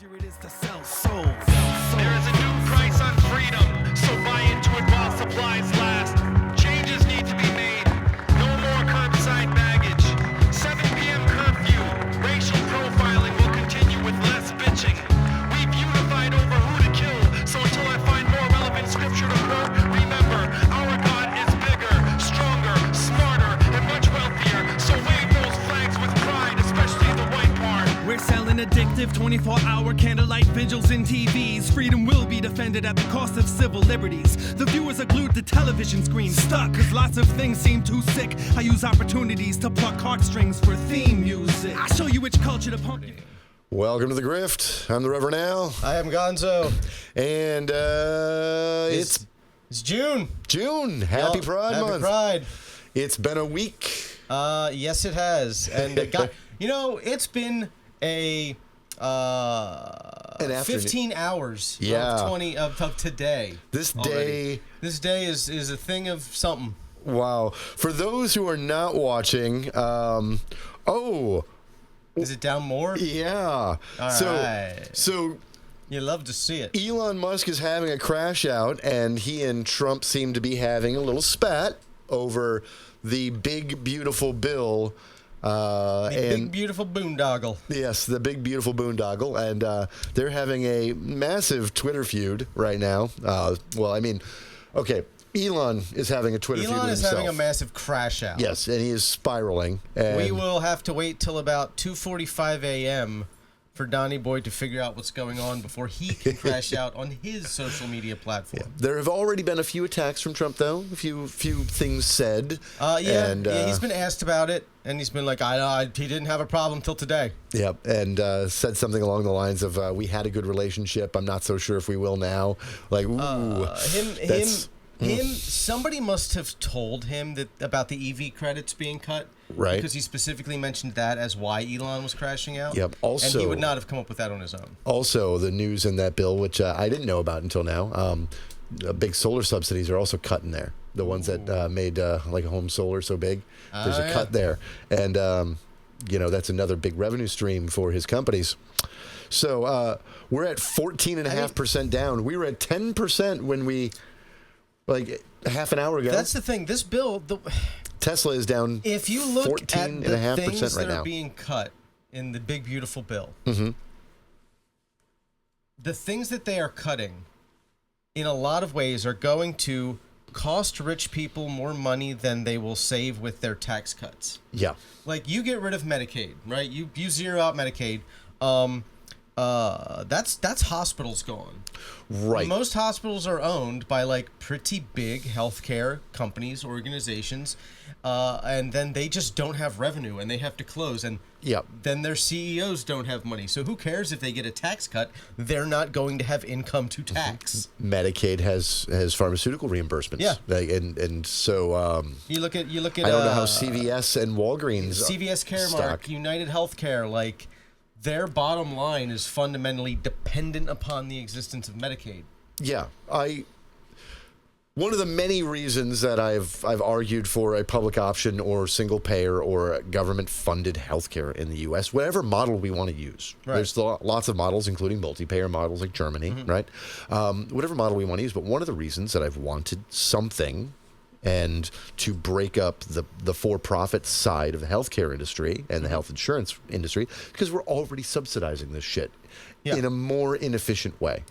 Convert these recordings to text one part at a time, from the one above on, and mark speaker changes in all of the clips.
Speaker 1: easier it is to sell souls.
Speaker 2: There is a new price on freedom, so buy into it while supplies last. Changes need to be made. No more curbside baggage. 7 p.m. curfew. Racial profiling will continue with less bitching. We've unified over who to kill, so until I find more relevant scripture to quote, remember, our God is bigger, stronger, smarter, and much wealthier. So wave those flags with pride, especially the white part.
Speaker 1: We're selling addictive 24-hour candlelight vigils in TVs. Freedom will be defended at the cost of civil liberties. The viewers are glued to television screens, stuck, cause lots of things seem too sick. I use opportunities to pluck heartstrings for theme music. I show you which culture to pump you.
Speaker 3: Welcome to the Grift. I'm the Reverend Al.
Speaker 4: I am Gonzo.
Speaker 3: And it's
Speaker 4: June.
Speaker 3: June. Happy Pride
Speaker 4: Happy
Speaker 3: Month.
Speaker 4: Pride.
Speaker 3: It's been a week.
Speaker 4: Yes, it has. And it's been a 15 hours of today.
Speaker 3: This
Speaker 4: already.
Speaker 3: day.
Speaker 4: This day is a thing of something.
Speaker 3: Wow. For those who are not watching,
Speaker 4: Is it down more?
Speaker 3: yeah.
Speaker 4: All right.
Speaker 3: So
Speaker 4: You love to see it.
Speaker 3: Elon Musk is having a crash out, and he and Trump seem to be having a little spat over the big, beautiful bill.
Speaker 4: Big beautiful boondoggle.
Speaker 3: Yes, the big, beautiful boondoggle. And they're having a massive Twitter feud right now. Elon is having a Twitter feud with himself.
Speaker 4: Elon is having a massive crash out.
Speaker 3: Yes, and he is spiraling. And
Speaker 4: We will have to wait till about 2:45 a.m. for Donnie Boy to figure out what's going on before he can crash out on his social media platform.
Speaker 3: Yeah. There have already been a few attacks from Trump, though. A few things said.
Speaker 4: He's been asked about it, and he's been like, he didn't have a problem till today.
Speaker 3: Yeah, and said something along the lines of, we had a good relationship. I'm not so sure if we will now. Like, ooh.
Speaker 4: Somebody must have told him about the EV credits being cut.
Speaker 3: Right.
Speaker 4: Because he specifically mentioned that as why Elon was crashing out.
Speaker 3: Yep. Also,
Speaker 4: and he would not have come up with that on his own.
Speaker 3: Also, the news in that bill, which I didn't know about until now, big solar subsidies are also cut in there. The ones that made like a home solar so big. There's a cut there. And, that's another big revenue stream for his companies. So we're at 14.5% down. We were at 10% when we... like half an hour ago.
Speaker 4: That's the thing. This bill,
Speaker 3: Tesla is down.
Speaker 4: If you look at the things
Speaker 3: right
Speaker 4: that are
Speaker 3: now.
Speaker 4: being cut in the big beautiful bill, the things that they are cutting, in a lot of ways, are going to cost rich people more money than they will save with their tax cuts.
Speaker 3: Yeah.
Speaker 4: Like you get rid of Medicaid, right? You zero out Medicaid. That's hospitals gone.
Speaker 3: Right.
Speaker 4: Most hospitals are owned by like pretty big healthcare companies, organizations, and then they just don't have revenue and they have to close, and then their CEOs don't have money. So who cares if they get a tax cut? They're not going to have income to tax.
Speaker 3: Medicaid has pharmaceutical reimbursements.
Speaker 4: Yeah.
Speaker 3: And so
Speaker 4: you look at
Speaker 3: I don't know how CVS and Walgreens
Speaker 4: CVS Caremark, United Healthcare, like their bottom line is fundamentally dependent upon the existence of Medicaid.
Speaker 3: Yeah, one of the many reasons that I've argued for a public option or single payer or government-funded healthcare in the U.S., whatever model we want to use.
Speaker 4: Right.
Speaker 3: There's lots of models, including multi-payer models like Germany, right? Whatever model we want to use, but one of the reasons that I've wanted something and to break up the for-profit side of the healthcare industry and the health insurance industry, because we're already subsidizing this shit in a more inefficient way.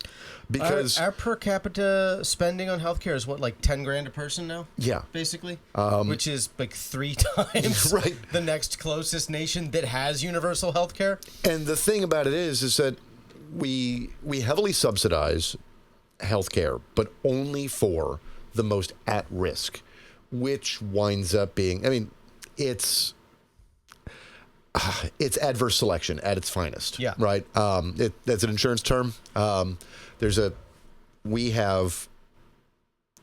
Speaker 3: Because
Speaker 4: our per capita spending on healthcare is what, like $10,000 a person now?
Speaker 3: Yeah.
Speaker 4: Basically? Which is like 3 times
Speaker 3: right.
Speaker 4: the next closest nation that has universal healthcare.
Speaker 3: And the thing about it is that we heavily subsidize healthcare, but only for the most at risk, which winds up being, it's adverse selection at its finest.
Speaker 4: Yeah.
Speaker 3: Right. That's an insurance term.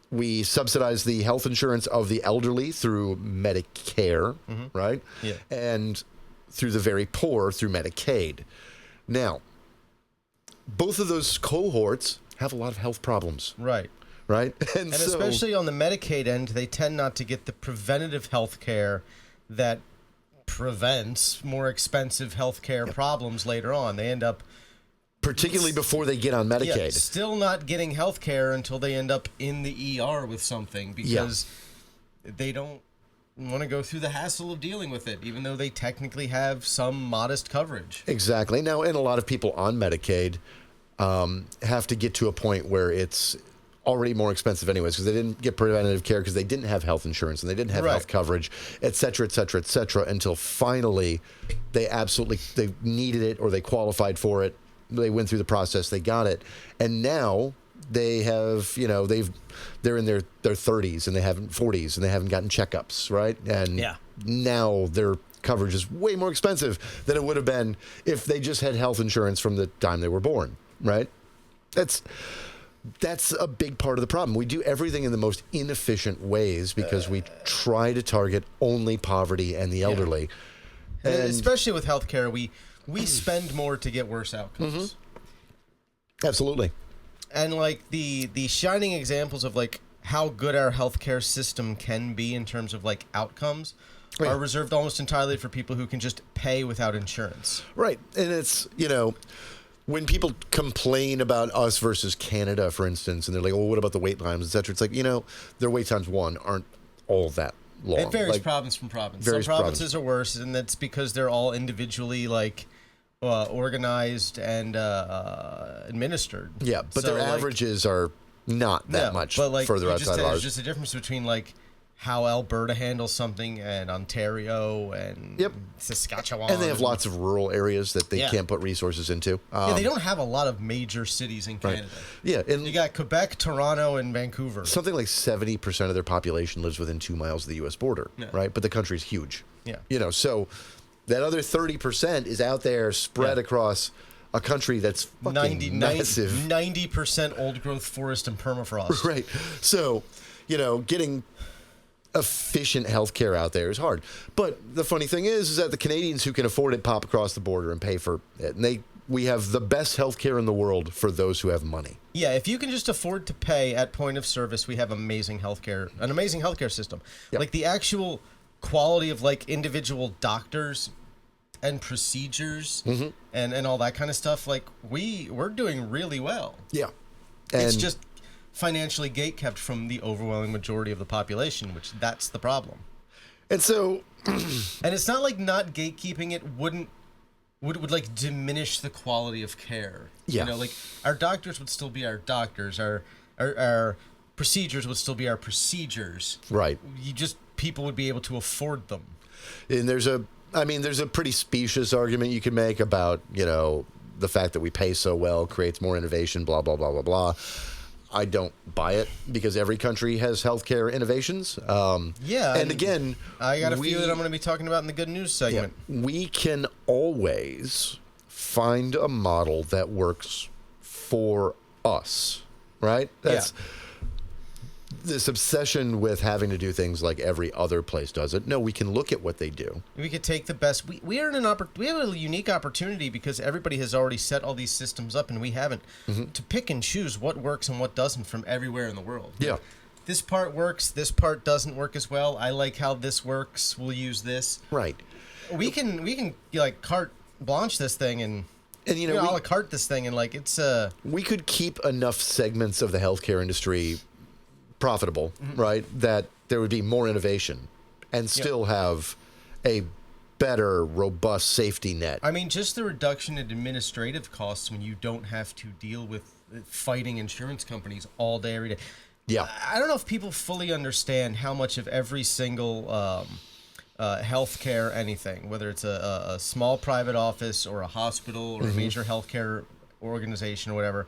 Speaker 3: We subsidize the health insurance of the elderly through Medicare, right?
Speaker 4: Yeah.
Speaker 3: And through the very poor through Medicaid. Now, both of those cohorts have a lot of health problems.
Speaker 4: Right.
Speaker 3: Right?
Speaker 4: And especially on the Medicaid end, they tend not to get the preventative health care that prevents more expensive health care problems later on. They end up
Speaker 3: particularly before they get on Medicaid.
Speaker 4: Yeah, still not getting health care until they end up in the ER with something because they don't want to go through the hassle of dealing with it, even though they technically have some modest coverage.
Speaker 3: Exactly. Now, and a lot of people on Medicaid have to get to a point where it's already more expensive anyways because they didn't get preventative care because they didn't have health insurance and they didn't have health coverage, et cetera, until finally they needed it or they qualified for it. They went through the process, they got it, and now they have, they're in their 30s and they haven't 40s and they haven't gotten checkups, right? And now their coverage is way more expensive than it would have been if they just had health insurance from the time they were born, right? That's a big part of the problem. We do everything in the most inefficient ways because we try to target only poverty and the elderly.
Speaker 4: And especially with healthcare, we spend more to get worse outcomes.
Speaker 3: Absolutely.
Speaker 4: And like the shining examples of like how good our healthcare system can be in terms of like outcomes are reserved almost entirely for people who can just pay without insurance.
Speaker 3: Right. And it's, when people complain about us versus Canada, for instance, and they're like, "Oh, what about the wait times, et cetera?" It's like, their wait times, aren't all that long.
Speaker 4: It varies province from province. Some provinces are worse, and that's because they're all individually organized and administered.
Speaker 3: Yeah, but their averages are not that much further outside of ours.
Speaker 4: There's just a difference between how Alberta handles something and Ontario and Saskatchewan.
Speaker 3: And they have lots of rural areas that they can't put resources into.
Speaker 4: They don't have a lot of major cities in Canada.
Speaker 3: Yeah. And
Speaker 4: you got Quebec, Toronto, and Vancouver.
Speaker 3: Something like 70% of their population lives within 2 miles of the U.S. border, right? But the country's huge.
Speaker 4: Yeah.
Speaker 3: So that other 30% is out there spread across a country that's fucking massive.
Speaker 4: 90% old-growth forest and permafrost.
Speaker 3: Right. So, getting efficient healthcare out there is hard. But the funny thing is that the Canadians who can afford it pop across the border and pay for it. And we have the best healthcare in the world for those who have money.
Speaker 4: Yeah, if you can just afford to pay at point of service, we have an amazing healthcare system.
Speaker 3: Yep.
Speaker 4: Like the actual quality of individual doctors and procedures and all that kind of stuff, we're doing really well.
Speaker 3: Yeah.
Speaker 4: It's just financially gatekept from the overwhelming majority of the population, which that's the problem.
Speaker 3: And so
Speaker 4: and it's not like not gatekeeping it would diminish the quality of care.
Speaker 3: Yeah.
Speaker 4: Our doctors would still be our doctors, our procedures would still be our procedures.
Speaker 3: Right.
Speaker 4: People would be able to afford them.
Speaker 3: And there's a pretty specious argument you can make about, the fact that we pay so well creates more innovation, blah, blah, blah, blah, blah. I don't buy it because every country has healthcare innovations. And again,
Speaker 4: I got a few that I'm going to be talking about in the good news segment.
Speaker 3: Yeah, we can always find a model that works for us, right? That's this obsession with having to do things like every other place does it. No, we can look at what they do.
Speaker 4: We could take the best. We have a unique opportunity because everybody has already set all these systems up and we haven't, to pick and choose what works and what doesn't from everywhere in the world.
Speaker 3: Yeah.
Speaker 4: This part works. This part doesn't work as well. I like how this works. We'll use this.
Speaker 3: Right.
Speaker 4: We can carte blanche this thing and a la carte this thing and it's
Speaker 3: we could keep enough segments of the healthcare industry profitable, right? That there would be more innovation and still have a better, robust safety net.
Speaker 4: I mean, just the reduction in administrative costs when you don't have to deal with fighting insurance companies all day, every day.
Speaker 3: Yeah.
Speaker 4: I don't know if people fully understand how much of every single healthcare anything, whether it's a small private office or a hospital or a major healthcare organization or whatever,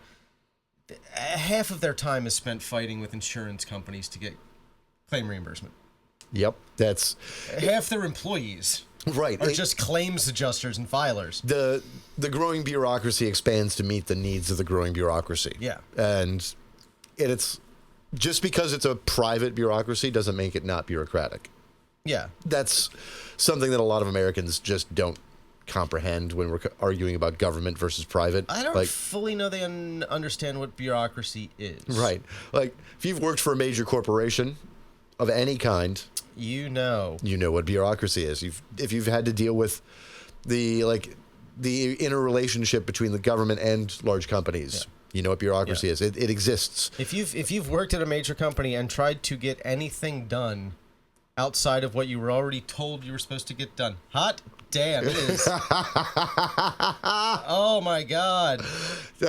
Speaker 4: half of their time is spent fighting with insurance companies to get claim reimbursement.
Speaker 3: Yep, that's
Speaker 4: half their employees.
Speaker 3: Right,
Speaker 4: are just claims adjusters and filers.
Speaker 3: The growing bureaucracy expands to meet the needs of the growing bureaucracy.
Speaker 4: Yeah,
Speaker 3: and it's just because it's a private bureaucracy doesn't make it not bureaucratic.
Speaker 4: Yeah,
Speaker 3: that's something that a lot of Americans just don't comprehend when we're arguing about government versus private.
Speaker 4: I don't fully know they understand what bureaucracy is.
Speaker 3: Right. If you've worked for a major corporation of any kind, you know what bureaucracy is. If you've had to deal with the the interrelationship between the government and large companies.
Speaker 4: Yeah.
Speaker 3: You know what bureaucracy is. It exists.
Speaker 4: If you've worked at a major company and tried to get anything done outside of what you were already told you were supposed to get done, hot damn, it is. Oh my God.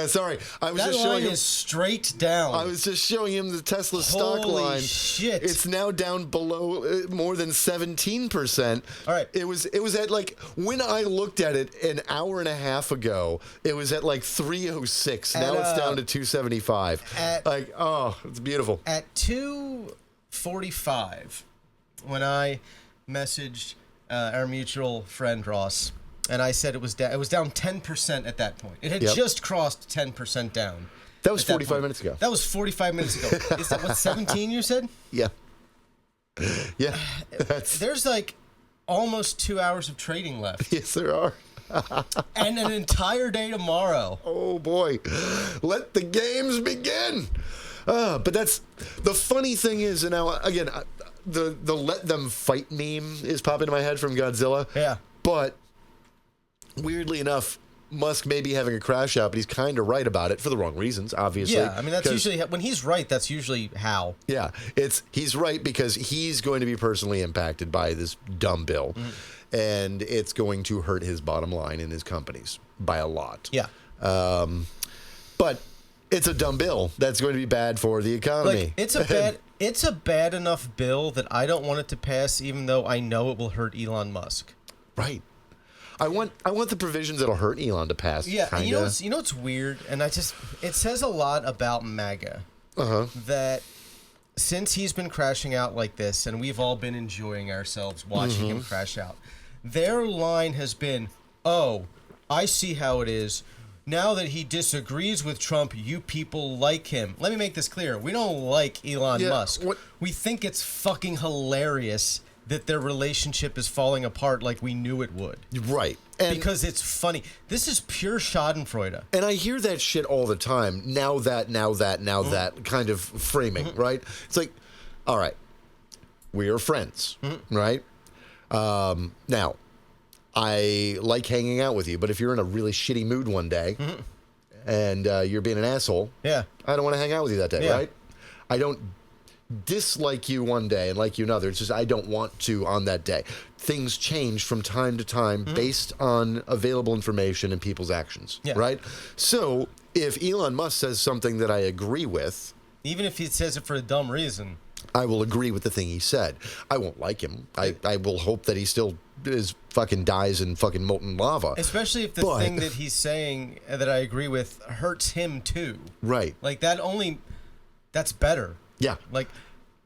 Speaker 3: Sorry, I was
Speaker 4: That
Speaker 3: just showing
Speaker 4: line
Speaker 3: him.
Speaker 4: is straight down.
Speaker 3: I was just showing him the Tesla stock
Speaker 4: Holy
Speaker 3: line.
Speaker 4: shit.
Speaker 3: It's now down below more than 17%.
Speaker 4: All right.
Speaker 3: It was at like, when I looked at it an hour and a half ago, it was at like 306. Now it's down to 275. Like, oh, it's beautiful.
Speaker 4: At 2:45, when I messaged our mutual friend Ross, and I said it was down 10% at that point. It had just crossed 10% down.
Speaker 3: That was 45 minutes ago.
Speaker 4: That was 45 minutes ago. Is that what, 17 you said?
Speaker 3: Yeah. Yeah.
Speaker 4: There's like almost 2 hours of trading left.
Speaker 3: Yes, there are.
Speaker 4: And an entire day tomorrow.
Speaker 3: Oh, boy. Let the games begin. But that's the funny thing is, and now, again, the let them fight meme is popping in my head from Godzilla.
Speaker 4: Yeah.
Speaker 3: But weirdly enough, Musk may be having a crash out, but he's kind of right about it for the wrong reasons, obviously.
Speaker 4: Yeah, I mean, that's usually, when he's right, that's usually how.
Speaker 3: Yeah, he's right because he's going to be personally impacted by this dumb bill, and it's going to hurt his bottom line in his companies by a lot.
Speaker 4: Yeah.
Speaker 3: But it's a dumb bill that's going to be bad for the economy.
Speaker 4: Like, it's a bad enough bill that I don't want it to pass, even though I know it will hurt Elon Musk.
Speaker 3: Right. I want the provisions that'll hurt Elon to pass.
Speaker 4: Yeah,
Speaker 3: kinda.
Speaker 4: you know what's weird, and it says a lot about MAGA that since he's been crashing out like this, and we've all been enjoying ourselves watching him crash out, their line has been, "Oh, I see how it is. Now that he disagrees with Trump, you people like him." Let me make this clear. We don't like Elon Musk. We think it's fucking hilarious that their relationship is falling apart like we knew it would.
Speaker 3: Right. And
Speaker 4: because it's funny. This is pure schadenfreude.
Speaker 3: And I hear that shit all the time. Now that kind of framing, right? It's like, all right, we are friends, right? Now, I like hanging out with you, but if you're in a really shitty mood one day and you're being an asshole, I don't want to hang out with you that day, right? I don't dislike you one day and like you another. It's just I don't want to on that day. Things change from time to time based on available information and people's actions, right? So if Elon Musk says something that I agree with,
Speaker 4: even if he says it for a dumb reason,
Speaker 3: I will agree with the thing he said. I won't like him. I will hope that he still fucking dies in fucking molten lava.
Speaker 4: Especially if the thing that he's saying that I agree with hurts him too.
Speaker 3: Right.
Speaker 4: Like that's better.
Speaker 3: Yeah.
Speaker 4: Like,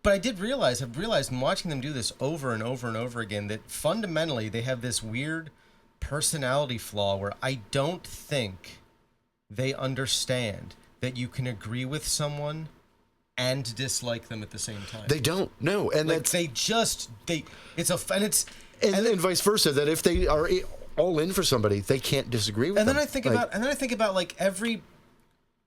Speaker 4: but I've realized in watching them do this over and over and over again that fundamentally they have this weird personality flaw where I don't think they understand that you can agree with someone and dislike them at the same time.
Speaker 3: They don't. No, and
Speaker 4: like
Speaker 3: that's
Speaker 4: and
Speaker 3: vice versa. That if they are all in for somebody, they can't disagree with them.
Speaker 4: And then I think about like every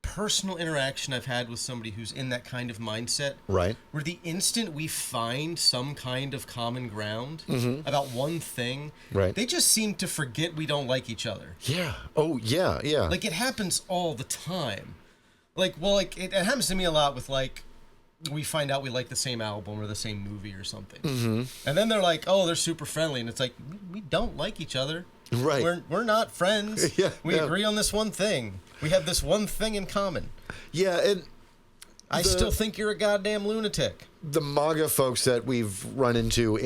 Speaker 4: personal interaction I've had with somebody who's in that kind of mindset,
Speaker 3: right?
Speaker 4: Where the instant we find some kind of common ground about one thing,
Speaker 3: right,
Speaker 4: they just seem to forget we don't like each other.
Speaker 3: Yeah. Oh, yeah, yeah.
Speaker 4: Like it happens all the time. Like, well, like it happens to me a lot with like we find out we like the same album or the same movie or something, and then they're like, "Oh, they're super friendly," and it's like we don't like each other.
Speaker 3: Right.
Speaker 4: We're not friends. We
Speaker 3: yeah.
Speaker 4: agree on this one thing. We have this one thing in common.
Speaker 3: Yeah, and
Speaker 4: I still think you're a goddamn lunatic.
Speaker 3: The MAGA folks that we've run into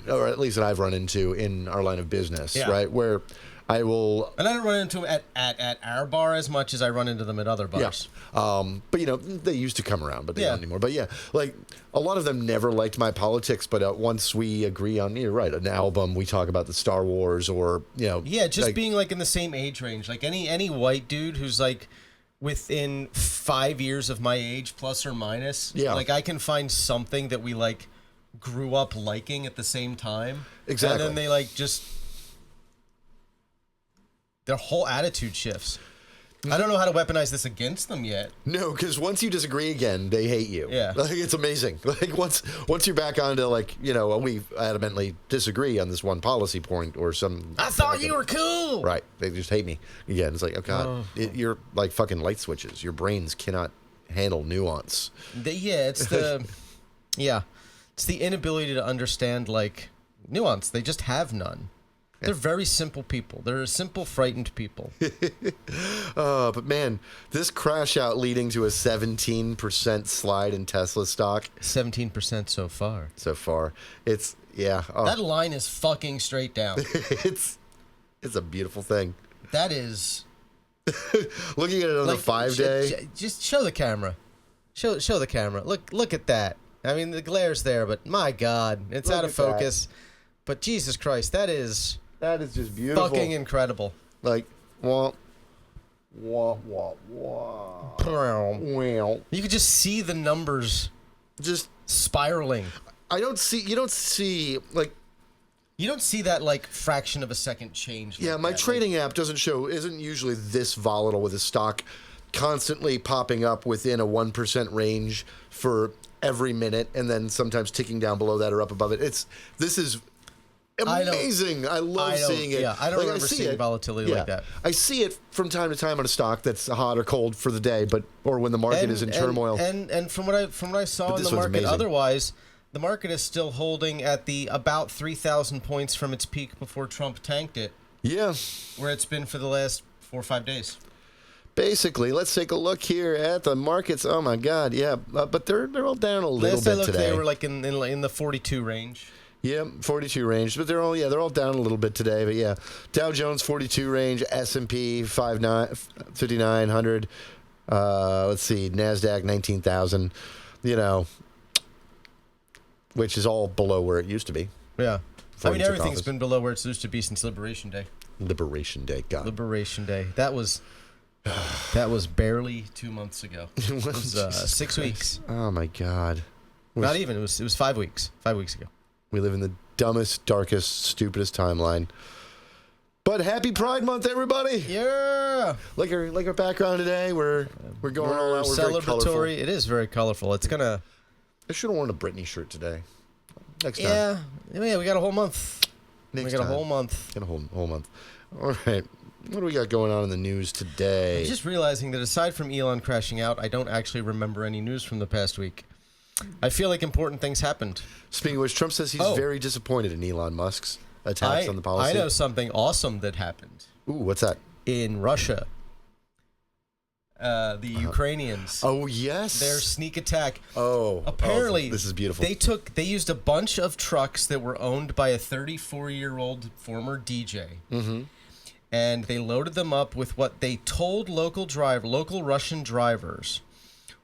Speaker 3: or at least that I've run into in our line of business, right? Where I will...
Speaker 4: And I don't run into them at our bar as much as I run into them at other bars.
Speaker 3: Yeah. But, you know, they used to come around, but they don't anymore. But, yeah, like, a lot of them never liked my politics, but once we agree on, you're right, an album, we talk about the Star Wars or, you know...
Speaker 4: Yeah, just like, being, like, in the same age range. Like, any white dude who's, like, within 5 years of my age, plus or minus, like, I can find something that we, like, grew up liking at the same time.
Speaker 3: Exactly.
Speaker 4: And then they, like, just... Their whole attitude shifts. I don't know how to weaponize this against them yet.
Speaker 3: No, because once you disagree again, they hate you.
Speaker 4: Yeah.
Speaker 3: Like, it's amazing. Like, once you're back onto, like, we adamantly disagree on this one policy point or some...
Speaker 4: I thought you were cool!
Speaker 3: Right. They just hate me. Again, it's like, oh, God. You're like fucking light switches. Your brains cannot handle nuance.
Speaker 4: It's the... yeah. It's the inability to understand, like, nuance. They just have none. They're very simple people. They're simple, frightened people.
Speaker 3: But man, this crash out leading to a 17% slide in Tesla stock.
Speaker 4: 17% so far.
Speaker 3: So far. It's, yeah. Oh.
Speaker 4: That line is fucking straight down.
Speaker 3: It's a beautiful thing.
Speaker 4: That is...
Speaker 3: Looking at it on the 5-day.
Speaker 4: Just show the camera. Show the camera. Look at that. I mean, the glare's there, but my God, it's out of focus. But Jesus Christ, that is
Speaker 3: just beautiful.
Speaker 4: Fucking incredible.
Speaker 3: Like, wah. You
Speaker 4: could just see the numbers
Speaker 3: just
Speaker 4: spiraling.
Speaker 3: You don't see
Speaker 4: that, like, fraction of a second change.
Speaker 3: Yeah, my trading app isn't usually this volatile with a stock constantly popping up within a 1% range for every minute and then sometimes ticking down below that or up above it. This is amazing. I love seeing it.
Speaker 4: Yeah, I don't remember seeing volatility like that.
Speaker 3: I see it from time to time on a stock that's hot or cold for the day, or when the market is in turmoil.
Speaker 4: And from what I saw in the market, otherwise, the market is still holding at the about 3,000 points from its peak before Trump tanked it.
Speaker 3: Yeah,
Speaker 4: where it's been for the last 4 or 5 days.
Speaker 3: Basically, let's take a look here at the markets. Oh my God, yeah, but they're all down a little bit today.
Speaker 4: They were like in the 42 range.
Speaker 3: Yeah, 42 range, but they're all down a little bit today. But yeah, Dow Jones 42 range, S&P 5,900. Let's see, Nasdaq 19,000. Which is all below where it used to be.
Speaker 4: Yeah, I mean everything's been below where it used to be since Liberation Day.
Speaker 3: Liberation Day, God.
Speaker 4: Liberation Day. That was barely 2 months ago. It was 6 weeks.
Speaker 3: Oh my God.
Speaker 4: Not even. It was 5 weeks. 5 weeks ago.
Speaker 3: We live in the dumbest, darkest, stupidest timeline. But happy Pride Month, everybody!
Speaker 4: Yeah.
Speaker 3: Like our background today, we're going all out. We're
Speaker 4: celebratory. It is very colorful. It's gonna.
Speaker 3: I should have worn a Britney shirt today. Next time.
Speaker 4: Yeah. We got a whole month.
Speaker 3: Next
Speaker 4: we got
Speaker 3: time.
Speaker 4: a whole month.
Speaker 3: Got a whole month. All right. What do we got going on in the news today?
Speaker 4: I'm just realizing that aside from Elon crashing out, I don't actually remember any news from the past week. I feel like important things happened.
Speaker 3: Speaking of which, Trump says he's very disappointed in Elon Musk's attacks on the policy.
Speaker 4: I know something awesome that happened.
Speaker 3: Ooh, what's that?
Speaker 4: In Russia. The Ukrainians.
Speaker 3: Oh, yes.
Speaker 4: Their sneak attack.
Speaker 3: Apparently, this is beautiful.
Speaker 4: They used a bunch of trucks that were owned by a 34-year-old former DJ. Mm-hmm. And they loaded them up with what they told local Russian drivers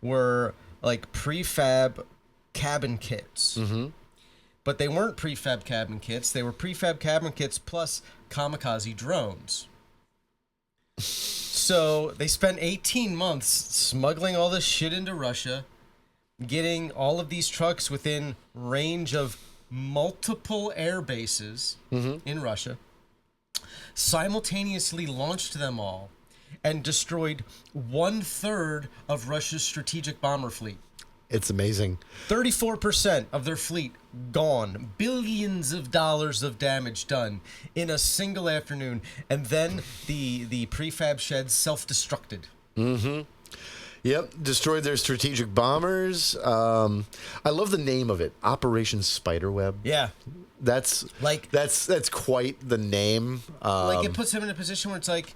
Speaker 4: were like prefab cabin kits. Mm-hmm. But they weren't prefab cabin kits. They were prefab cabin kits plus kamikaze drones. So they spent 18 months smuggling all this shit into Russia, getting all of these trucks within range of multiple air bases in Russia, simultaneously launched them all, and destroyed 1/3 of Russia's strategic bomber fleet.
Speaker 3: It's amazing.
Speaker 4: 34% of their fleet gone. Billions of dollars of damage done in a single afternoon. And then the prefab sheds self-destructed. Mm-hmm.
Speaker 3: Yep, destroyed their strategic bombers. I love the name of it, Operation Spiderweb.
Speaker 4: Yeah.
Speaker 3: That's quite the name.
Speaker 4: Like it puts them in a position where it's like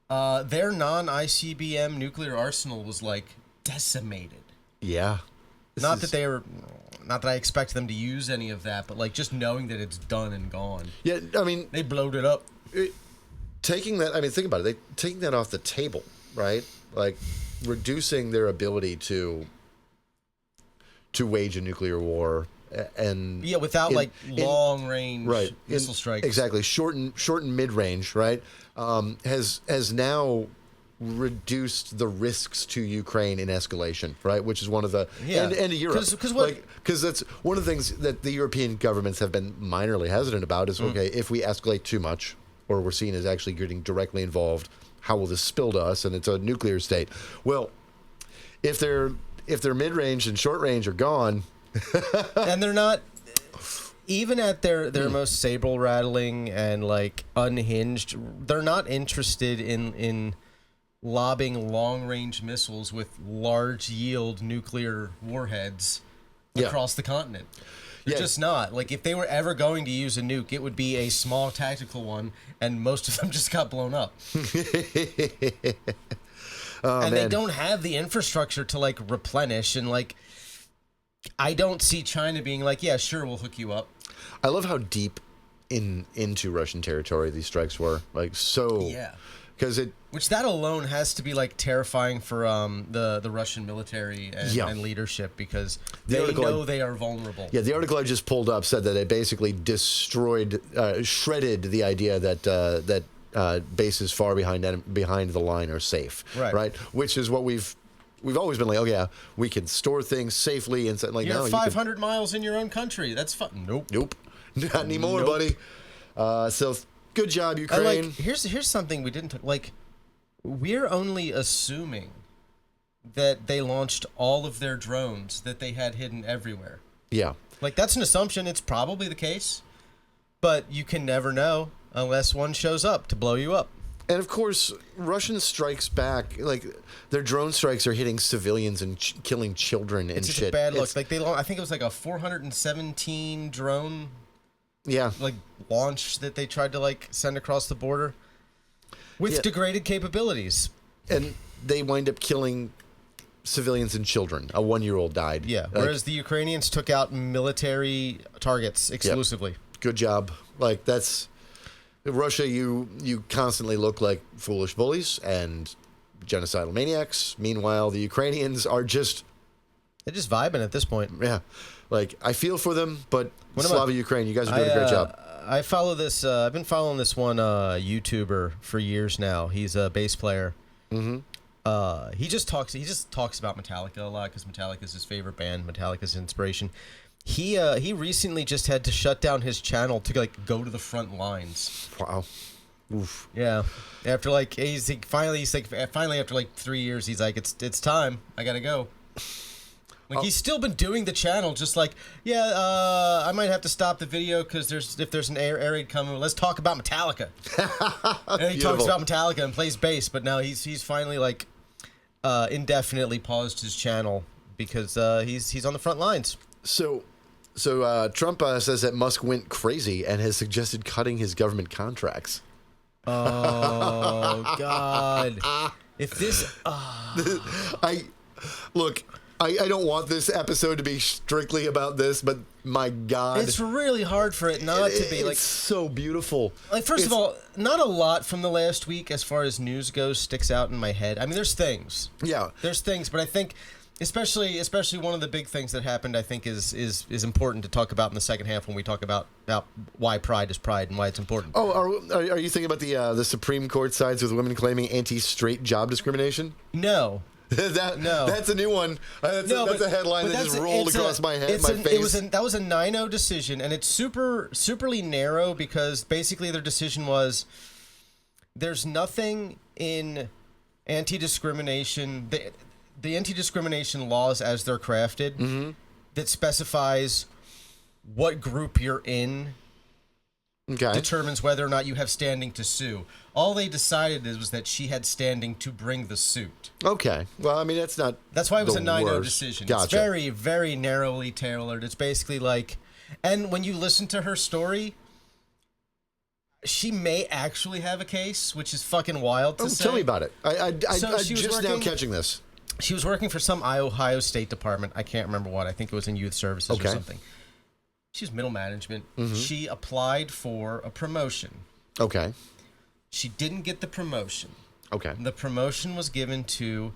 Speaker 4: their non-ICBM nuclear arsenal was like decimated.
Speaker 3: Yeah.
Speaker 4: Not that I expect them to use any of that, but like just knowing that it's done and gone.
Speaker 3: Yeah, I mean
Speaker 4: they blowed it up.
Speaker 3: Taking that, I mean, think about it. Taking that off the table, right? Like reducing their ability to wage a nuclear war and
Speaker 4: without long range missile strikes.
Speaker 3: Exactly, short and mid range, right? Has now reduced the risks to Ukraine in escalation, right? Which is one of the and to Europe, because that's one of the things that the European governments have been minorly hesitant about is if we escalate too much or we're seen as actually getting directly involved, how will this spill to us? And it's a nuclear state. Well, if their mid-range and short-range are gone...
Speaker 4: and they're not... Even at their most saber-rattling and, like, unhinged, they're not interested in lobbing long-range missiles with large-yield nuclear warheads across the continent. They're just not. Like, if they were ever going to use a nuke, it would be a small tactical one, and most of them just got blown up. They don't have the infrastructure to, like, replenish, and, like... I don't see China being like, yeah, sure, we'll hook you up.
Speaker 3: I love how deep into Russian territory these strikes were. Like, so...
Speaker 4: Yeah.
Speaker 3: Because
Speaker 4: which that alone has to be, like, terrifying for the Russian military and leadership, because they know they are vulnerable. Yeah,
Speaker 3: the article I just pulled up said that they basically shredded the idea that bases far behind the line are safe. Right? Which is what we've always been like, oh yeah, we can store things safely and like
Speaker 4: you're 500 miles in your own country. That's fun.
Speaker 3: Nope, not anymore, buddy. So good job, Ukraine.
Speaker 4: Here's something we didn't like. We're only assuming that they launched all of their drones that they had hidden everywhere.
Speaker 3: Yeah,
Speaker 4: like that's an assumption. It's probably the case, but you can never know unless one shows up to blow you up.
Speaker 3: And of course, Russian strikes back. Like their drone strikes are hitting civilians and killing children and
Speaker 4: shit. It's a bad look. Like I think it was like a 417 drone.
Speaker 3: Yeah.
Speaker 4: Like launch that they tried to like send across the border with degraded capabilities.
Speaker 3: And they wind up killing civilians and children. A 1-year-old died.
Speaker 4: Yeah. Whereas the Ukrainians took out military targets exclusively.
Speaker 3: Yep. Good job. Like that's. Russia, you constantly look like foolish bullies and genocidal maniacs. Meanwhile, the Ukrainians are
Speaker 4: they're just vibing at this point.
Speaker 3: Yeah. Like, I feel for them, but Slava Ukraine, you guys are doing a great job.
Speaker 4: I follow this, I've been following this one YouTuber for years now. He's a bass player. Mm-hmm. He just talks about Metallica a lot because Metallica is his favorite band. Metallica's his inspiration. He recently just had to shut down his channel to like go to the front lines.
Speaker 3: Wow. Oof.
Speaker 4: Yeah. After like finally after like 3 years he's like it's time. I got to go. Like he's still been doing the channel just like, I might have to stop the video cuz if there's an air raid coming, let's talk about Metallica. And he talks about Metallica and plays bass, but now he's finally like indefinitely paused his channel because he's on the front lines.
Speaker 3: So Trump says that Musk went crazy and has suggested cutting his government contracts.
Speaker 4: Oh, God. If this...
Speaker 3: I don't want this episode to be strictly about this, but my God.
Speaker 4: It's really hard for it not to be.
Speaker 3: It's so beautiful.
Speaker 4: Like, first of all, not a lot from the last week as far as news goes sticks out in my head. I mean, there's things.
Speaker 3: Yeah.
Speaker 4: There's things, but I think... Especially one of the big things that happened, I think, is important to talk about in the second half when we talk about why pride is pride and why it's important.
Speaker 3: Oh, are you thinking about the Supreme Court sides with women claiming anti-straight job discrimination?
Speaker 4: No.
Speaker 3: No. That's a new one. That's a headline that just rolled across my head, my face.
Speaker 4: That was a 9-0 decision, and it's superly narrow because basically their decision was there's nothing in anti-discrimination... The anti-discrimination laws as they're crafted that specifies what group you're in determines whether or not you have standing to sue. All they decided was that she had standing to bring the suit.
Speaker 3: Okay. Well, I mean, that's
Speaker 4: why it was a 9-0 decision.
Speaker 3: Gotcha.
Speaker 4: It's very, very narrowly tailored. It's basically like... And when you listen to her story... She may actually have a case, which is fucking wild to say.
Speaker 3: Tell me about it. I'm just now catching this.
Speaker 4: She was working for some Ohio State Department. I can't remember what. I think it was in youth services or something. She was middle management. Mm-hmm. She applied for a promotion.
Speaker 3: Okay.
Speaker 4: She didn't get the promotion.
Speaker 3: Okay.
Speaker 4: The promotion was given to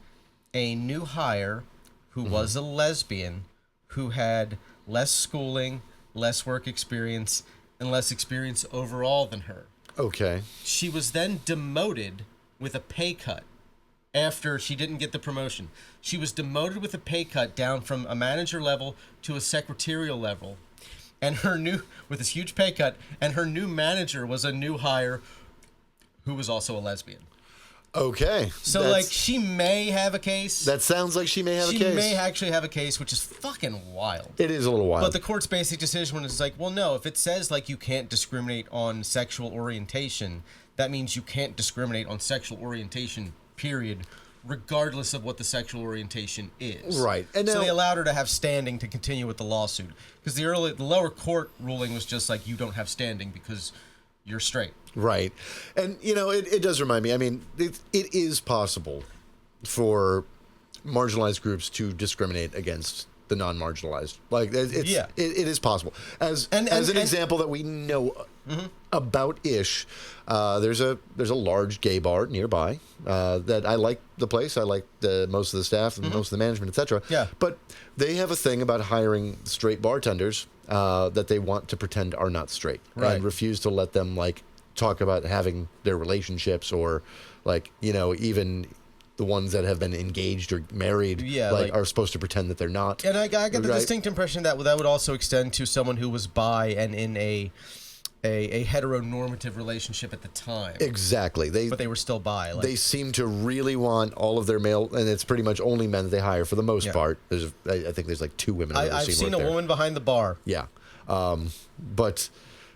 Speaker 4: a new hire who was a lesbian who had less schooling, less work experience, and less experience overall than her.
Speaker 3: Okay.
Speaker 4: She was then demoted with a pay cut. After she didn't get the promotion, she was demoted with a pay cut down from a manager level to a secretarial level, and with this huge pay cut, and her new manager was a new hire who was also a lesbian.
Speaker 3: Okay.
Speaker 4: So, like, she may have a case.
Speaker 3: That sounds like she may have a case.
Speaker 4: She may actually have a case, which is fucking wild.
Speaker 3: It is a little wild.
Speaker 4: But the court's basic decision is like, well, no, if it says, like, you can't discriminate on sexual orientation, that means you can't discriminate on sexual orientation, period, regardless of what the sexual orientation is.
Speaker 3: Right. And
Speaker 4: so
Speaker 3: now,
Speaker 4: they allowed her to have standing to continue with the lawsuit. Because the lower court ruling was just like, you don't have standing because you're straight.
Speaker 3: Right. And, you know, it does remind me, I mean, it is possible for marginalized groups to discriminate against the non-marginalized. Like, it is possible. As an example that we know about ish, there's a large gay bar nearby that I like the place. I like most of the staff and most of the management, etc.
Speaker 4: Yeah.
Speaker 3: But they have a thing about hiring straight bartenders that they want to pretend are not straight and refuse to let them, like, talk about having their relationships or, like, you know, even the ones that have been engaged or married, like are supposed to pretend that they're not.
Speaker 4: And I get the distinct impression that would also extend to someone who was bi and in a heteronormative relationship at the time.
Speaker 3: Exactly.
Speaker 4: But they were still bi. Like,
Speaker 3: they seem to really want all of their male, and it's pretty much only men that they hire for the most part. I think there's like 2 women
Speaker 4: I've seen a woman behind the bar.
Speaker 3: Yeah. But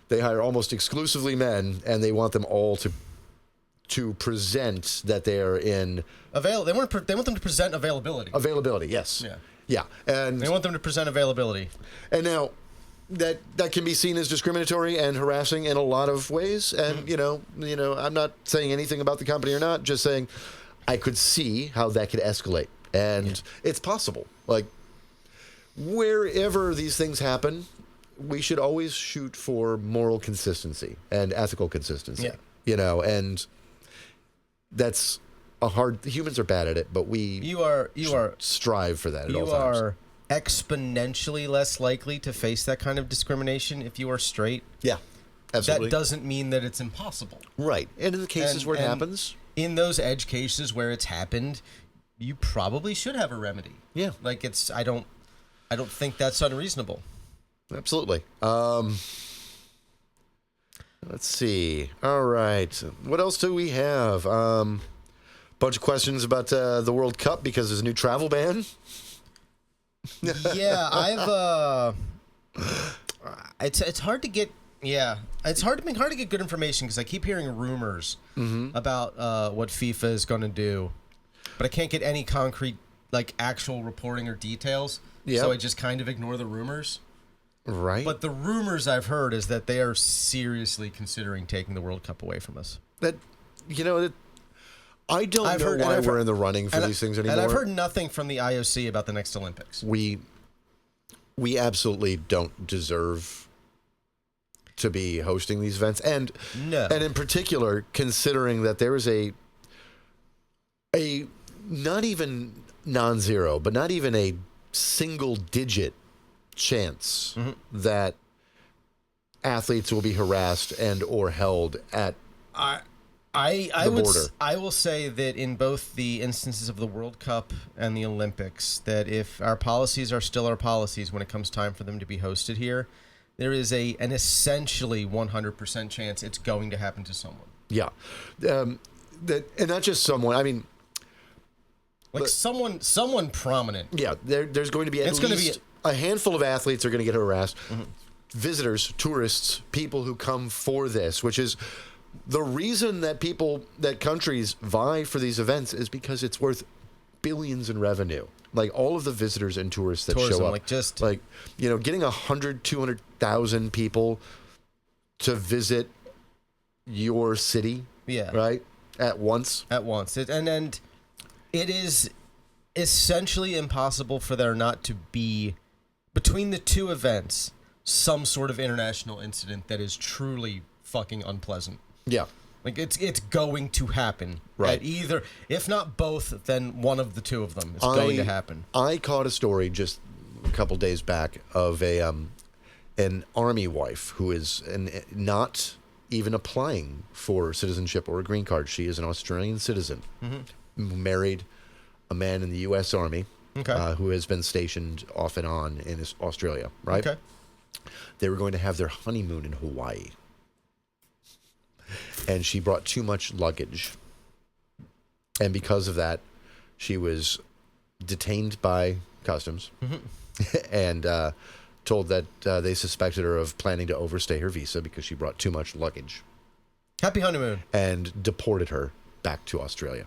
Speaker 3: they hire almost exclusively men, and they want them all to present that they are in
Speaker 4: they want them to present availability.
Speaker 3: Availability, yes. Yeah. And
Speaker 4: they want them to present availability.
Speaker 3: And now that can be seen as discriminatory and harassing in a lot of ways. And you know, I'm not saying anything about the company or not, just saying I could see how that could escalate. And it's possible. Like, wherever these things happen, we should always shoot for moral consistency and ethical consistency. Yeah. You know, and that's humans are bad at it, but you are strive for that at all times. You are
Speaker 4: exponentially less likely to face that kind of discrimination if you are straight.
Speaker 3: Yeah, absolutely.
Speaker 4: That doesn't mean that it's impossible.
Speaker 3: Right. And in the cases where it happens,
Speaker 4: in those edge cases where it's happened, you probably should have a remedy.
Speaker 3: Yeah.
Speaker 4: Like, I don't think that's unreasonable.
Speaker 3: Absolutely. Let's see. All right. What else do we have? Bunch of questions about the World Cup because there's a new travel ban.
Speaker 4: Yeah, it's hard to get. Yeah, it's hard to get good information because I keep hearing rumors about what FIFA is going to do, but I can't get any concrete, like, actual reporting or details. Yeah. So I just kind of ignore the rumors.
Speaker 3: Right.
Speaker 4: But the rumors I've heard is that they are seriously considering taking the World Cup away from us.
Speaker 3: I don't know why we're in the running for these things anymore.
Speaker 4: And I've heard nothing from the IOC about the next Olympics.
Speaker 3: We absolutely don't deserve to be hosting these events. And in particular, considering that there is a not even non-zero, but not even a single-digit chance that athletes will be harassed and or held at the border.
Speaker 4: I will say that in both the instances of the World Cup and the Olympics, that if our policies are still our policies when it comes time for them to be hosted here, there is an essentially 100% chance it's going to happen to someone.
Speaker 3: Yeah. And not just someone. I mean,
Speaker 4: like, someone prominent.
Speaker 3: Yeah, there's going to be at least a handful of athletes are going to get harassed. Visitors, tourists, people who come for this, which is the reason that countries vie for these events is because it's worth billions in revenue. Like, all of the visitors and tourists that show up, getting 100, 200,000 people to visit your city, right, at once.
Speaker 4: And it is essentially impossible for there not to be, between the two events, some sort of international incident that is truly fucking unpleasant.
Speaker 3: Yeah.
Speaker 4: Like, it's going to happen.
Speaker 3: Right.
Speaker 4: At either, if not both, then one of the two of them is going to happen.
Speaker 3: I caught a story just a couple days back of an army wife who is not even applying for citizenship or a green card. She is an Australian citizen who married a man in the U.S. Army who has been stationed off and on in Australia, right? Okay. They were going to have their honeymoon in Hawaii. And she brought too much luggage. And because of that, she was detained by customs and told that they suspected her of planning to overstay her visa because she brought too much luggage.
Speaker 4: Happy honeymoon.
Speaker 3: And deported her back to Australia.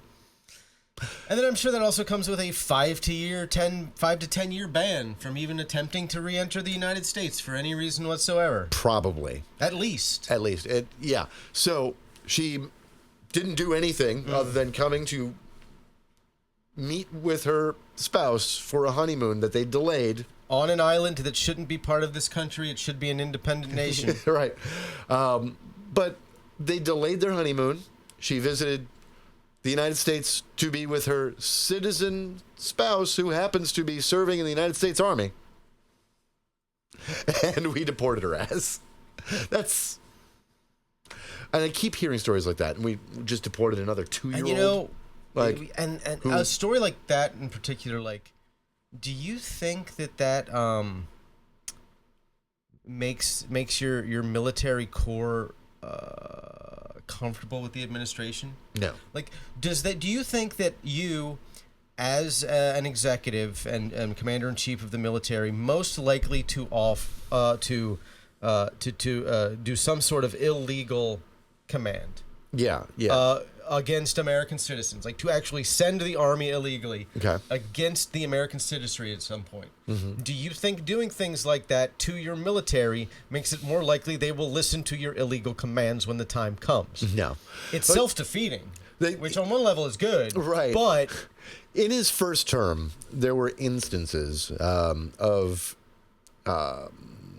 Speaker 4: And then I'm sure that also comes with a 5 to 10 year ban from even attempting to re-enter the United States for any reason whatsoever.
Speaker 3: Probably.
Speaker 4: At least.
Speaker 3: Yeah. So she didn't do anything other than coming to meet with her spouse for a honeymoon that they delayed.
Speaker 4: On an island that shouldn't be part of this country. It should be an independent nation.
Speaker 3: Right. But they delayed their honeymoon. She visited the United States to be with her citizen spouse who happens to be serving in the United States Army. And we deported her ass. That's... And I keep hearing stories like that. And we just deported another 2-year-old.
Speaker 4: And you know,
Speaker 3: and
Speaker 4: a story like that in particular, like, do you think that makes your military corps comfortable with the administration?
Speaker 3: No.
Speaker 4: Like, do you think that you, as an executive and commander-in-chief of the military, most likely to do some sort of illegal command?
Speaker 3: Yeah.
Speaker 4: Against American citizens, like to actually send the army illegally against the American citizenry at some point. Mm-hmm. Do you think doing things like that to your military makes it more likely they will listen to your illegal commands when the time comes?
Speaker 3: No.
Speaker 4: It's self-defeating, which on one level is good.
Speaker 3: Right.
Speaker 4: But
Speaker 3: in his first term, there were instances of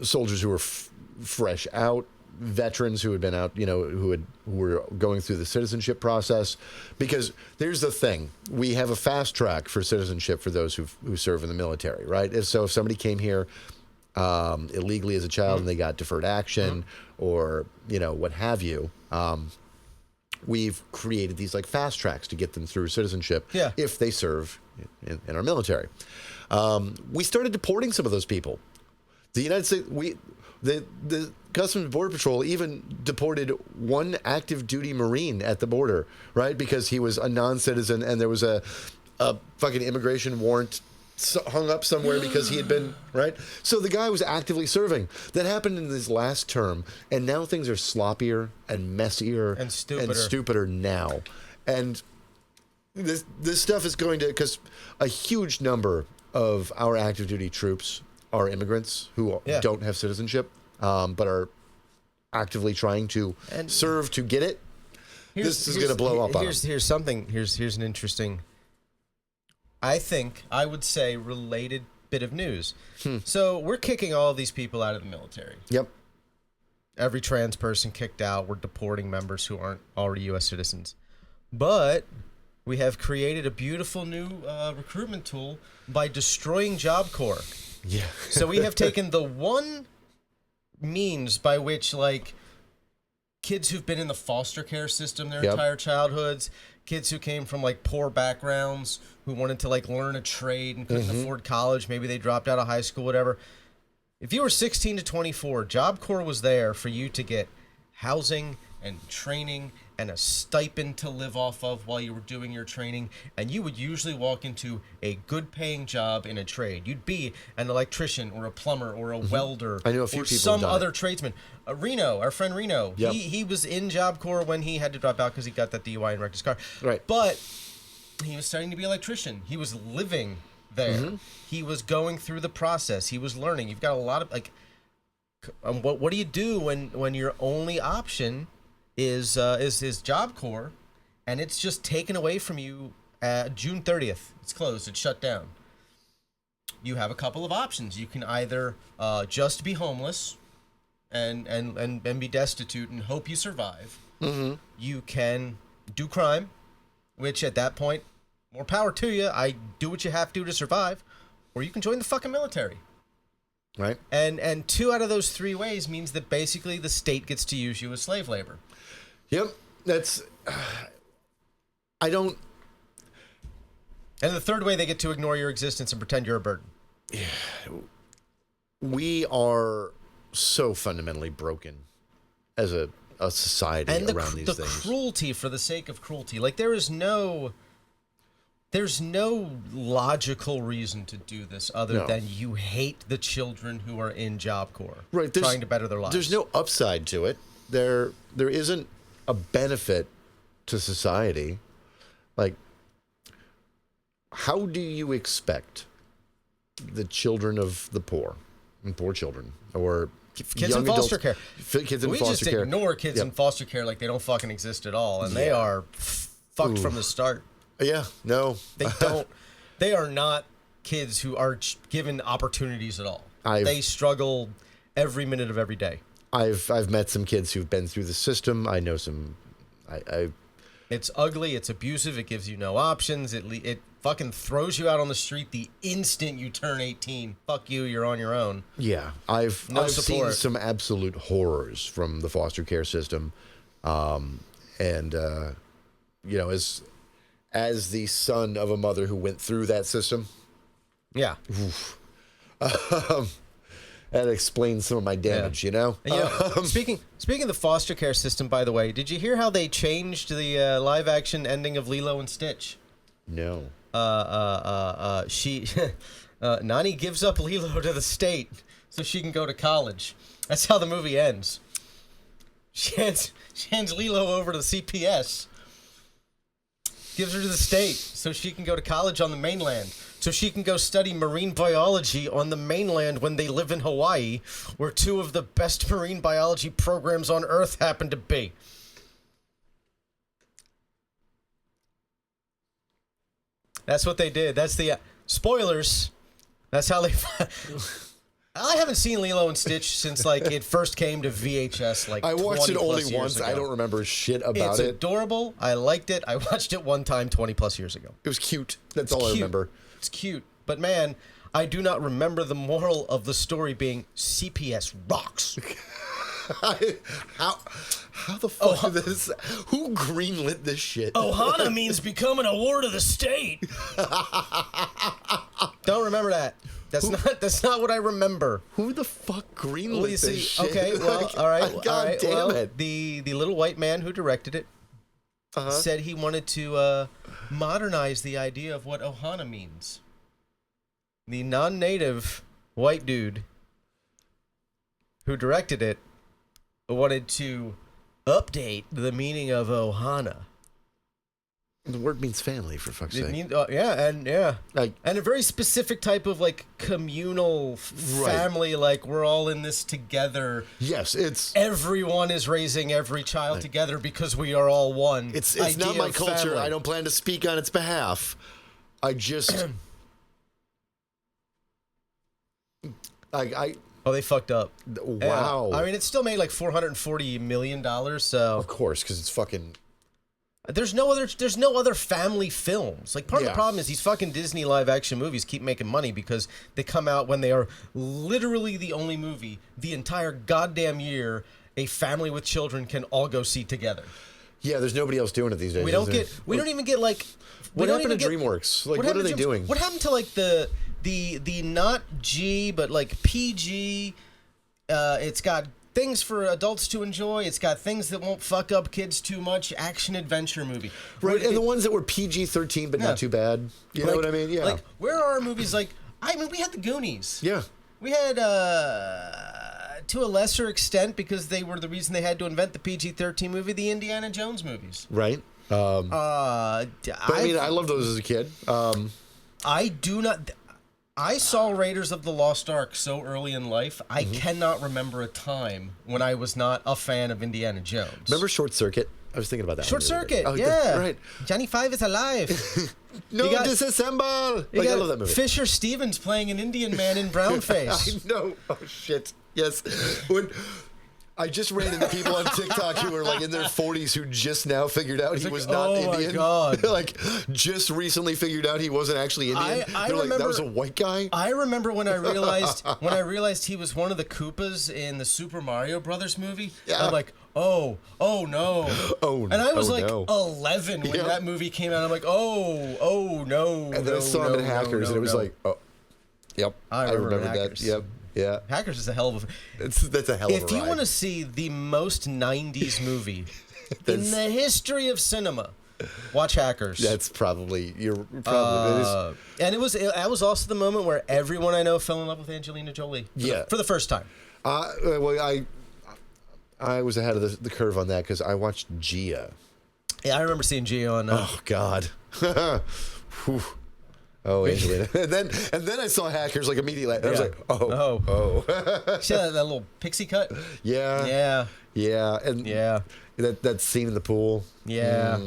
Speaker 3: soldiers who were fresh out, veterans who had been out, who were going through the citizenship process. Because here's the thing. We have a fast track for citizenship for those who serve in the military, right? If somebody came here illegally as a child and they got deferred action or, what have you, we've created these like fast tracks to get them through citizenship if they serve in our military. We started deporting some of those people. The United States, the Customs and Border Patrol even deported one active duty Marine at the border, right? Because he was a non-citizen and there was a fucking immigration warrant hung up somewhere because he had been, right? So the guy was actively serving. That happened in his last term, and now things are sloppier and messier
Speaker 4: and
Speaker 3: stupider now. And this stuff is going to, because a huge number of our active duty troops are immigrants who don't have citizenship, but are actively trying to serve to get it. This is going to blow up on them.
Speaker 4: Here's an interesting, I would say, related bit of news. So we're kicking all of these people out of the military.
Speaker 3: Yep.
Speaker 4: Every trans person kicked out. We're deporting members who aren't already U.S. citizens. But we have created a beautiful new recruitment tool by destroying Job Corps.
Speaker 3: Yeah.
Speaker 4: So we have taken the one means by which, like, kids who've been in the foster care system their entire childhoods, kids who came from, like, poor backgrounds, who wanted to, like, learn a trade and couldn't afford college, maybe they dropped out of high school, whatever. If you were 16 to 24, Job Corps was there for you to get housing and training and a stipend to live off of while you were doing your training, and you would usually walk into a good-paying job in a trade. You'd be an electrician or a plumber or a welder.
Speaker 3: I know a few
Speaker 4: or
Speaker 3: people
Speaker 4: some other tradesman. Reno, our friend Reno,
Speaker 3: Yep.
Speaker 4: he was in Job Corps when he had to drop out because he got that DUI and wrecked his car.
Speaker 3: Right.
Speaker 4: But he was starting to be an electrician. He was living there. He was going through the process. He was learning. You've got a lot of, like, what do you do when your only option is Job Corps, and it's just taken away from you June 30th. It's closed. It's shut down. You have a couple of options. You can either just be homeless and be destitute and hope you survive. You can do crime, which at that point, more power to you. I do what you have to survive. Or you can join the fucking military.
Speaker 3: Right.
Speaker 4: And 2 out of those 3 ways means that basically the state gets to use you as slave labor.
Speaker 3: Yep. That's... I don't...
Speaker 4: And the 3rd way, they get to ignore your existence and pretend you're a burden.
Speaker 3: Yeah. We are so fundamentally broken as a society
Speaker 4: and
Speaker 3: around these things.
Speaker 4: The cruelty for the sake of cruelty. Like, there is no There's no logical reason to do this other than you hate the children who are in Job Corps,
Speaker 3: right?
Speaker 4: Trying to better their lives.
Speaker 3: There's no upside to it. There isn't a benefit to society. Like, how do you expect the children of the poor, and poor children, or
Speaker 4: kids in foster care?
Speaker 3: Kids in
Speaker 4: we
Speaker 3: foster
Speaker 4: just
Speaker 3: care.
Speaker 4: ignore kids in foster care like they don't fucking exist at all, and they are fucked from the start.
Speaker 3: Yeah, no.
Speaker 4: They don't. They are not kids who are given opportunities at all. They struggle every minute of every day.
Speaker 3: I've met some kids who've been through the system. I know some.
Speaker 4: It's ugly. It's abusive. It gives you no options. It fucking throws you out on the street the instant you turn 18. Fuck you. You're on your own.
Speaker 3: Yeah, I've seen some absolute horrors from the foster care system, and you know, as the son of a mother who went through that system.
Speaker 4: Yeah.
Speaker 3: That explains some of my damage, you know?
Speaker 4: Speaking of the foster care system, by the way, did you hear how they changed the live-action ending of Lilo and Stitch?
Speaker 3: No.
Speaker 4: Nani gives up Lilo to the state so she can go to college. That's how the movie ends. She hands Lilo over to the CPS. Gives her to the state so she can go to college on the mainland. So she can go study marine biology on the mainland when they live in Hawaii, where two of the best marine biology programs on Earth happen to be. That's what they did. That's the spoilers. That's how they. I haven't seen Lilo and Stitch since like it first came to VHS. Like
Speaker 3: I watched it only once.
Speaker 4: Ago.
Speaker 3: I don't remember shit about it.
Speaker 4: It's adorable. I liked it. I watched it one time 20+ years ago.
Speaker 3: It was cute. That's all I remember.
Speaker 4: It's cute, but man, I do not remember the moral of the story being CPS rocks.
Speaker 3: How the fuck is this? Who greenlit this shit?
Speaker 4: Ohana means becoming a ward of the state. Don't remember that. That's not what I remember.
Speaker 3: Who the fuck greenlit this shit?
Speaker 4: Okay, well, all right.
Speaker 3: God damn it.
Speaker 4: The little white man who directed it said he wanted to modernize the idea of what Ohana means. The non-native white dude who directed it wanted to update the meaning of Ohana.
Speaker 3: The word means family, for fuck's sake.
Speaker 4: And a very specific type of like communal family, like we're all in this together.
Speaker 3: Yes, it's
Speaker 4: everyone is raising every child together because we are all one.
Speaker 3: It's not my culture. Family. I don't plan to speak on its behalf. I just
Speaker 4: Oh, they fucked up.
Speaker 3: Wow.
Speaker 4: I mean, it still made like $440 million. So
Speaker 3: of course, because it's fucking.
Speaker 4: There's no other family films. Like part of the problem is these fucking Disney live action movies keep making money because they come out when they are literally the only movie the entire goddamn year a family with children can all go see together.
Speaker 3: Yeah, there's nobody else doing it these days.
Speaker 4: We don't even get like.
Speaker 3: What happened to DreamWorks? Like, what are they doing?
Speaker 4: What happened to like the not G but like PG? It's got things for adults to enjoy. It's got things that won't fuck up kids too much. Action adventure movie,
Speaker 3: right? And the ones that were PG-13 but not too bad. You know what I mean? Yeah.
Speaker 4: Like where are movies like? I mean, we had the Goonies.
Speaker 3: Yeah.
Speaker 4: We had to a lesser extent because they were the reason they had to invent the PG-13 movie, the Indiana Jones movies.
Speaker 3: Right. But I mean, I loved those as a kid.
Speaker 4: I do not. I saw Raiders of the Lost Ark so early in life, I cannot remember a time when I was not a fan of Indiana Jones.
Speaker 3: Remember Short Circuit? I was thinking about that.
Speaker 4: Short Circuit,
Speaker 3: right.
Speaker 4: Johnny Five is alive.
Speaker 3: Disassemble! Like, I love that movie.
Speaker 4: Fisher Stevens playing an Indian man in brownface.
Speaker 3: I know. Oh, shit. Yes. I just ran into people on TikTok who were like in their 40s who just now figured out he was not Indian.
Speaker 4: Oh my God.
Speaker 3: Like just recently figured out he wasn't actually Indian.
Speaker 4: I
Speaker 3: They're
Speaker 4: remember,
Speaker 3: like, that was a white guy.
Speaker 4: I remember when I realized he was one of the Koopas in the Super Mario Brothers movie. Yeah. I'm like, oh no.
Speaker 3: Oh,
Speaker 4: and I was like
Speaker 3: no.
Speaker 4: 11 when that movie came out. I'm like, oh no.
Speaker 3: And then I saw him in Hackers, and it was like, oh, yep.
Speaker 4: I remember
Speaker 3: that. Yep. Yeah.
Speaker 4: Hackers is a hell of a.
Speaker 3: That's a hell of a ride.
Speaker 4: If you want to see the most 90s movie in the history of cinema, Watch Hackers.
Speaker 3: That's you're probably.
Speaker 4: And that was also the moment where everyone I know fell in love with Angelina Jolie. For the first time.
Speaker 3: Well, I was ahead of the curve on that because I watched Gia.
Speaker 4: Yeah, I remember seeing Gia on.
Speaker 3: Oh God. Whew. Oh, Angelina. and then I saw Hackers like immediately. I was like, oh.
Speaker 4: See that little pixie cut?
Speaker 3: Yeah. And that scene in the pool.
Speaker 4: Yeah.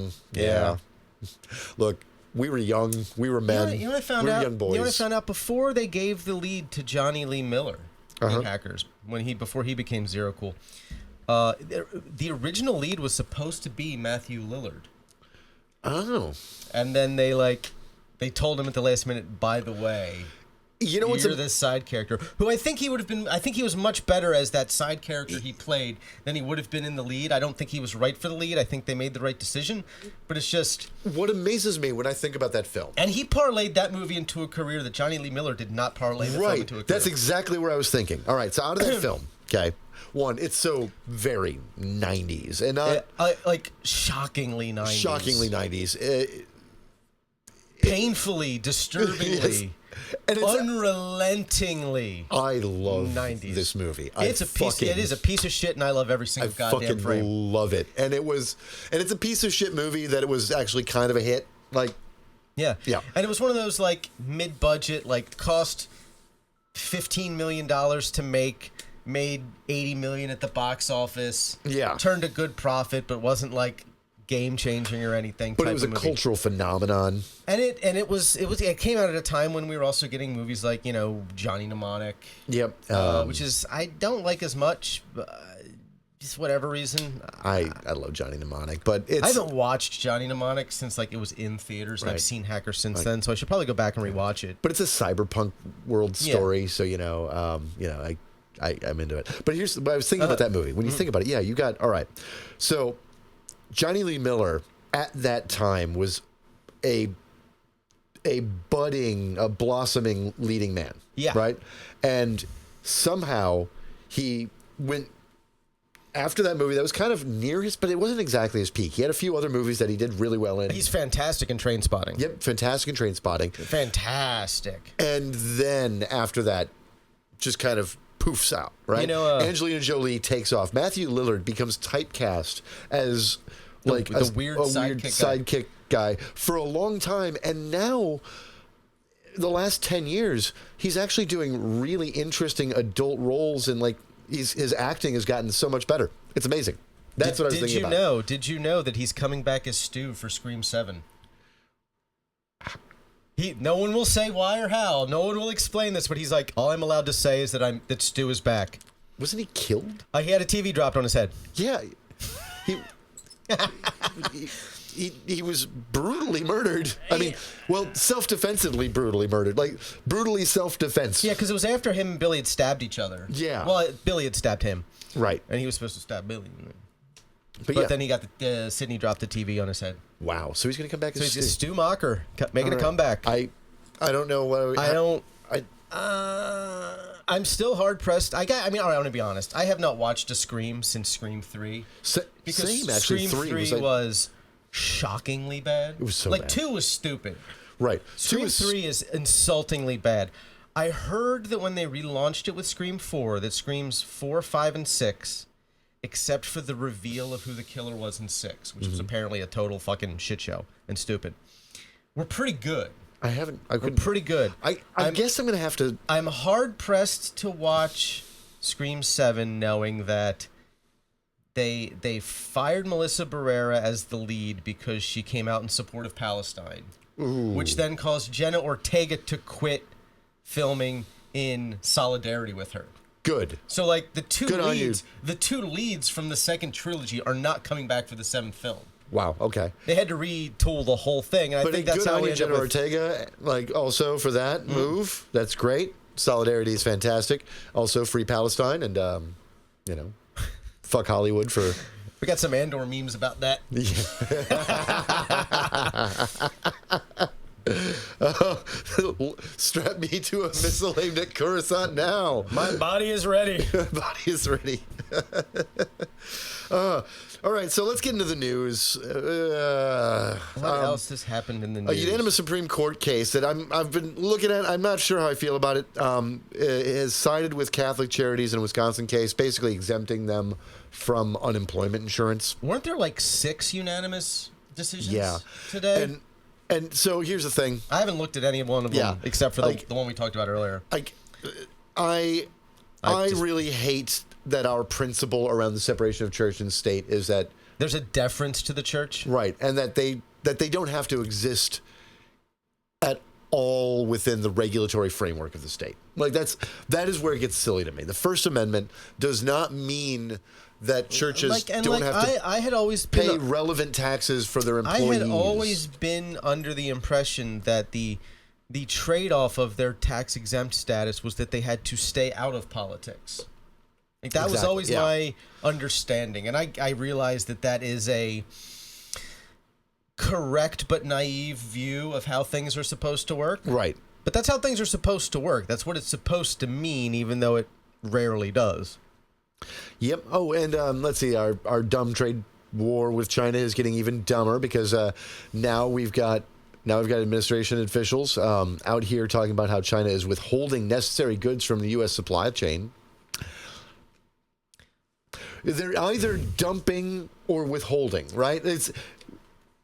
Speaker 3: Look, we were young. We were men.
Speaker 4: You know what I found
Speaker 3: we were
Speaker 4: out?
Speaker 3: young boys.
Speaker 4: You know what I found out? Before they gave the lead to Johnny Lee Miller in Hackers, before he became Zero Cool, the original lead was supposed to be Matthew Lillard.
Speaker 3: Oh.
Speaker 4: And then they told him at the last minute, by the way,
Speaker 3: you know,
Speaker 4: you're this side character, who I think he would have been. I think he was much better as that side character he played than he would have been in the lead. I don't think he was right for the lead. I think they made the right decision, but it's just
Speaker 3: what amazes me when I think about that film.
Speaker 4: And he parlayed that movie into a career that Johnny Lee Miller did not parlay the film into a career.
Speaker 3: That's exactly where I was thinking. All right, so out of that film, okay, one, it's so very 90s, and
Speaker 4: like shockingly 90s.
Speaker 3: Shockingly 90s.
Speaker 4: Painfully, disturbingly. And unrelentingly,
Speaker 3: I love
Speaker 4: 90s.
Speaker 3: This movie.
Speaker 4: It is a piece of shit, and I love every single goddamn frame.
Speaker 3: I fucking love it, and it's a piece of shit movie that it was actually kind of a hit.
Speaker 4: Yeah, and it was one of those mid-budget, cost $15 million to make, made $80 million at the box office.
Speaker 3: Yeah,
Speaker 4: turned a good profit, but wasn't game-changing or anything.
Speaker 3: But it was a cultural phenomenon.
Speaker 4: And it came out at a time when we were also getting movies like, Johnny Mnemonic.
Speaker 3: Yep.
Speaker 4: Which is, I don't like as much, just whatever reason.
Speaker 3: I love Johnny Mnemonic, but
Speaker 4: I haven't watched Johnny Mnemonic since it was in theaters, and I've seen Hackers since then, so I should probably go back and rewatch it.
Speaker 3: But it's a cyberpunk world story, so I'm into it. But here's what I was thinking about that movie. When you think about it, you got all right. So Johnny Lee Miller at that time was a blossoming leading man. Yeah. Right? And somehow he went after that movie that was kind of near his, but it wasn't exactly his peak. He had a few other movies that he did really well in.
Speaker 4: He's fantastic in Trainspotting.
Speaker 3: Yep, fantastic in Trainspotting.
Speaker 4: Fantastic.
Speaker 3: And then after that, just kind of poofs out, right? Angelina Jolie takes off. Matthew Lillard becomes typecast as
Speaker 4: the weird sidekick
Speaker 3: guy for a long time, and now the last 10 years he's actually doing really interesting adult roles, and his acting has gotten so much better. It's amazing. That's what I was thinking about.
Speaker 4: Did you know that he's coming back as Stu for Scream 7? No one will say why or how. No one will explain this, but he's like, all I'm allowed to say is that Stu is back.
Speaker 3: Wasn't he killed?
Speaker 4: He had a TV dropped on his head.
Speaker 3: Yeah. He was brutally murdered. I mean, self-defensively brutally murdered. Brutally self-defense.
Speaker 4: Yeah, because it was after him and Billy had stabbed each other.
Speaker 3: Yeah.
Speaker 4: Well, Billy had stabbed him.
Speaker 3: Right.
Speaker 4: And he was supposed to stab Billy. But then he got Sidney dropped the TV on his head.
Speaker 3: Wow. So he's going to come back as
Speaker 4: Stu. Stu Macher making a comeback.
Speaker 3: I don't know what
Speaker 4: I'm still hard pressed. I want to be honest. I have not watched a Scream since Scream 3.
Speaker 3: Same, actually.
Speaker 4: Scream 3 was shockingly bad.
Speaker 3: It was so bad.
Speaker 4: 2 was stupid.
Speaker 3: Right.
Speaker 4: Scream 3 is insultingly bad. I heard that when they relaunched it with Scream 4, that Screams 4, 5, and 6, except for the reveal of who the killer was in 6, which was apparently a total fucking shit show and stupid, were pretty good.
Speaker 3: We're
Speaker 4: pretty good.
Speaker 3: I guess I'm going to have to...
Speaker 4: I'm hard-pressed to watch Scream 7 knowing that they fired Melissa Barrera as the lead because she came out in support of Palestine, which then caused Jenna Ortega to quit filming in solidarity with her.
Speaker 3: Good.
Speaker 4: So the two leads from the second trilogy are not coming back for the 7th film.
Speaker 3: Wow. Okay.
Speaker 4: They had to retool the whole thing, and I think that's how we ended up with
Speaker 3: Ortega. Also for that move, that's great. Solidarity is fantastic. Also, free Palestine, and fuck Hollywood for.
Speaker 4: We got some Andor memes about that.
Speaker 3: Strap me to a missile aimed at Coruscant now.
Speaker 4: My body is ready.
Speaker 3: My body is ready. All right, so let's get into the news.
Speaker 4: What else has happened in the news?
Speaker 3: A unanimous Supreme Court case that I've been looking at. I'm not sure how I feel about it. Has sided with Catholic Charities in a Wisconsin case, basically exempting them from unemployment insurance.
Speaker 4: Weren't there like 6 unanimous decisions today?
Speaker 3: And so here's the thing.
Speaker 4: I haven't looked at any one of them except for the one we talked about earlier.
Speaker 3: I really hate that our principle around the separation of church and state is that
Speaker 4: there's a deference to the church,
Speaker 3: right, and that they don't have to exist at all within the regulatory framework of the state. Like that is where it gets silly to me. The First Amendment does not mean that churches don't have to
Speaker 4: I had always
Speaker 3: pay relevant taxes for their employees.
Speaker 4: I had always been under the impression that the trade-off of their tax-exempt status was that they had to stay out of politics. Like that was always my understanding, and I realized that is a correct but naive view of how things are supposed to work.
Speaker 3: Right.
Speaker 4: But that's how things are supposed to work. That's what it's supposed to mean, even though it rarely does.
Speaker 3: Yep. Oh, and let's see, our dumb trade war with China is getting even dumber because now we've got administration officials out here talking about how China is withholding necessary goods from the U.S. supply chain. They're either dumping or withholding, right?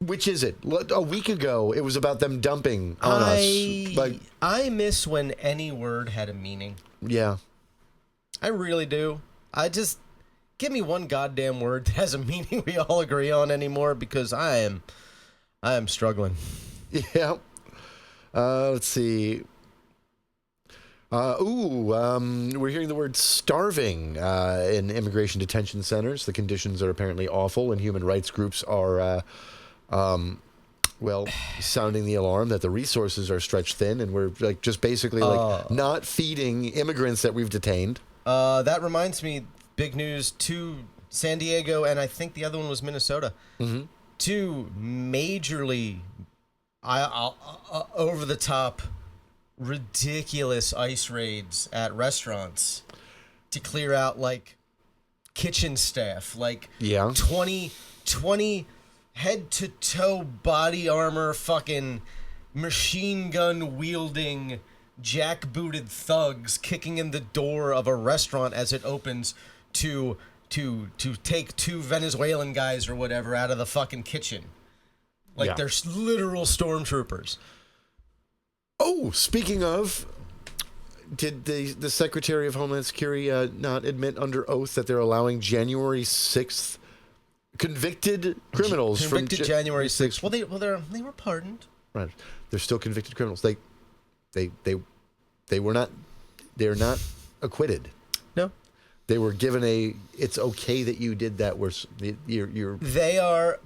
Speaker 3: Which is it? A week ago, it was about them dumping on us.
Speaker 4: I miss when any word had a meaning.
Speaker 3: Yeah.
Speaker 4: I really do. I just give me one goddamn word that has a meaning we all agree on anymore, because I am struggling.
Speaker 3: Yeah. Let's see. We're hearing the word starving in immigration detention centers. The conditions are apparently awful, and human rights groups are, sounding the alarm that the resources are stretched thin, and we're just basically not feeding immigrants that we've detained.
Speaker 4: That reminds me, big news, 2 San Diego, and I think the other one was Minnesota. Mm-hmm. 2 majorly over-the-top, ridiculous ice raids at restaurants to clear out kitchen staff, 20 head to toe body armor fucking machine gun wielding jackbooted thugs kicking in the door of a restaurant as it opens to take 2 Venezuelan guys or whatever out of the fucking kitchen. They're literal stormtroopers.
Speaker 3: Oh, speaking of, did the Secretary of Homeland Security not admit under oath that they're allowing January 6th convicted criminals
Speaker 4: January 6th? Well, they were pardoned.
Speaker 3: Right, they're still convicted criminals. They were not. They're not acquitted.
Speaker 4: No,
Speaker 3: they were given it's okay that you did that.
Speaker 4: They are.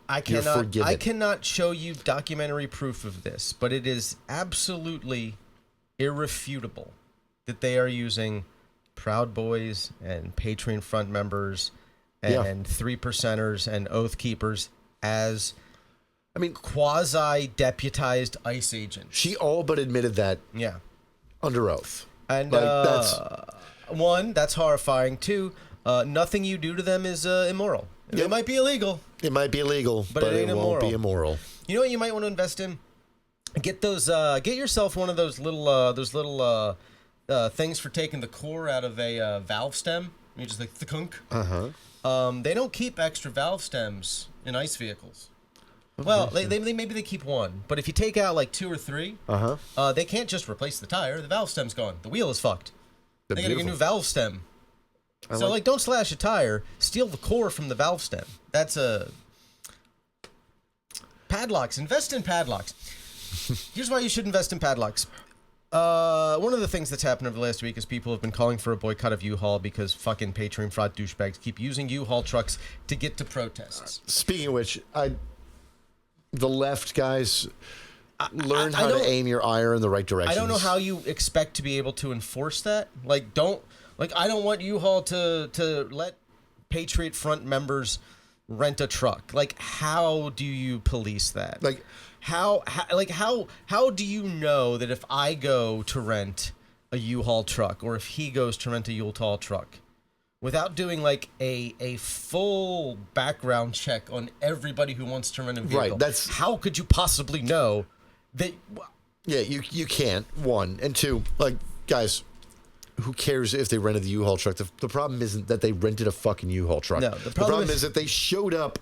Speaker 4: I cannot show you documentary proof of this, but it is absolutely irrefutable that they are using Proud Boys and Patreon front members and 3%ers and Oath Keepers as quasi-deputized ICE agents.
Speaker 3: She all but admitted that under oath.
Speaker 4: And that's horrifying. 2, nothing you do to them is immoral. It might be illegal.
Speaker 3: It might be illegal, but it won't be immoral. You
Speaker 4: know what you might want to invest in? Get yourself one of those little things for taking the core out of a valve stem. You just the kunk. They don't keep extra valve stems in ICE vehicles. Well, maybe they keep 1, but if you take out 2 or 3, they can't just replace the tire. The valve stem's gone. The wheel is fucked. They gotta get a new valve stem. Don't slash a tire. Steal the core from the valve stem. That's padlocks. Invest in padlocks. Here's why you should invest in padlocks. One of the things that's happened over the last week is people have been calling for a boycott of U-Haul because fucking Patreon fraud douchebags keep using U-Haul trucks to get to protests.
Speaker 3: Speaking of which, the left guys learn how to aim your ire in the right direction.
Speaker 4: I don't know how you expect to be able to enforce that. I don't want U-Haul to let Patriot Front members rent a truck. How do you police that? How do you know that if I go to rent a U-Haul truck or if he goes to rent a U-Haul truck, without doing like a full background check on everybody who wants to rent a vehicle.
Speaker 3: Right.
Speaker 4: How could you possibly know that?
Speaker 3: Yeah, you can't. One and two, like guys, who cares if they rented the U-Haul truck? The problem isn't that they rented a fucking U-Haul truck.
Speaker 4: No, the problem
Speaker 3: is that they showed up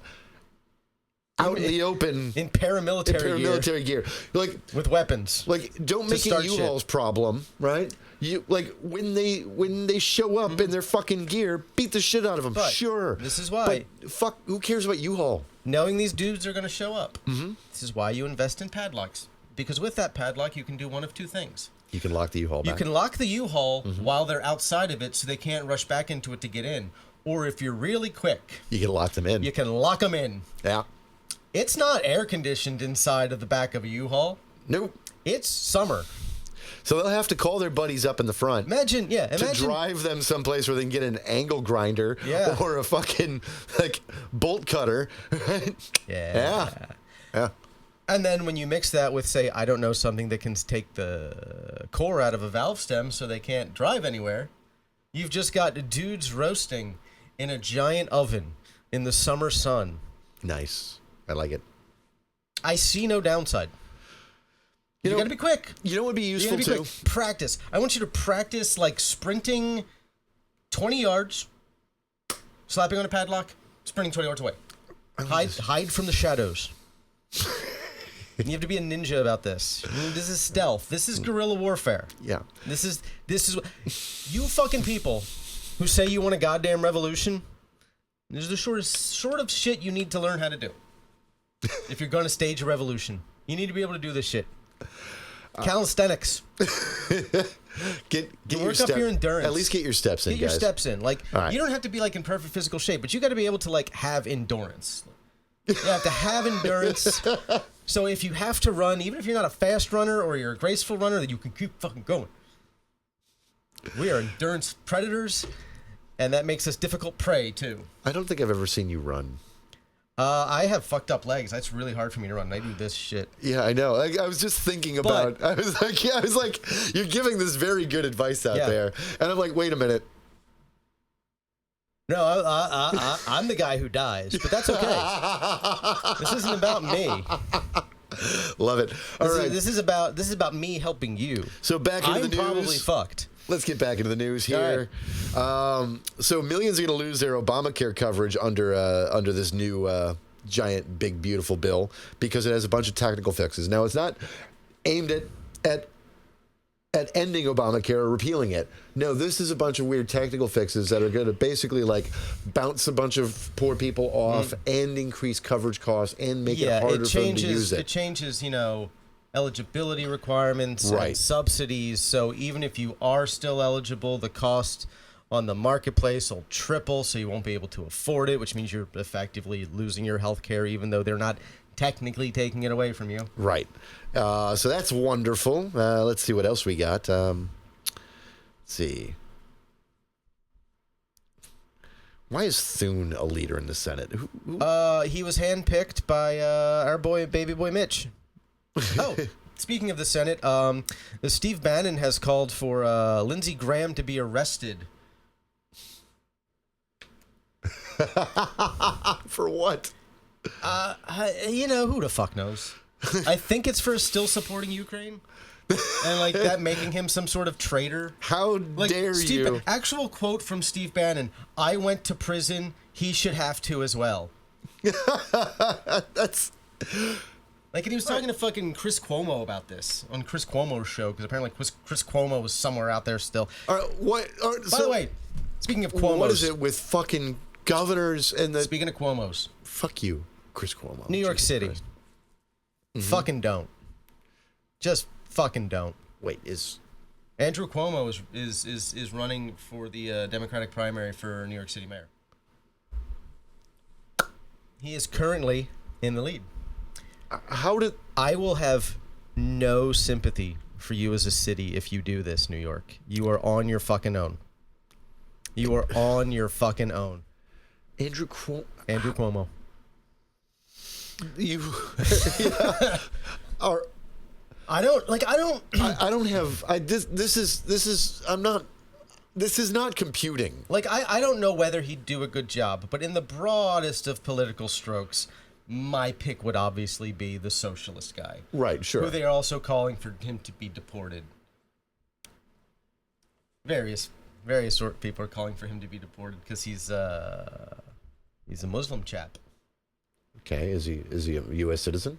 Speaker 3: out in the open
Speaker 4: in paramilitary
Speaker 3: gear, like
Speaker 4: with weapons.
Speaker 3: Like, don't make it U-Haul's problem, right? You like when they show up in their fucking gear, beat the shit out of them.
Speaker 4: But
Speaker 3: sure,
Speaker 4: this is why.
Speaker 3: But fuck, who cares about U-Haul?
Speaker 4: Knowing these dudes are going to show up. Mm-hmm. This is why you invest in padlocks. Because with that padlock, you can do one of two things.
Speaker 3: You can lock the U-Haul back.
Speaker 4: You can lock the U-Haul while they're outside of it so they can't rush back into it to get in. Or if you're really quick...
Speaker 3: You can lock them in.
Speaker 4: You can lock them in.
Speaker 3: Yeah.
Speaker 4: It's not air-conditioned inside of the back of a U-Haul.
Speaker 3: Nope.
Speaker 4: It's summer.
Speaker 3: So they'll have to call their buddies up in the front.
Speaker 4: Imagine.
Speaker 3: To drive them someplace where they can get an angle grinder or a fucking, like, bolt cutter.
Speaker 4: Yeah. And then when you mix that with, say, I don't know, something that can take the core out of a valve stem so they can't drive anywhere, you've just got dudes roasting in a giant oven in the summer sun.
Speaker 3: Nice. I like it.
Speaker 4: I see no downside. You got to be quick.
Speaker 3: You know what would be useful, too?
Speaker 4: Quick. Practice. I want you to practice, like, sprinting 20 yards, slapping on a padlock, sprinting 20 yards away. Hide from the shadows. You have to be a ninja about this. This is stealth. This is guerrilla warfare.
Speaker 3: Yeah.
Speaker 4: This is you fucking people who say you want a goddamn revolution. This is the short of shit you need to learn how to do. If you're going to stage a revolution, you need to be able to do this shit. Calisthenics.
Speaker 3: Get
Speaker 4: work up your endurance.
Speaker 3: At least get your steps in,
Speaker 4: Get your
Speaker 3: guys.
Speaker 4: steps in. Like, you don't have to be like in perfect physical shape, but you got to be able to like have endurance. You have to have endurance. So if you have to run, even if you're not a fast runner or you're a graceful runner, that you can keep fucking going. We are endurance predators, and that makes us difficult prey too.
Speaker 3: I don't think I've ever seen you run.
Speaker 4: I have fucked up legs. That's really hard for me to run. I do this shit.
Speaker 3: Yeah, I know. I was just thinking about. I was like, you're giving this very good advice out there, and I'm like, wait a minute.
Speaker 4: No, I'm the guy who dies, but that's okay. This isn't about me.
Speaker 3: Love it. All right.
Speaker 4: This is about me helping you.
Speaker 3: So back into the news.
Speaker 4: I'm probably fucked.
Speaker 3: Let's get back into the news here. So millions are going to lose their Obamacare coverage under this new giant, big, beautiful bill because it has a bunch of technical fixes. Now, it's not aimed at ending Obamacare or repealing it. No, this is a bunch of weird technical fixes that are going to basically like bounce a bunch of poor people off and increase coverage costs and make it harder for them to use it.
Speaker 4: It changes, eligibility requirements and subsidies. So even if you are still eligible, the cost on the marketplace will triple, so you won't be able to afford it, which means you're effectively losing your health care even though they're not technically taking it away from you. Right.
Speaker 3: So that's wonderful. Let's see what else we got. Let's see. Why is Thune a leader in the Senate? Who?
Speaker 4: He was handpicked by our baby boy Mitch. Oh, speaking of the Senate, Steve Bannon has called for Lindsey Graham to be arrested.
Speaker 3: For what?
Speaker 4: Who the fuck knows? I think it's for still supporting Ukraine. And like that making him some sort of traitor.
Speaker 3: How dare you?
Speaker 4: Actual quote from Steve Bannon, I went to prison, he should have to as well.
Speaker 3: That's...
Speaker 4: Like, and he was talking to fucking Chris Cuomo about this on Chris Cuomo's show, because apparently Chris Cuomo was somewhere out there still.
Speaker 3: By
Speaker 4: the way, speaking of Cuomo's...
Speaker 3: What is it with fucking governors and the...
Speaker 4: Speaking of Cuomo's...
Speaker 3: Fuck you, Chris Cuomo.
Speaker 4: New York City. Fucking don't. Just fucking don't.
Speaker 3: Wait, is...
Speaker 4: Andrew Cuomo is running for the Democratic primary for New York City mayor. He is currently in the lead. I will have no sympathy for you as a city if you do this, New York. You are on your fucking own. You are on your fucking own.
Speaker 3: Andrew Cuomo. You... Or... I don't have... I'm not This is not computing.
Speaker 4: Like, I don't know whether he'd do a good job, but in the broadest of political strokes, my pick would obviously be the socialist guy.
Speaker 3: Right, sure.
Speaker 4: Who they are also calling for him to be deported. Various sort of people are calling for him to be deported because he's a Muslim chap.
Speaker 3: Okay, is he a U.S. citizen?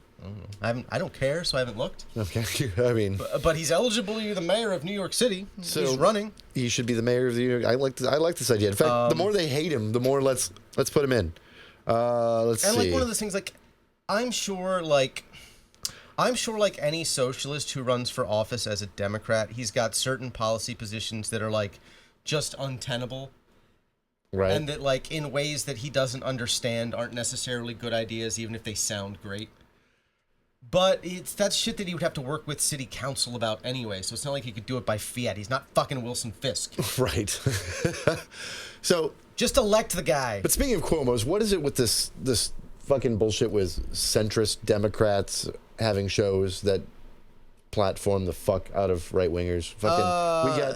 Speaker 4: I don't care, so I haven't looked.
Speaker 3: Okay, I mean,
Speaker 4: but he's eligible to be the mayor of New York City.
Speaker 3: So
Speaker 4: he's running.
Speaker 3: He should be the mayor of the. I like this idea. In fact, the more they hate him, the more let's put him in. Let's see.
Speaker 4: And like one of the things, like I'm sure like any socialist who runs for office as a Democrat, he's got certain policy positions that are like just untenable.
Speaker 3: Right.
Speaker 4: And that, like, in ways that he doesn't understand aren't necessarily good ideas, even if they sound great. But that's shit that he would have to work with city council about anyway, so it's not like he could do it by fiat. He's not fucking Wilson Fisk.
Speaker 3: Right. So...
Speaker 4: just elect the guy.
Speaker 3: But speaking of Cuomo's, what is it with this fucking bullshit with centrist Democrats having shows that platform the fuck out of right-wingers? Fucking... we got...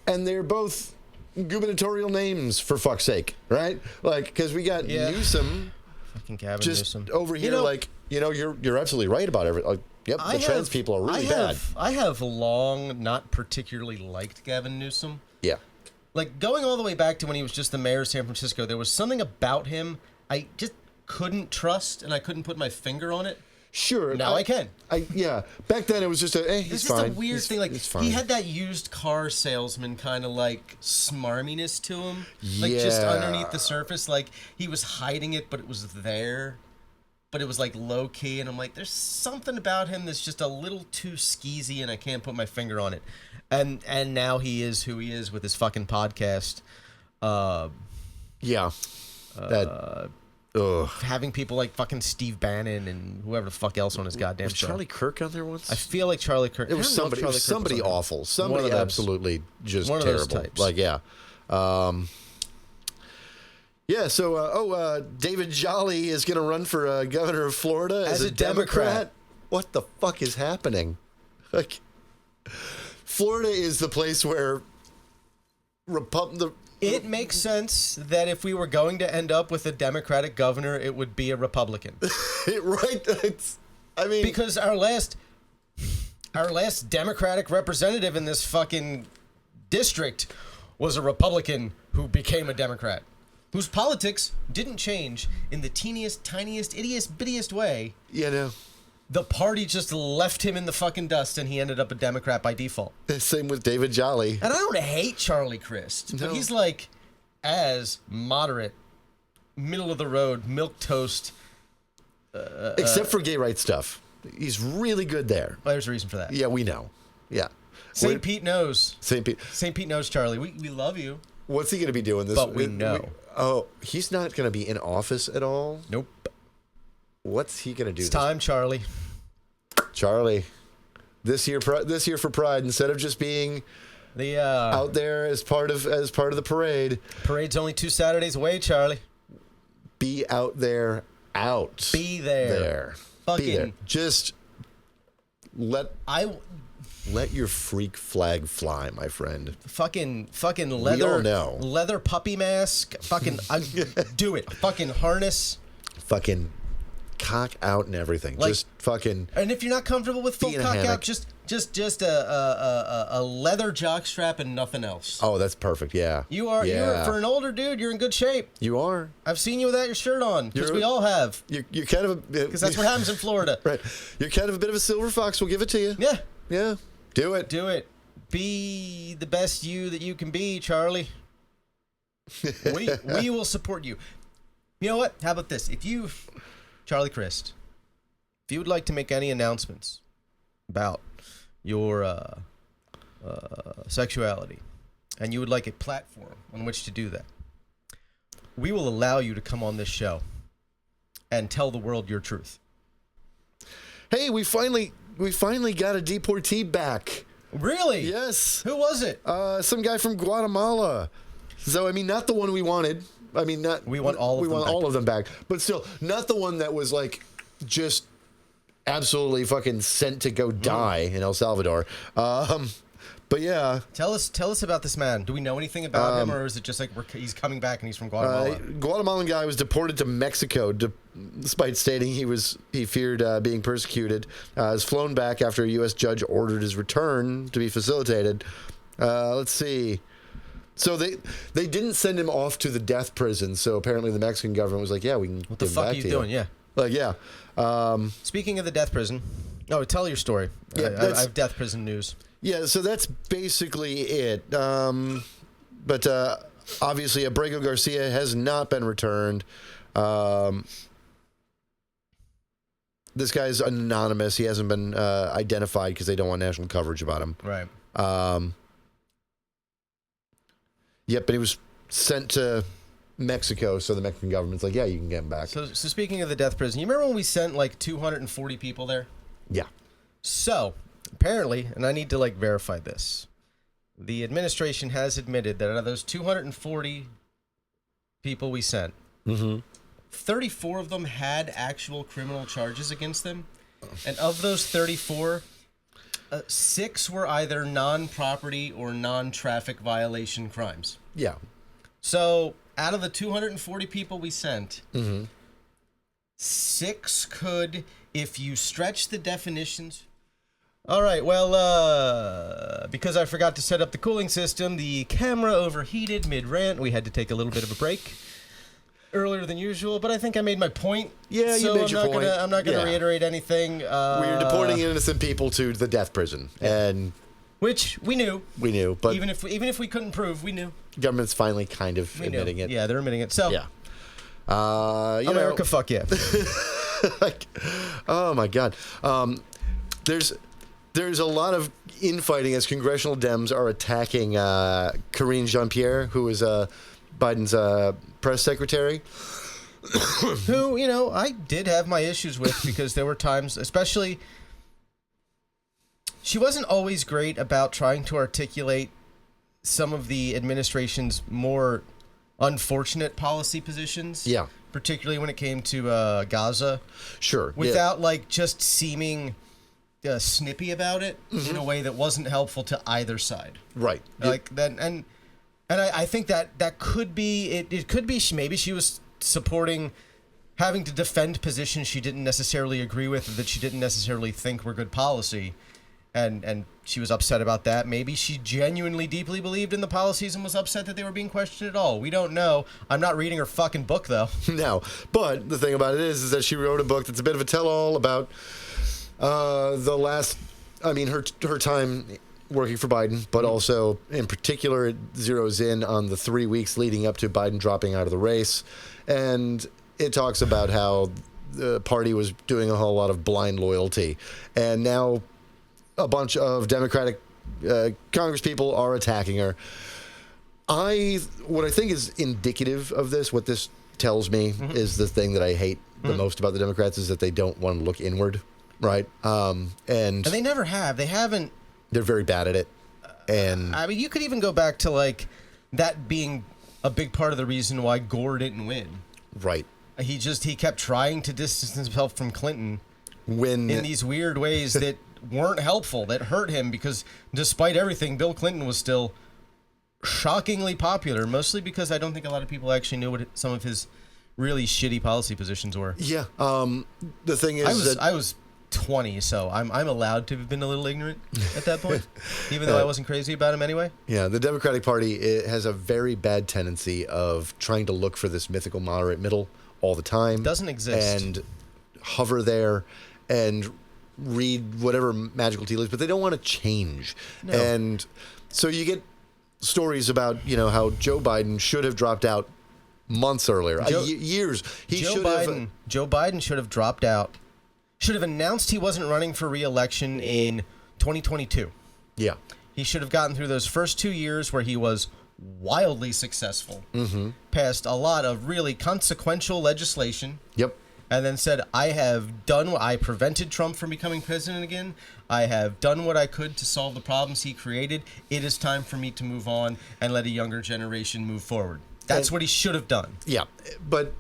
Speaker 3: And they're both... gubernatorial names, for fuck's sake, right? Like, because we got Newsom,
Speaker 4: fucking Gavin
Speaker 3: just
Speaker 4: Newsom
Speaker 3: over here. You're absolutely right about everything. Like, yep, the trans people are really bad.
Speaker 4: I have long not particularly liked Gavin Newsom.
Speaker 3: Yeah,
Speaker 4: like going all the way back to when he was just the mayor of San Francisco. There was something about him I just couldn't trust, and I couldn't put my finger on it.
Speaker 3: Sure.
Speaker 4: Now I can.
Speaker 3: Back then it was just he's fine.
Speaker 4: It's just a weird thing. Like, he had that used car salesman kind of like smarminess to him. Like, just underneath the surface. Like, he was hiding it, but it was there. But it was like low key. And I'm like, there's something about him that's just a little too skeezy, and I can't put my finger on it. And now he is who he is with his fucking podcast. Having people like fucking Steve Bannon and whoever the fuck else on his goddamn show.
Speaker 3: Was Charlie Kirk on there once?
Speaker 4: I feel like Charlie Kirk.
Speaker 3: It was somebody awful. Somebody absolutely just
Speaker 4: one
Speaker 3: terrible.
Speaker 4: Of those types.
Speaker 3: Like, so David Jolly is going to run for governor of Florida as a Democrat. What the fuck is happening? Like, Florida is the place where
Speaker 4: it makes sense that if we were going to end up with a Democratic governor, it would be a Republican.
Speaker 3: Right?
Speaker 4: Because our last Democratic representative in this fucking district was a Republican who became a Democrat, whose politics didn't change in the teeniest, tiniest, ittiest, bittiest way.
Speaker 3: You know.
Speaker 4: The party just left him in the fucking dust, and he ended up a Democrat by default.
Speaker 3: Same with David Jolly.
Speaker 4: And I don't hate Charlie Crist, but he's like as moderate, middle of the road, milquetoast.
Speaker 3: Except for gay rights stuff. He's really good there.
Speaker 4: Well, there's a reason for that.
Speaker 3: Yeah, we know. Yeah.
Speaker 4: St. Pete knows.
Speaker 3: St. Pete
Speaker 4: knows, Charlie. We love you.
Speaker 3: What's he going to be doing this?
Speaker 4: But we know.
Speaker 3: He's not going to be in office at all?
Speaker 4: Nope.
Speaker 3: What's he going to do?
Speaker 4: It's time, Charlie.
Speaker 3: Charlie, this year for Pride, instead of just being out there as part of the parade.
Speaker 4: Parade's only 2 Saturdays away, Charlie.
Speaker 3: Be out there.
Speaker 4: Be there. Fucking.
Speaker 3: Be there. Just let your freak flag fly, my friend.
Speaker 4: Fucking leather.
Speaker 3: We all know.
Speaker 4: Leather puppy mask. Fucking do it. Fucking harness.
Speaker 3: Fucking cock out and everything.
Speaker 4: Like,
Speaker 3: just fucking.
Speaker 4: And if you're not comfortable with full cock out, just a leather jockstrap and nothing else.
Speaker 3: Oh, that's perfect. Yeah.
Speaker 4: You are for an older dude. You're in good shape.
Speaker 3: You are.
Speaker 4: I've seen you without your shirt on because we all have.
Speaker 3: You're kind of
Speaker 4: because that's what happens in Florida.
Speaker 3: Right. You're kind of a bit of a silver fox. We'll give it to you.
Speaker 4: Yeah.
Speaker 3: Yeah. Do it.
Speaker 4: Do it. Be the best you that you can be, Charlie. We will support you. You know what? How about this? Charlie Crist, if you would like to make any announcements about your sexuality, and you would like a platform on which to do that, we will allow you to come on this show and tell the world your truth.
Speaker 3: Hey, we finally got a deportee back.
Speaker 4: Really?
Speaker 3: Yes.
Speaker 4: Who was it?
Speaker 3: Some guy from Guatemala. So, I mean, not the one we wanted. I mean, not.
Speaker 4: We want all of them back.
Speaker 3: We want all of them back. But still, not the one that was, like, just absolutely fucking sent to go die in El Salvador. But yeah.
Speaker 4: Tell us about this man. Do we know anything about him, or is it just like he's coming back and he's from Guatemala?
Speaker 3: Guatemalan guy was deported to Mexico despite stating he feared being persecuted. Was flown back after a U.S. judge ordered his return to be facilitated. Let's see. So they didn't send him off to the death prison. So apparently the Mexican government was like, yeah, we can
Speaker 4: what the fuck are you doing? Yeah.
Speaker 3: Like, yeah.
Speaker 4: Speaking of the death prison. Oh, tell your story.
Speaker 3: Yeah,
Speaker 4: I have death prison news.
Speaker 3: Yeah, so that's basically it. But obviously, Abrego Garcia has not been returned. This guy's anonymous. He hasn't been identified because they don't want national coverage about him.
Speaker 4: Right.
Speaker 3: Yep, but he was sent to Mexico, so the Mexican government's like, yeah, you can get him back.
Speaker 4: So speaking of the death prison, you remember when we sent like 240 people there?
Speaker 3: Yeah.
Speaker 4: So, apparently, and I need to like verify this, the administration has admitted that out of those 240 people we sent, 34 of them had actual criminal charges against them. And of those 34, 6 were either non-property or non-traffic violation crimes.
Speaker 3: Yeah.
Speaker 4: So, out of the 240 people we sent, 6 could, if you stretch the definitions... All right, well, because I forgot to set up the cooling system, the camera overheated mid-rant. We had to take a little bit of a break earlier than usual, but I think I made my point.
Speaker 3: Yeah, you made your point.
Speaker 4: I'm not going to reiterate anything.
Speaker 3: We're deporting innocent people to the death prison, and
Speaker 4: which we knew.
Speaker 3: We knew, but
Speaker 4: even if we couldn't prove, we knew.
Speaker 3: Government's finally kind of admitting it.
Speaker 4: Yeah, they're admitting it. So
Speaker 3: yeah,
Speaker 4: America, fuck yeah.
Speaker 3: Like, oh my God, There's a lot of infighting as congressional Dems are attacking Karine Jean-Pierre, who is Biden's press secretary.
Speaker 4: Who, I did have my issues with because there were times, especially, she wasn't always great about trying to articulate some of the administration's more unfortunate policy positions.
Speaker 3: Yeah.
Speaker 4: Particularly when it came to Gaza.
Speaker 3: Sure.
Speaker 4: Without, just seeming... snippy about it in a way that wasn't helpful to either side.
Speaker 3: Right.
Speaker 4: Like that, and I think that could be it. It could be maybe she was supporting having to defend positions she didn't necessarily agree with, or that she didn't necessarily think were good policy, and she was upset about that. Maybe she genuinely deeply believed in the policies and was upset that they were being questioned at all. We don't know. I'm not reading her fucking book though.
Speaker 3: No, but the thing about it is that she wrote a book that's a bit of a tell-all about. Her time working for Biden, but also in particular, it zeroes in on the 3 weeks leading up to Biden dropping out of the race. And it talks about how the party was doing a whole lot of blind loyalty. And now a bunch of Democratic congresspeople are attacking her. What I think is indicative of this, what this tells me, is the thing that I hate the most about the Democrats is that they don't want to look inward. Right. And
Speaker 4: they never have. They haven't.
Speaker 3: They're very bad at it. And
Speaker 4: I mean, you could even go back to that being a big part of the reason why Gore didn't win.
Speaker 3: Right.
Speaker 4: He kept trying to distance himself from Clinton in these weird ways that weren't helpful, that hurt him, because despite everything, Bill Clinton was still shockingly popular, mostly because I don't think a lot of people actually knew what some of his really shitty policy positions were.
Speaker 3: Yeah. The thing is
Speaker 4: I was 20, so I'm allowed to have been a little ignorant at that point, even though I wasn't crazy about him anyway.
Speaker 3: Yeah, the Democratic Party has a very bad tendency of trying to look for this mythical moderate middle all the time.
Speaker 4: It doesn't exist.
Speaker 3: And hover there and read whatever magical tea leaves, but they don't want to change. No. And so you get stories about, how Joe Biden should have dropped out months earlier, years.
Speaker 4: Joe Biden should have dropped out. Should have announced he wasn't running for re-election in 2022.
Speaker 3: Yeah.
Speaker 4: He should have gotten through those first 2 years where he was wildly successful, passed a lot of really consequential legislation.
Speaker 3: Yep.
Speaker 4: And then said, I prevented Trump from becoming president again. I have done what I could to solve the problems he created. It is time for me to move on and let a younger generation move forward. That's what he should have done.
Speaker 3: Yeah, but...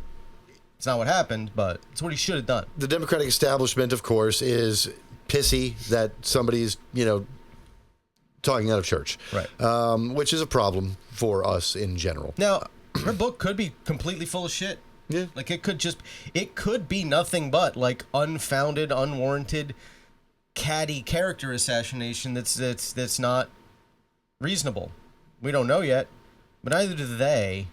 Speaker 4: It's not what happened, but it's what he should have done.
Speaker 3: The Democratic establishment, of course, is pissy that somebody's, talking out of church.
Speaker 4: Right.
Speaker 3: Which is a problem for us in general.
Speaker 4: Now, her book could be completely full of shit.
Speaker 3: Yeah.
Speaker 4: Like, it could be nothing but, like, unfounded, unwarranted, catty character assassination that's not reasonable. We don't know yet, but neither do they.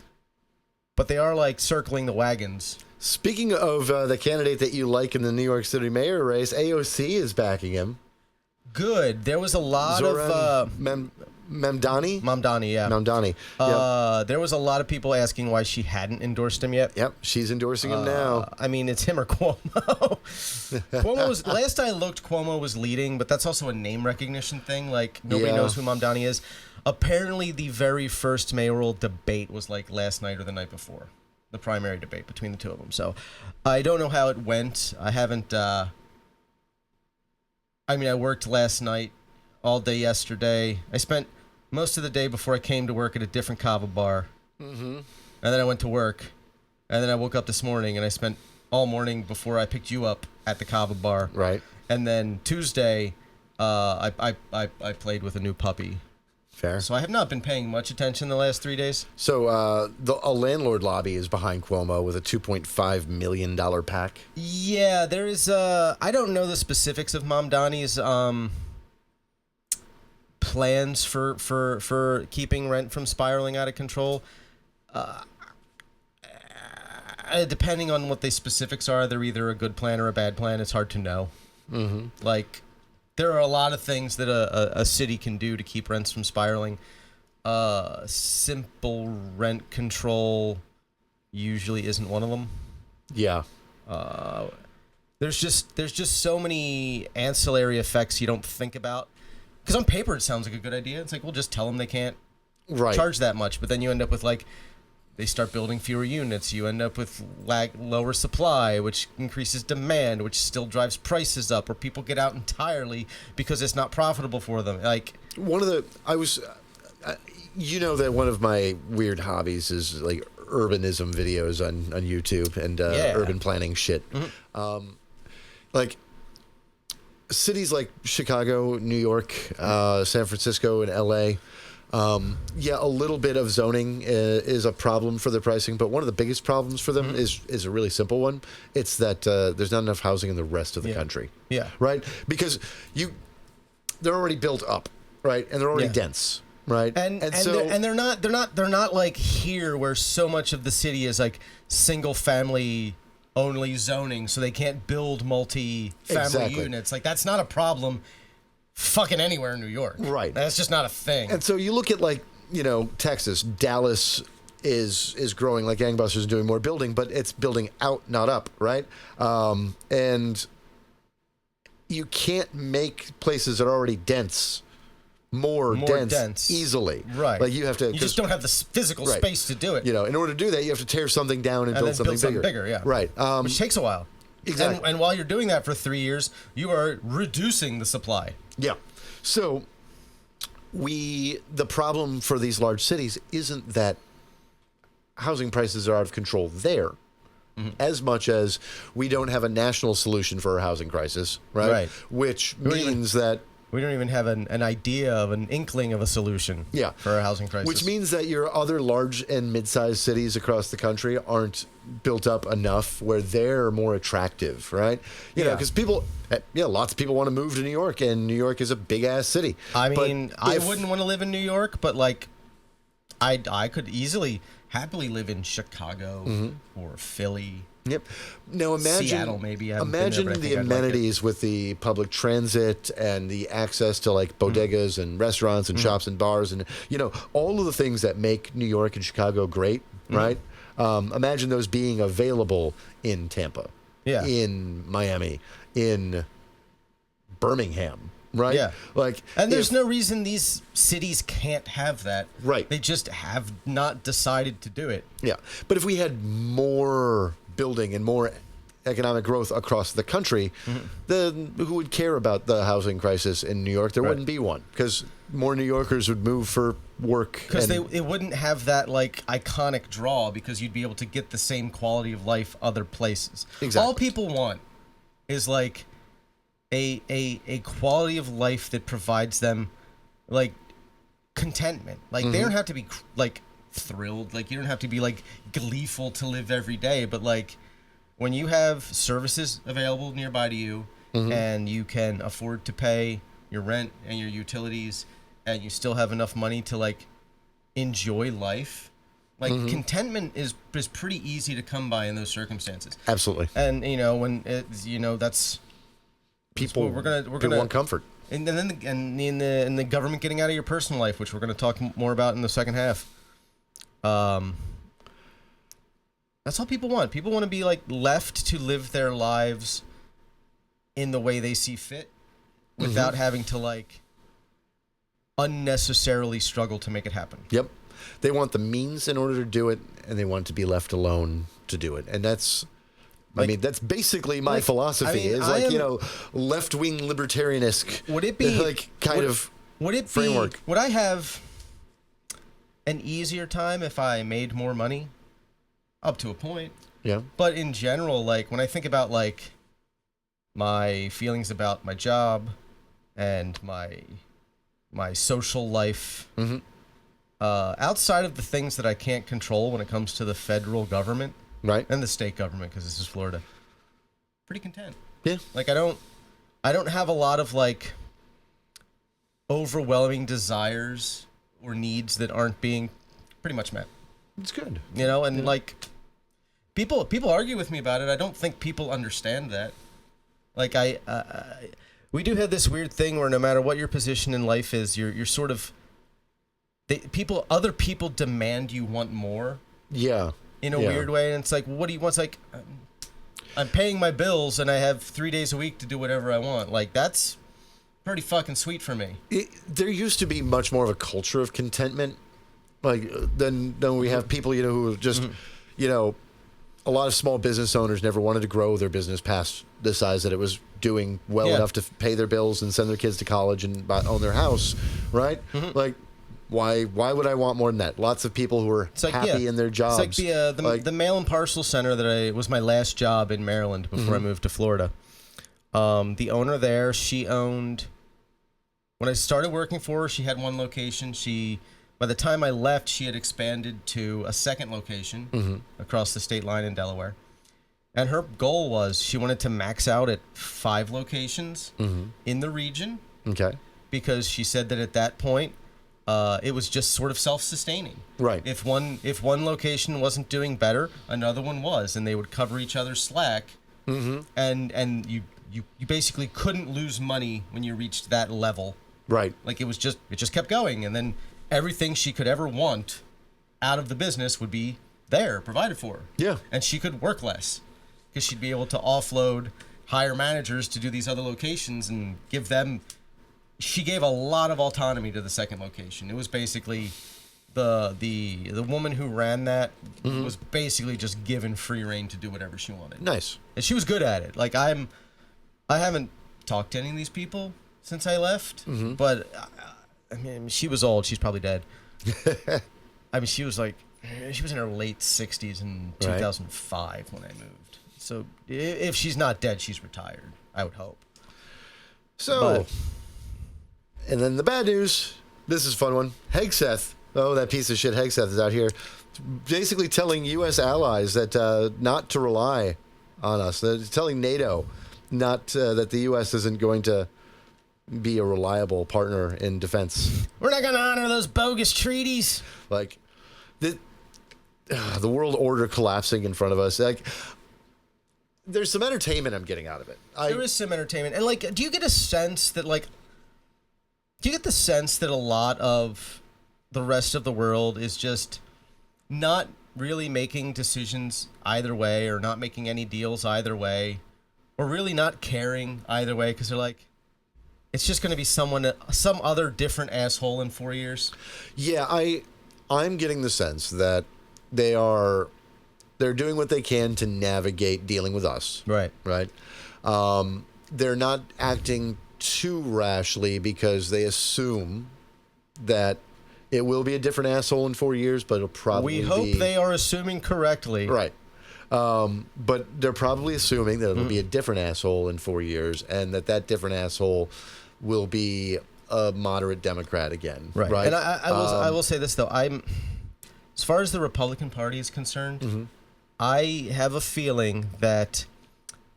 Speaker 4: But they are, like, circling the wagons.
Speaker 3: Speaking of the candidate that you like in the New York City mayor race, AOC is backing him.
Speaker 4: Good. There was a lot
Speaker 3: Zoran
Speaker 4: of...
Speaker 3: Mamdani?
Speaker 4: Mamdani, yeah.
Speaker 3: Mamdani. Yep.
Speaker 4: There was a lot of people asking why she hadn't endorsed him yet.
Speaker 3: Yep, she's endorsing him now.
Speaker 4: I mean, it's him or Cuomo. Cuomo was, last I looked, Cuomo was leading, but that's also a name recognition thing. Like, nobody knows who Mamdani is. Apparently, the very first mayoral debate was like last night or the night before. The primary debate between the two of them. So, I don't know how it went. I haven't, I worked last night, all day yesterday. I spent most of the day before I came to work at a different kava bar. Mm-hmm. And then I went to work. And then I woke up this morning and I spent all morning before I picked you up at the kava bar.
Speaker 3: Right.
Speaker 4: And then Tuesday, I played with a new puppy.
Speaker 3: Fair.
Speaker 4: So I have not been paying much attention the last 3 days.
Speaker 3: So a landlord lobby is behind Cuomo with a $2.5 million PAC.
Speaker 4: Yeah, there is. I don't know the specifics of Mamdani's plans for keeping rent from spiraling out of control. Depending on what the specifics are, they're either a good plan or a bad plan. It's hard to know. Mm-hmm. Like, there are a lot of things that a city can do to keep rents from spiraling. Simple rent control usually isn't one of them.
Speaker 3: Yeah.
Speaker 4: There's just so many ancillary effects you don't think about. Because on paper it sounds like a good idea. It's like, we'll just tell them they can't charge that much. But then you end up with, like, they start building fewer units. You end up with lower supply, which increases demand, which still drives prices up, or people get out entirely because it's not profitable for them. Like, you know that one of my weird hobbies is like urbanism videos on YouTube and urban planning shit. Mm-hmm. Like cities like Chicago, New York, San Francisco, and LA. A little bit of zoning is a problem for their pricing, but one of the biggest problems for them is a really simple one. It's that there's not enough housing in the rest of the country. Yeah. Right? Because they're already built up, right? And they're already dense, right? And they're not like here where so much of the city is like single family only zoning, so they can't build multi-family units. Like, that's not a problem fucking anywhere in New York. Right. That's just not a thing.
Speaker 3: And so you look at, like, Texas, Dallas is growing like gangbusters, doing more building, but it's building out, not up, right? And you can't make places that are already dense more dense easily.
Speaker 4: Right.
Speaker 3: Like, you have to...
Speaker 4: You just don't have the physical space to do it.
Speaker 3: In order to do that, you have to tear something down and build something bigger.
Speaker 4: Yeah.
Speaker 3: Right.
Speaker 4: Which takes a while.
Speaker 3: Exactly.
Speaker 4: And while you're doing that for 3 years, you are reducing the supply.
Speaker 3: Yeah. So the problem for these large cities isn't that housing prices are out of control there, as much as we don't have a national solution for our housing crisis, right? Which means that
Speaker 4: we don't even have an idea of an inkling of a solution for our housing crisis.
Speaker 3: Which means that your other large and mid-sized cities across the country aren't built up enough where they're more attractive, right? You know, because lots of people want to move to New York, and New York is a big-ass city.
Speaker 4: I mean, I wouldn't want to live in New York, but, like, I could happily live in Chicago or Philly.
Speaker 3: Yep. Now imagine
Speaker 4: Seattle, maybe.
Speaker 3: Imagine the amenities with the public transit and the access to, like, bodegas and restaurants and shops and bars and all of the things that make New York and Chicago great, right? Imagine those being available in Tampa, in Miami, in Birmingham. Right?
Speaker 4: Yeah.
Speaker 3: Like,
Speaker 4: and there's no reason these cities can't have that.
Speaker 3: Right.
Speaker 4: They just have not decided to do it.
Speaker 3: Yeah. But if we had more building and more economic growth across the country, then who would care about the housing crisis in New York? There wouldn't be one, because more New Yorkers would move for work.
Speaker 4: Because it wouldn't have that, like, iconic draw, because you'd be able to get the same quality of life other places.
Speaker 3: Exactly.
Speaker 4: All people want is, like, a quality of life that provides them like contentment. Like they don't have to be like thrilled. Like you don't have to be like gleeful to live every day. But like when you have services available nearby to you and you can afford to pay your rent and your utilities and you still have enough money to like enjoy life, like contentment is pretty easy to come by in those circumstances.
Speaker 3: Absolutely.
Speaker 4: And you know when it's, you know, that's
Speaker 3: people
Speaker 4: we're gonna
Speaker 3: want comfort.
Speaker 4: And then in the government getting out of your personal life, which we're going to talk more about in the second half. That's all people want. People want to be like left to live their lives in the way they see fit, without having to like unnecessarily struggle to make it happen.
Speaker 3: Yep. They want the means in order to do it, and they want to be left alone to do it. And that's, like, I mean, that's basically my philosophy. Is like, you know, left-wing libertarian-esque.
Speaker 4: Would it be
Speaker 3: like kind of
Speaker 4: would it
Speaker 3: framework?
Speaker 4: Would I have an easier time if I made more money? Up to a point.
Speaker 3: Yeah.
Speaker 4: But in general, like when I think about like my feelings about my job and my social life, outside of the things that I can't control when it comes to the federal government,
Speaker 3: right,
Speaker 4: and the state government, because this is Florida, pretty content.
Speaker 3: Yeah.
Speaker 4: Like I don't have a lot of like overwhelming desires or needs that aren't being pretty much met.
Speaker 3: It's good.
Speaker 4: You know, and like people argue with me about it. I don't think people understand that. Like we do have this weird thing where no matter what your position in life is, you're sort of other people demand you want more.
Speaker 3: Yeah.
Speaker 4: In a weird way, and it's like, what do you want? It's like, I'm paying my bills and I have 3 days a week to do whatever I want. Like that's pretty fucking sweet for me.
Speaker 3: There used to be much more of a culture of contentment, like then we have people, you know, who just, you know, a lot of small business owners never wanted to grow their business past the size that it was doing well enough to pay their bills and send their kids to college and own their house, right? Like, why would I want more than that? Lots of people who are happy in their jobs.
Speaker 4: It's like the mail and parcel center that was my last job in Maryland before I moved to Florida. The owner there, she owned, when I started working for her, she had one location. By the time I left, she had expanded to a second location across the state line in Delaware. And her goal was she wanted to max out at 5 locations in the region.
Speaker 3: Okay.
Speaker 4: Because she said that at that point, it was just sort of self-sustaining.
Speaker 3: Right.
Speaker 4: If one location wasn't doing better, another one was, and they would cover each other's slack. And you basically couldn't lose money when you reached that level.
Speaker 3: Right.
Speaker 4: Like it just kept going, and then everything she could ever want out of the business would be there, provided for her.
Speaker 3: Yeah.
Speaker 4: And she could work less because she'd be able to offload, hire managers to do these other locations and give them. She gave a lot of autonomy to the second location. It was basically the woman who ran that was basically just given free reign to do whatever she wanted.
Speaker 3: Nice.
Speaker 4: And she was good at it. Like I haven't talked to any of these people since I left, but I mean, she was old. She's probably dead. I mean, she was in her late 60s in 2005 when I moved. So if she's not dead, she's retired, I would hope.
Speaker 3: So, and then the bad news, this is a fun one. Hegseth, that piece of shit Hegseth is out here basically telling U.S. allies that not to rely on us. They're telling NATO not that the U.S. isn't going to be a reliable partner in defense.
Speaker 4: We're not going to honor those bogus treaties.
Speaker 3: Like, the world order collapsing in front of us. Like, there's some entertainment I'm getting out of it.
Speaker 4: There is some entertainment. And, like, do you get the sense that a lot of the rest of the world is just not really making decisions either way, or not making any deals either way, or really not caring either way, because they're like, it's just going to be some other different asshole in 4 years? Yeah,
Speaker 3: I'm getting the sense that they're doing what they can to navigate dealing with us.
Speaker 4: Right.
Speaker 3: Right. They're not acting too rashly because they assume that it will be a different asshole in 4 years, but it'll probably
Speaker 4: We hope they are assuming correctly.
Speaker 3: Right. But they're probably assuming that it'll be a different asshole in 4 years, and that different asshole will be a moderate Democrat again.
Speaker 4: Right. And I will say this though, as far as the Republican Party is concerned, I have a feeling that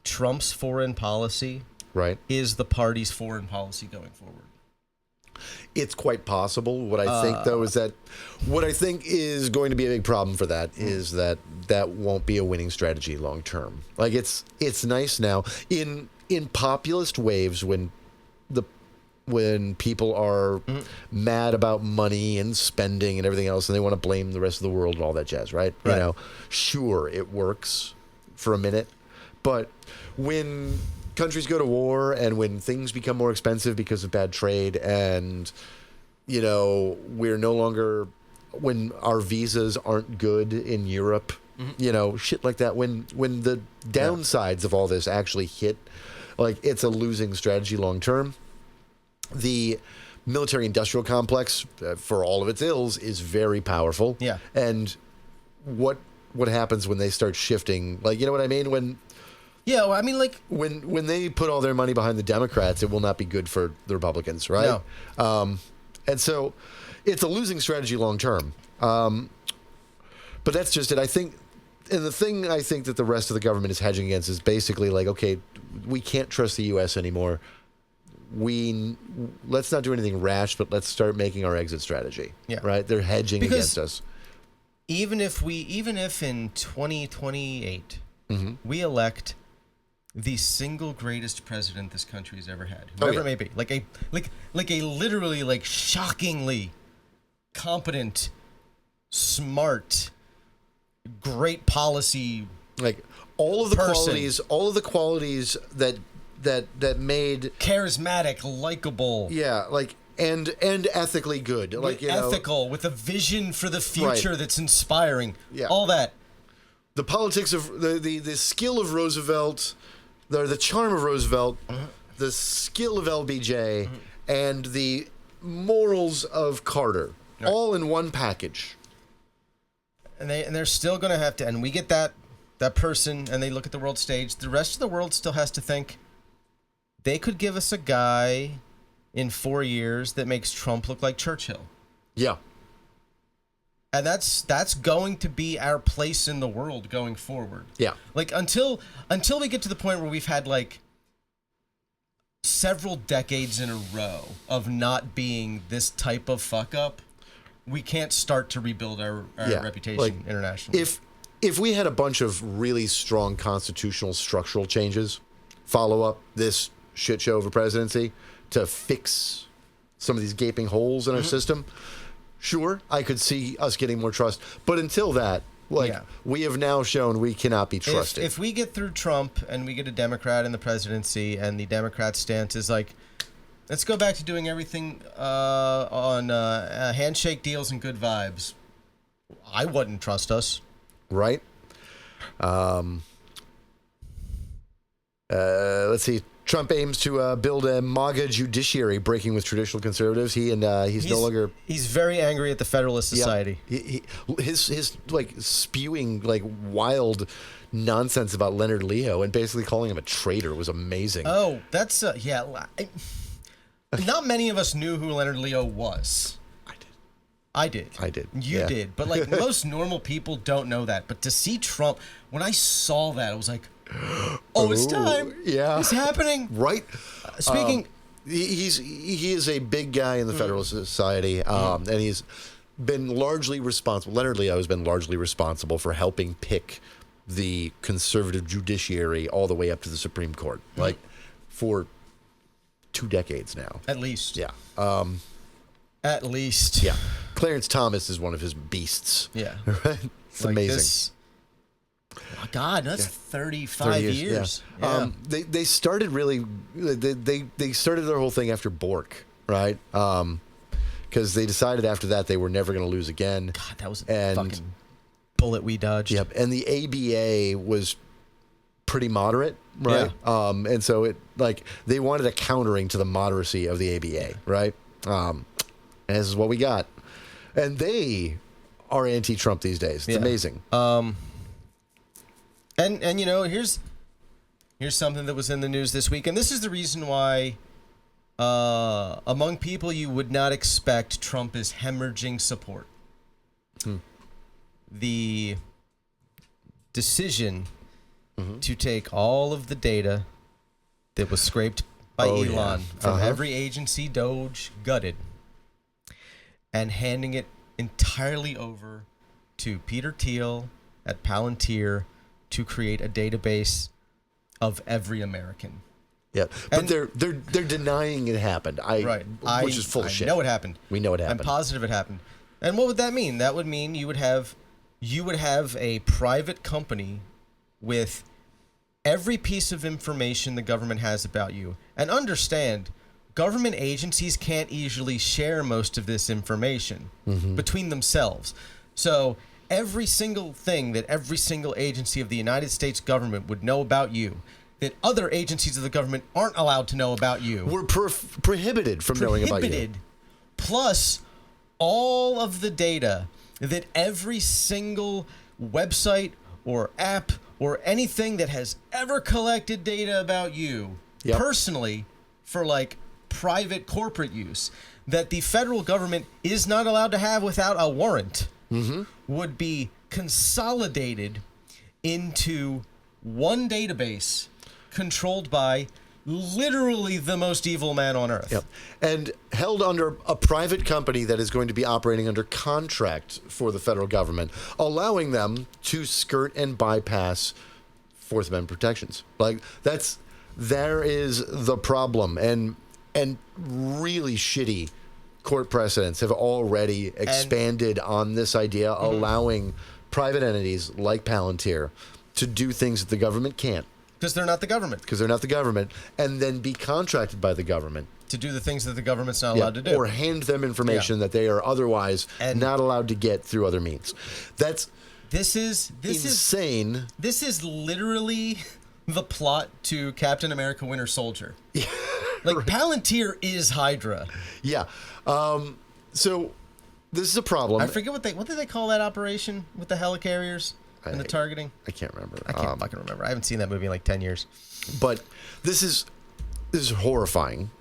Speaker 4: Trump's foreign policy is the party's foreign policy going forward.
Speaker 3: It's quite possible. What I think, though, is that what I think is going to be a big problem for that is that won't be a winning strategy long term. Like it's nice now in populist waves when people are mad about money and spending and everything else, and they want to blame the rest of the world and all that jazz, right? You know, sure, it works for a minute, but when countries go to war and when things become more expensive because of bad trade and, you know, we're no longer, when our visas aren't good in Europe, you know, shit like that, when the downsides of all this actually hit, like it's a losing strategy long term. The military-industrial complex, for all of its ills, is very powerful. Yeah. And what happens when they start shifting? Like, you know what I mean? When well, I mean, like when they put all their money behind the Democrats, it will not be good for the Republicans, right? No. And so it's a losing strategy long term. But that's just it. I think, and the thing I think that the rest of the government is hedging against is basically like, okay, we can't trust the U.S. anymore. Let's not do anything rash, but let's start making our exit strategy. Yeah. Right? They're hedging against us.
Speaker 4: Even if in 2028 we elect the single greatest president this country has ever had, whoever it may be, like a literally like shockingly competent, smart, great policy,
Speaker 3: like all of the qualities that made
Speaker 4: charismatic, likable,
Speaker 3: like and ethically good, like
Speaker 4: ethical, with a vision for the future that's inspiring, all that.
Speaker 3: The politics of the skill of Roosevelt, the charm of Roosevelt, the skill of LBJ, and the morals of Carter, all in one package.
Speaker 4: And they're still going to have to, and we get that person, and they look at the world stage. The rest of the world still has to think they could give us a guy in 4 years that makes Trump look like Churchill.
Speaker 3: Yeah.
Speaker 4: And that's going to be our place in the world going forward.
Speaker 3: Yeah.
Speaker 4: Like until we get to the point where we've had like several decades in a row of not being this type of fuck up, we can't start to rebuild our reputation internationally.
Speaker 3: If we had a bunch of really strong constitutional structural changes follow up this shit show of a presidency to fix some of these gaping holes in our system, sure, I could see us getting more trust. But until that, we have now shown we cannot be trusted.
Speaker 4: If we get through Trump and we get a Democrat in the presidency and the Democrat stance is like, let's go back to doing everything on handshake deals and good vibes, I wouldn't trust us.
Speaker 3: Right? Let's see. Trump aims to build a MAGA judiciary, breaking with traditional conservatives. He's no longer.
Speaker 4: He's very angry at the Federalist Society.
Speaker 3: His like spewing like wild nonsense about Leonard Leo and basically calling him a traitor was amazing.
Speaker 4: Oh, that's not many of us knew who Leonard Leo was. I did. You did. But like most normal people don't know that. But to see Trump, when I saw that, I was like, oh, it's time.
Speaker 3: Yeah.
Speaker 4: It's happening.
Speaker 3: Right.
Speaker 4: Speaking.
Speaker 3: He is a big guy in the Federalist Society, and he's been largely responsible. Leonard Leo has been largely responsible for helping pick the conservative judiciary all the way up to the Supreme Court, like for 2 decades now.
Speaker 4: At least.
Speaker 3: Yeah.
Speaker 4: At least.
Speaker 3: Yeah. Clarence Thomas is one of his beasts.
Speaker 4: Yeah.
Speaker 3: Right? It's like amazing.
Speaker 4: Oh God, that's 35 years.
Speaker 3: Yeah. They started really. They started their whole thing after Bork, right? Because they decided after that they were never going to lose again.
Speaker 4: God, that was a fucking bullet we dodged.
Speaker 3: Yep. And the ABA was pretty moderate, right? Yeah. And so it like they wanted a countering to the moderacy of the ABA, right? And this is what we got. And they are anti-Trump these days. It's amazing.
Speaker 4: And you know, here's something that was in the news this week, and this is the reason why Among people you would not expect, Trump is hemorrhaging support. The decision to take all of the data that was scraped by Elon from every agency Doge gutted and handing it entirely over to Peter Thiel at Palantir to create a database of every American.
Speaker 3: Yeah, but they're denying it happened. Which is full shit.
Speaker 4: I know it happened.
Speaker 3: We know it happened.
Speaker 4: I'm positive it happened. And what would that mean? That would mean you would have a private company with every piece of information the government has about you. And understand, government agencies can't easily share most of this information between themselves. So every single thing that every single agency of the United States government would know about you, that other agencies of the government aren't allowed to know about you.
Speaker 3: We're prohibited from knowing about you.
Speaker 4: Plus all of the data that every single website or app or anything that has ever collected data about you personally for like private corporate use that the federal government is not allowed to have without a warrant would be consolidated into one database controlled by literally the most evil man on earth.
Speaker 3: Yep. And held under a private company that is going to be operating under contract for the federal government, allowing them to skirt and bypass Fourth Amendment protections. Like there is the problem, and really shitty court precedents have already expanded on this idea, allowing private entities like Palantir to do things that the government can't.
Speaker 4: Because they're not the government.
Speaker 3: And then be contracted by the government
Speaker 4: to do the things that the government's not allowed to do.
Speaker 3: Or hand them information that they are otherwise not allowed to get through other means. This is insane. This
Speaker 4: is literally the plot to Captain America Winter Soldier.
Speaker 3: Yeah,
Speaker 4: like, Palantir is Hydra.
Speaker 3: Yeah. So this is a problem.
Speaker 4: I forget what did they call that operation with the helicarriers? And the targeting?
Speaker 3: I can't remember.
Speaker 4: I can't fucking remember. I haven't seen that movie in like 10 years.
Speaker 3: But this is horrifying.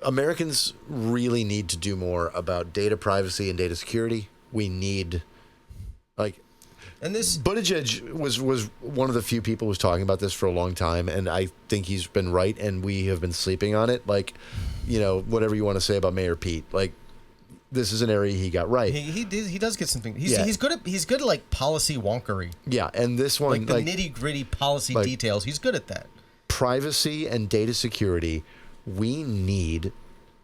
Speaker 3: Americans really need to do more about data privacy and data security. We need, and this Buttigieg was one of the few people who was talking about this for a long time, and I think he's been right, and we have been sleeping on it. Like, whatever you want to say about Mayor Pete, this is an area he got right.
Speaker 4: He does get something. He's good at like policy wonkery.
Speaker 3: Yeah, and this one,
Speaker 4: like the nitty gritty policy details. He's good at that.
Speaker 3: Privacy and data security. We need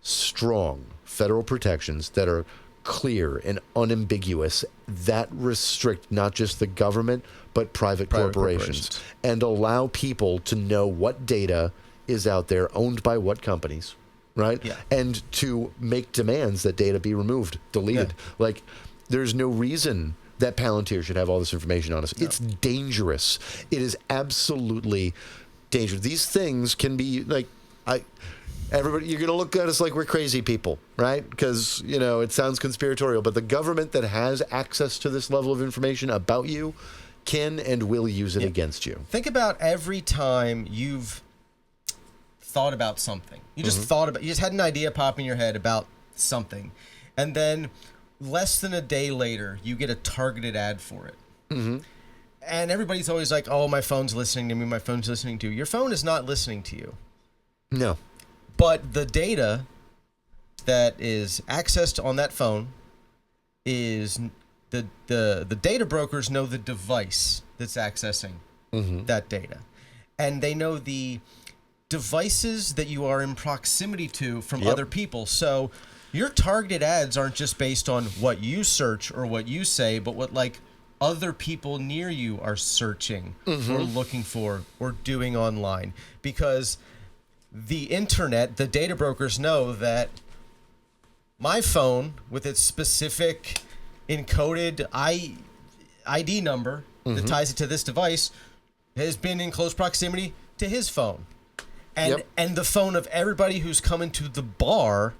Speaker 3: strong federal protections that are clear and unambiguous that restrict not just the government but private corporations and allow people to know what data is out there, owned by what companies. Right?
Speaker 4: Yeah.
Speaker 3: And to make demands that data be removed, deleted. Yeah. There's no reason that Palantir should have all this information on us. No. It's dangerous. It is absolutely dangerous. These things can be everybody, you're going to look at us like we're crazy people, right? Because, it sounds conspiratorial, but the government that has access to this level of information about you can and will use it against you.
Speaker 4: Think about every time you've thought about something. You just you just had an idea pop in your head about something, and then less than a day later you get a targeted ad for it. And everybody's always like, oh, my phone's listening to me, my phone's listening to you. Your phone is not listening to you.
Speaker 3: No.
Speaker 4: But the data that is accessed on that phone is the data brokers know the device that's accessing that data, and they know the devices that you are in proximity to from other people. So your targeted ads aren't just based on what you search or what you say, but what other people near you are searching or looking for or doing online. Because the internet, the data brokers know that my phone with its specific encoded ID number that ties it to this device has been in close proximity to his phone. And the phone of everybody who's come into the bar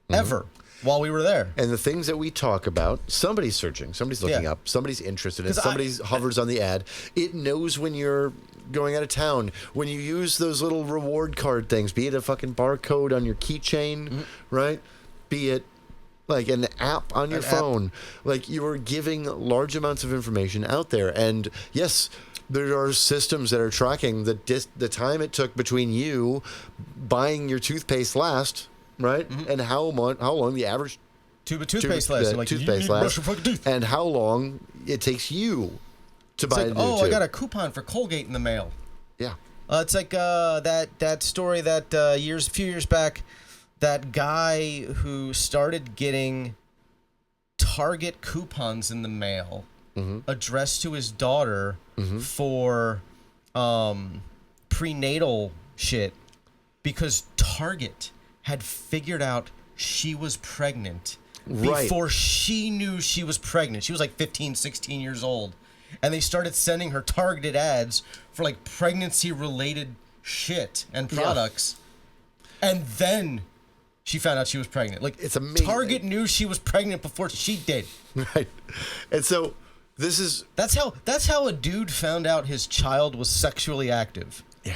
Speaker 4: ever while we were there.
Speaker 3: And the things that we talk about, somebody's searching, somebody's looking up, somebody's interested in it, somebody hovers on the ad. It knows when you're going out of town, when you use those little reward card things, be it a fucking barcode on your keychain, right? Be it like an app on your phone, like you are giving large amounts of information out there. And yes, there are systems that are tracking the time it took between you buying your toothpaste last, right? And how long the average
Speaker 4: tube of toothpaste lasts. Like,
Speaker 3: toothpaste
Speaker 4: you
Speaker 3: lasts,
Speaker 4: brush your fucking teeth.
Speaker 3: and how long it takes you to buy
Speaker 4: like,
Speaker 3: a new tube.
Speaker 4: I got a coupon for Colgate in the mail.
Speaker 3: Yeah.
Speaker 4: It's like that story that a few years back, that guy who started getting Target coupons in the mail addressed to his daughter for prenatal shit because Target had figured out she was pregnant before she knew she was pregnant. She was like 15, 16 years old. And they started sending her targeted ads for like pregnancy-related shit and products. Yeah. And then she found out she was pregnant. Like,
Speaker 3: it's amazing.
Speaker 4: Target knew she was pregnant before she did.
Speaker 3: Right. And so this is...
Speaker 4: That's how a dude found out his child was sexually active.
Speaker 3: Yeah.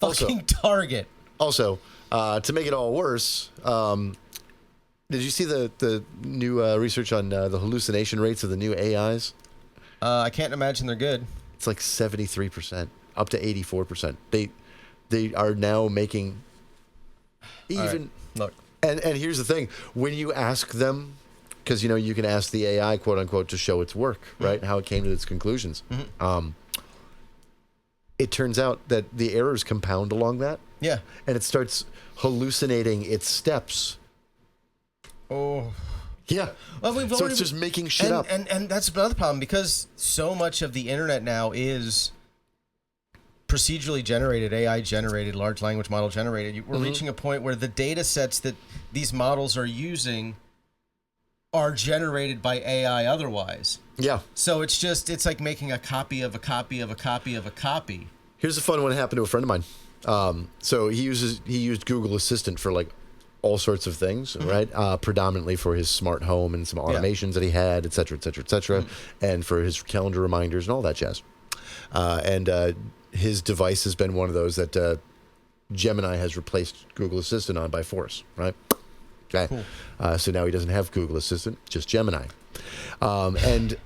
Speaker 4: Fucking Target.
Speaker 3: Also, to make it all worse, did you see the new research on the hallucination rates of the new AIs?
Speaker 4: I can't imagine they're good.
Speaker 3: It's like 73%, up to 84%. They are now making even...
Speaker 4: Look.
Speaker 3: And here's the thing. When you ask them, because, you can ask the AI, quote unquote, to show its work, right? How it came to its conclusions. It turns out that the errors compound along that.
Speaker 4: Yeah.
Speaker 3: And it starts hallucinating its steps.
Speaker 4: Oh.
Speaker 3: Yeah.
Speaker 4: Well,
Speaker 3: so it's just making shit up.
Speaker 4: And that's another problem, because so much of the internet now is procedurally generated, AI generated, large language model generated. We're reaching a point where the data sets that these models are using are generated by AI otherwise.
Speaker 3: Yeah.
Speaker 4: So it's like making a copy of a copy of a copy of a copy.
Speaker 3: Here's a fun one that happened to a friend of mine. So he used Google Assistant for like all sorts of things, right? Predominantly for his smart home and some automations that he had, et cetera, et cetera, et cetera, and for his calendar reminders and all that jazz. And his device has been one of those that Gemini has replaced Google Assistant on by force, right? Okay. Cool. So now he doesn't have Google Assistant, just Gemini. And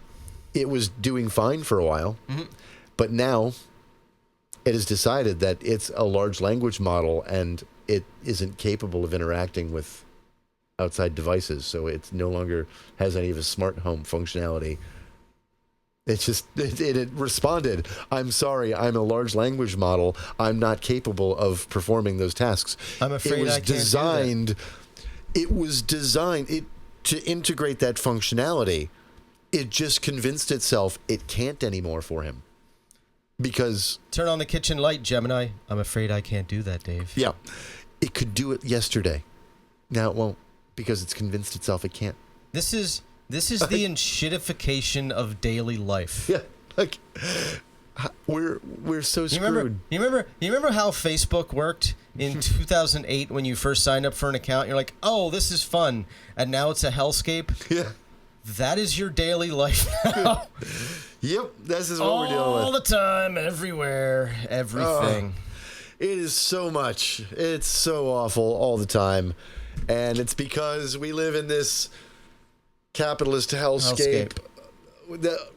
Speaker 3: it was doing fine for a while, but now it has decided that it's a large language model and it isn't capable of interacting with outside devices, so it no longer has any of his smart home functionality. It's just, it responded, I'm sorry, I'm a large language model. I'm not capable of performing those tasks.
Speaker 4: I'm afraid I can't do that.
Speaker 3: It was designed to integrate that functionality. It just convinced itself it can't anymore for him. Because...
Speaker 4: Turn on the kitchen light, Gemini. I'm afraid I can't do that, Dave.
Speaker 3: Yeah. It could do it yesterday. Now it won't, because it's convinced itself it can't.
Speaker 4: This is the enshittification of daily life.
Speaker 3: Yeah, like we're so screwed.
Speaker 4: You remember how Facebook worked in 2008 when you first signed up for an account? You're like, oh, this is fun, and now it's a hellscape.
Speaker 3: Yeah,
Speaker 4: that is your daily life now.
Speaker 3: Yep, this is what we're dealing with
Speaker 4: all the time, everywhere, everything.
Speaker 3: It is so much. It's so awful all the time, and it's because we live in this capitalist hellscape.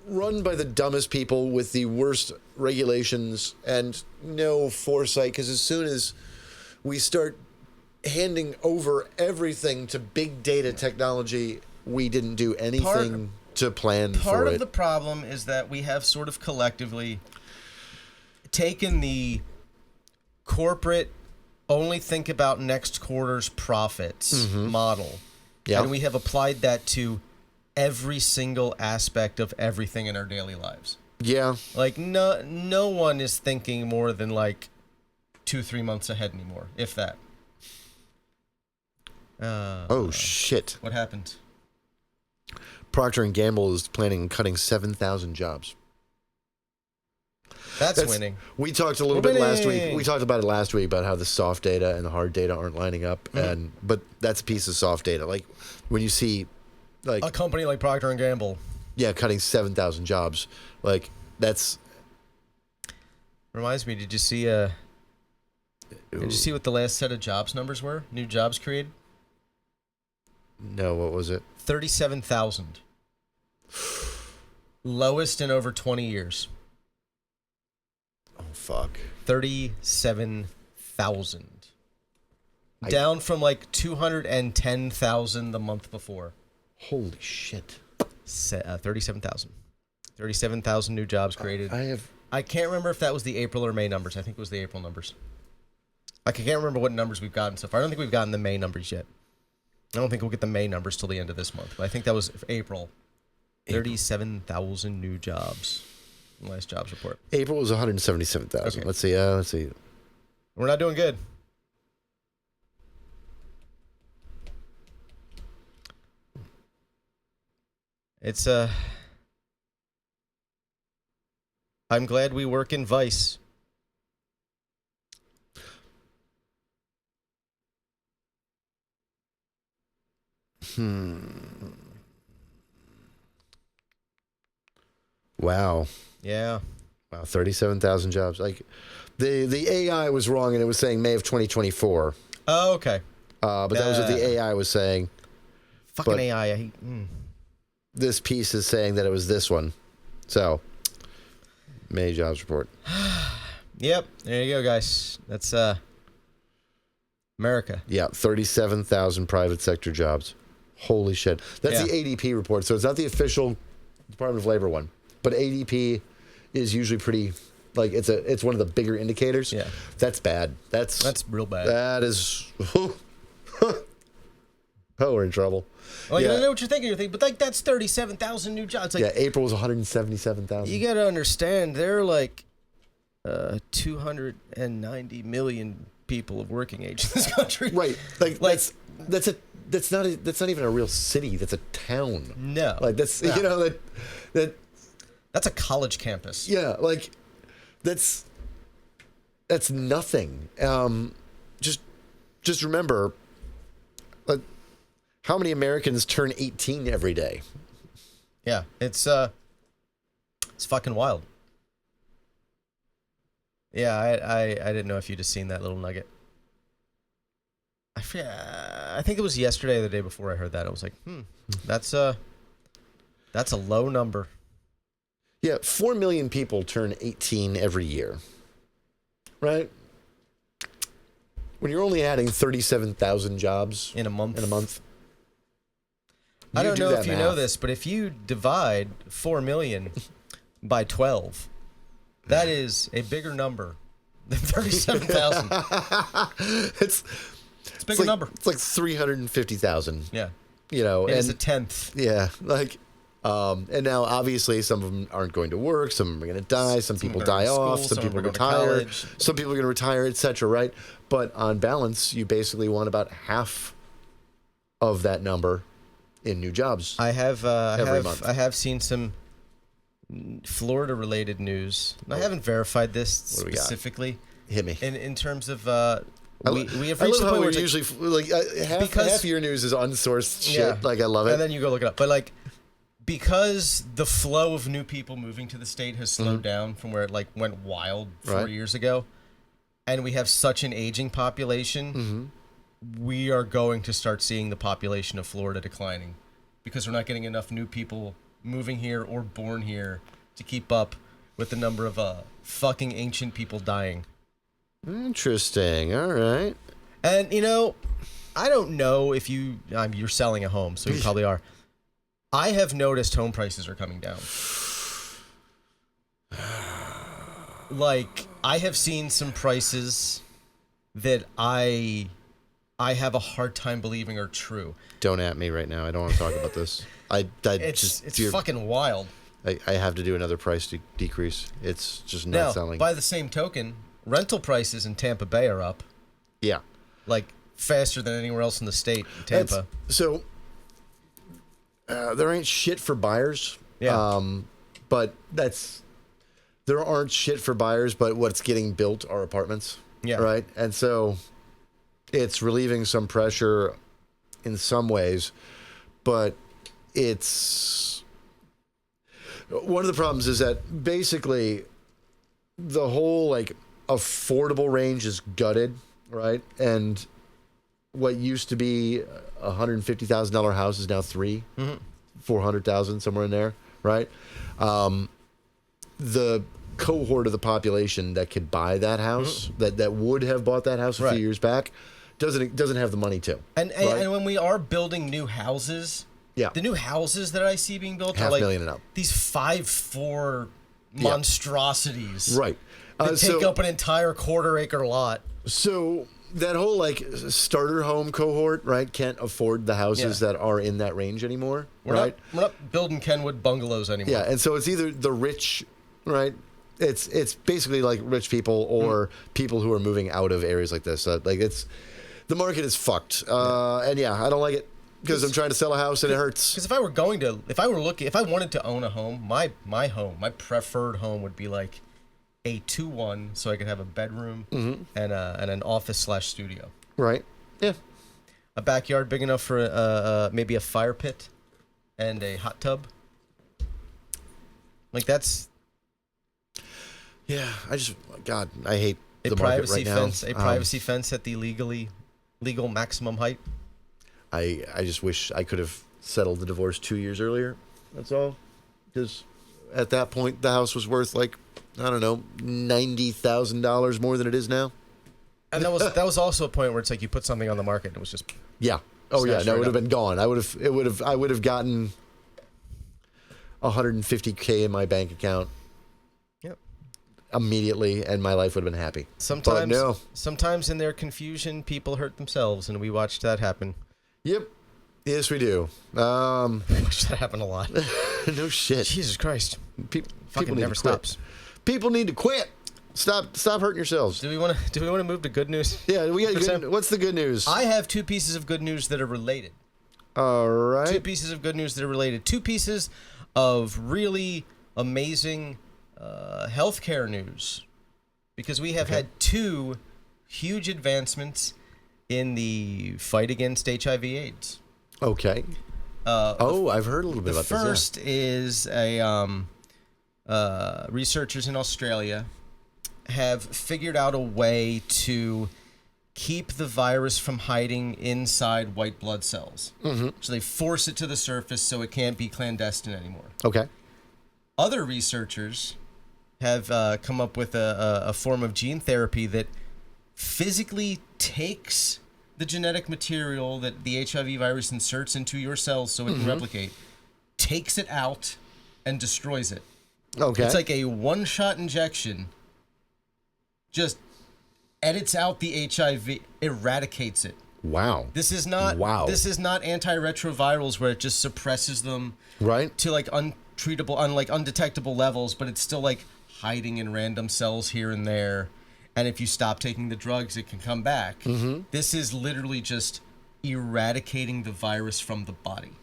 Speaker 3: Run by the dumbest people with the worst regulations and no foresight, because as soon as we start handing over everything to big data technology, we didn't do anything to plan for it.
Speaker 4: Part of the problem is that we have sort of collectively taken the corporate only think about next quarter's profits model. Yeah. And we have applied that to every single aspect of everything in our daily lives.
Speaker 3: Yeah.
Speaker 4: Like no one is thinking more than like 2-3 months ahead anymore, if that.
Speaker 3: Oh shit.
Speaker 4: What happened?
Speaker 3: Procter & Gamble is planning on cutting 7,000 jobs.
Speaker 4: That's winning.
Speaker 3: We talked a little bit last week. We talked about it last week about how the soft data and the hard data aren't lining up, but that's a piece of soft data. Like when you see, like
Speaker 4: a company like Procter & Gamble,
Speaker 3: cutting 7,000 jobs, like that's
Speaker 4: Reminds me, did you see what the last set of jobs numbers were? New jobs created?
Speaker 3: No, what was it?
Speaker 4: 37,000. Lowest in over 20 years.
Speaker 3: Oh, fuck.
Speaker 4: 37,000. Down from like 210,000 the month before.
Speaker 3: Holy shit.
Speaker 4: 37,000. 37,000 new jobs created. I can't remember if that was the April or May numbers. I think it was the April numbers. I can't remember what numbers we've gotten so far. I don't think we've gotten the May numbers yet. I don't think we'll get the May numbers till the end of this month. But I think that was April. 37,000 new jobs. Last jobs report.
Speaker 3: April was 177,000.
Speaker 4: Okay.
Speaker 3: Let's see.
Speaker 4: We're not doing good. It's I'm glad we work in Vice.
Speaker 3: Wow.
Speaker 4: Yeah.
Speaker 3: Wow, 37,000 jobs. Like the AI was wrong and it was saying May of 2024.
Speaker 4: Oh, okay.
Speaker 3: But that was what the AI was saying.
Speaker 4: Fucking
Speaker 3: But
Speaker 4: AI. I hate,
Speaker 3: this piece is saying that it was this one. So, May jobs report.
Speaker 4: Yep. There you go, guys. That's America.
Speaker 3: Yeah, 37,000 private sector jobs. Holy shit. That's the ADP report. So it's not the official Department of Labor one. But ADP is usually pretty, like, it's one of the bigger indicators.
Speaker 4: Yeah.
Speaker 3: That's bad. That's
Speaker 4: real bad.
Speaker 3: That is, we're in trouble.
Speaker 4: Well, you don't know what you're thinking. You're thinking, but like that's 37,000 new jobs. Like,
Speaker 3: yeah, April was 177,000.
Speaker 4: You got to understand, there are like 290 million people of working age in this country.
Speaker 3: Right. Like that's not even a real city. That's a town.
Speaker 4: No.
Speaker 3: Like that's
Speaker 4: that's a college campus.
Speaker 3: Yeah, like that's nothing. Just remember, how many Americans turn 18 every day?
Speaker 4: Yeah, it's fucking wild. Yeah, I didn't know if you'd have seen that little nugget. I think it was yesterday or the day before I heard that. I was like, that's a low number.
Speaker 3: Yeah, 4 million people turn 18 every year. Right? When you're only adding 37,000 jobs
Speaker 4: in a month. I don't know if you know this, but if you divide 4 million by 12, that is a bigger number than 37,000.
Speaker 3: It's
Speaker 4: a bigger number.
Speaker 3: It's like 350,000.
Speaker 4: Yeah.
Speaker 3: You know,
Speaker 4: it's a tenth.
Speaker 3: Yeah, like, and now obviously some of them aren't going to work. Some of them are going to die. Some people die off. Some people retire. Some people are going to retire, etc. Right? But on balance, you basically want about half of that number in new jobs.
Speaker 4: I have
Speaker 3: month.
Speaker 4: I have seen some Florida-related news. I haven't verified this specifically.
Speaker 3: Hit me.
Speaker 4: In terms of
Speaker 3: we have reached the point where usually half your news is unsourced shit.
Speaker 4: Yeah.
Speaker 3: Like I love it.
Speaker 4: And then you go look it up. But like, because the flow of new people moving to the state has slowed down from where it like went wild 4 years ago, and we have such an aging population, we are going to start seeing the population of Florida declining because we're not getting enough new people moving here or born here to keep up with the number of fucking ancient people dying.
Speaker 3: Interesting. All right.
Speaker 4: And you know, I don't know if you're selling a home, so you probably are. I have noticed home prices are coming down. Like, I have seen some prices that I have a hard time believing are true.
Speaker 3: Don't at me right now. I don't want to talk about this.
Speaker 4: It's fucking wild.
Speaker 3: I have to do another price decrease. It's just not selling.
Speaker 4: By the same token, rental prices in Tampa Bay are up.
Speaker 3: Yeah.
Speaker 4: Like, faster than anywhere else in the state, Tampa.
Speaker 3: There ain't shit for buyers.
Speaker 4: Yeah.
Speaker 3: But there aren't shit for buyers, but what's getting built are apartments.
Speaker 4: Yeah.
Speaker 3: Right? And so it's relieving some pressure in some ways, but it's one of the problems is that basically the whole like affordable range is gutted, right? And what used to be $150,000 house is now $400,000, somewhere in there, right? The cohort of the population that could buy that house, that would have bought that house a few years back, doesn't have the money to.
Speaker 4: And when we are building new houses, the new houses that I see being built are like
Speaker 3: $500,000 and up.
Speaker 4: These 5'4" monstrosities,
Speaker 3: right?
Speaker 4: That take up an entire quarter-acre lot.
Speaker 3: So that whole like starter home cohort, right, can't afford the houses that are in that range anymore,
Speaker 4: we're not building Kenwood bungalows anymore.
Speaker 3: Yeah, and so it's either the rich, right? It's basically like rich people or people who are moving out of areas like this. Like the market is fucked, and I don't like it because I'm trying to sell a house and it hurts.
Speaker 4: Because if I wanted to own a home, my preferred home would be like a 2-1, so I could have a bedroom and an office/studio.
Speaker 3: Right. Yeah.
Speaker 4: A backyard big enough for maybe a fire pit and a hot tub. Like that's.
Speaker 3: Yeah, I hate the market right now.
Speaker 4: A privacy fence at the legal maximum height.
Speaker 3: I just wish I could have settled the divorce 2 years earlier. That's all. Because at that point, the house was worth like, I don't know, $90,000 more than it is now.
Speaker 4: And that was also a point where it's like you put something on the market and it was just.
Speaker 3: Yeah. Oh yeah. No, it would have been gone. I would have gotten $150K in my bank account. Immediately, and my life would have been happy.
Speaker 4: Sometimes in their confusion, people hurt themselves, and we watched that happen.
Speaker 3: Yep. Yes, we do.
Speaker 4: Watched that happen a lot.
Speaker 3: No shit.
Speaker 4: Jesus Christ.
Speaker 3: People
Speaker 4: never stops.
Speaker 3: People need to quit. Stop hurting yourselves.
Speaker 4: Do we want to move to good news?
Speaker 3: Yeah, we got good. What's the good news?
Speaker 4: I have 2 pieces of good news that are related.
Speaker 3: All right.
Speaker 4: 2 pieces of good news that are related. 2 pieces of really amazing healthcare news, because we have had 2 huge advancements in the fight against HIV/AIDS.
Speaker 3: Okay. I've heard a little bit about this.
Speaker 4: The first is researchers in Australia have figured out a way to keep the virus from hiding inside white blood cells. So they force it to the surface so it can't be clandestine anymore.
Speaker 3: Okay.
Speaker 4: Other researchers have come up with a form of gene therapy that physically takes the genetic material that the HIV virus inserts into your cells so it can replicate, takes it out, and destroys it.
Speaker 3: Okay.
Speaker 4: It's like a one-shot injection, just edits out the HIV, eradicates it.
Speaker 3: Wow.
Speaker 4: This is not antiretrovirals where it just suppresses them to like untreatable, undetectable levels, but it's still like hiding in random cells here and there. And if you stop taking the drugs, it can come back. This is literally just eradicating the virus from the body.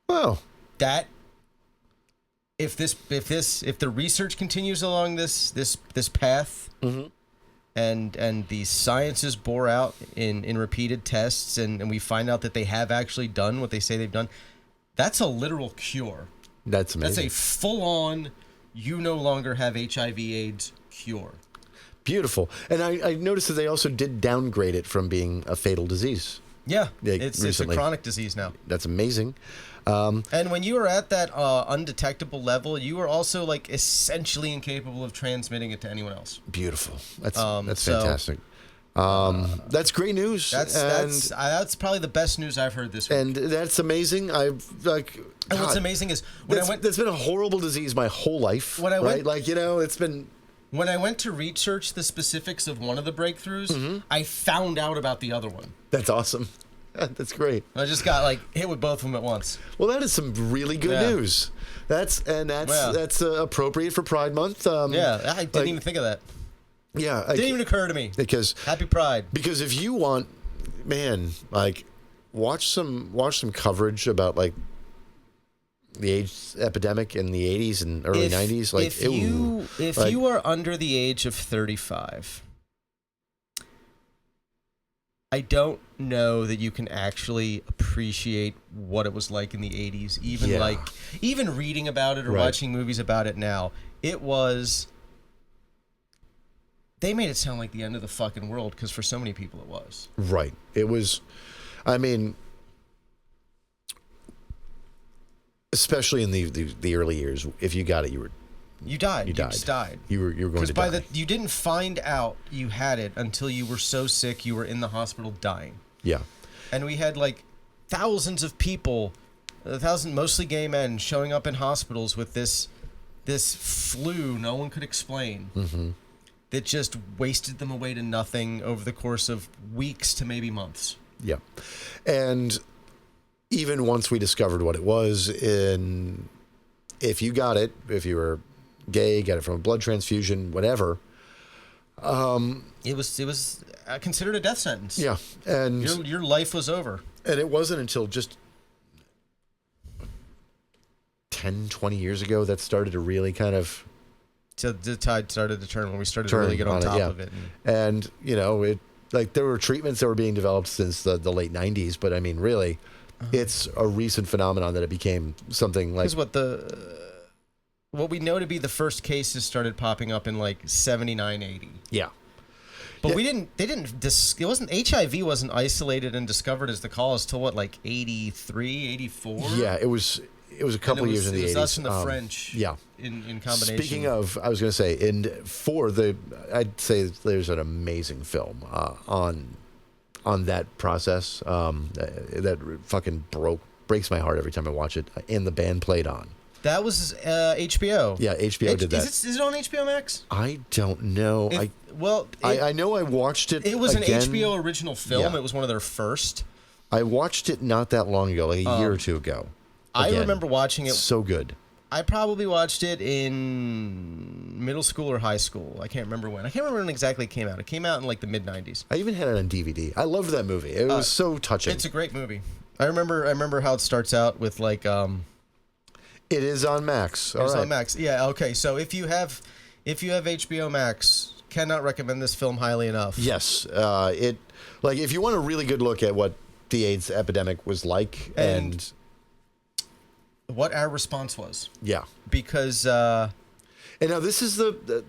Speaker 3: Wow.
Speaker 4: That if the research continues along this path, and the sciences bore out in repeated tests, and we find out that they have actually done what they say they've done, that's a literal cure.
Speaker 3: That's amazing.
Speaker 4: That's a full-on, you no longer have HIV/AIDS cure.
Speaker 3: Beautiful. And I noticed that they also did downgrade it from being a fatal disease.
Speaker 4: Yeah, it's a chronic disease now.
Speaker 3: That's amazing.
Speaker 4: And when you are at that undetectable level, you are also like essentially incapable of transmitting it to anyone else.
Speaker 3: Beautiful. That's fantastic. That's great news.
Speaker 4: That's probably the best news I've heard this week.
Speaker 3: And that's amazing.
Speaker 4: And what's amazing is
Speaker 3: that's been a horrible disease my whole life. It's been.
Speaker 4: When I went to research the specifics of one of the breakthroughs, I found out about the other one.
Speaker 3: That's awesome. That's great.
Speaker 4: I just got hit with both of them at once.
Speaker 3: Well, that is some really good news. That's appropriate for Pride Month.
Speaker 4: I didn't even think of that.
Speaker 3: Yeah,
Speaker 4: it didn't even occur to me.
Speaker 3: Because
Speaker 4: Happy Pride.
Speaker 3: Because if you want, watch some coverage about the AIDS epidemic in the 80s and early 90s.
Speaker 4: If you are under the age of 35, I don't know that you can actually appreciate what it was like in the 80s. Even reading about it or watching movies about it now, it was they made it sound like the end of the fucking world because for so many people it was.
Speaker 3: Right. It was, I mean, especially in the early years, if you got it,
Speaker 4: you died.
Speaker 3: You died.
Speaker 4: Just died.
Speaker 3: You were going to die.
Speaker 4: You didn't find out you had it until you were so sick you were in the hospital dying.
Speaker 3: Yeah.
Speaker 4: And we had like thousands of people, mostly gay men, showing up in hospitals with this flu no one could explain.
Speaker 3: Mm-hmm.
Speaker 4: That just wasted them away to nothing over the course of weeks to maybe months.
Speaker 3: Yeah. And even once we discovered what it was, if you got it, if you were gay, got it from a blood transfusion, whatever.
Speaker 4: It was considered a death sentence.
Speaker 3: Yeah. And
Speaker 4: your life was over.
Speaker 3: And it wasn't until just 10, 20 years ago that started to really kind of...
Speaker 4: So the tide started to turn when we started to really get on top of it.
Speaker 3: And you know, there were treatments that were being developed since the late 90s, but I mean, really, it's a recent phenomenon that it became something like...
Speaker 4: Because what we know to be the first cases started popping up in like 79, 80.
Speaker 3: Yeah.
Speaker 4: But it wasn't, HIV wasn't isolated and discovered as the cause till what, like 83, 84?
Speaker 3: Yeah, it was a couple of years in the 80s.
Speaker 4: It was us and the French.
Speaker 3: Yeah.
Speaker 4: In combination.
Speaker 3: Speaking of, I was going to say, I'd say there's an amazing film on that process that fucking breaks my heart every time I watch it. And the band played on.
Speaker 4: That was HBO.
Speaker 3: Yeah, HBO did that.
Speaker 4: Is it on HBO Max?
Speaker 3: I don't know. I know I watched it.
Speaker 4: It was
Speaker 3: again.
Speaker 4: an HBO original film.
Speaker 3: Yeah.
Speaker 4: It was one of their first.
Speaker 3: I watched it not that long ago, like a year or two ago.
Speaker 4: I remember watching it.
Speaker 3: So good.
Speaker 4: I probably watched it in middle school or high school. I can't remember when. I can't remember when exactly it came out. It came out in like the mid-90s.
Speaker 3: I even had it on DVD. I loved that movie. It was so touching.
Speaker 4: It's a great movie. I remember how it starts out with like...
Speaker 3: It is on Max.
Speaker 4: It's on Max. Yeah, okay. So if you have HBO Max, cannot recommend this film highly enough.
Speaker 3: Yes. If you want a really good look at what the AIDS epidemic was like and
Speaker 4: what our response was.
Speaker 3: Yeah.
Speaker 4: Because
Speaker 3: and now this is this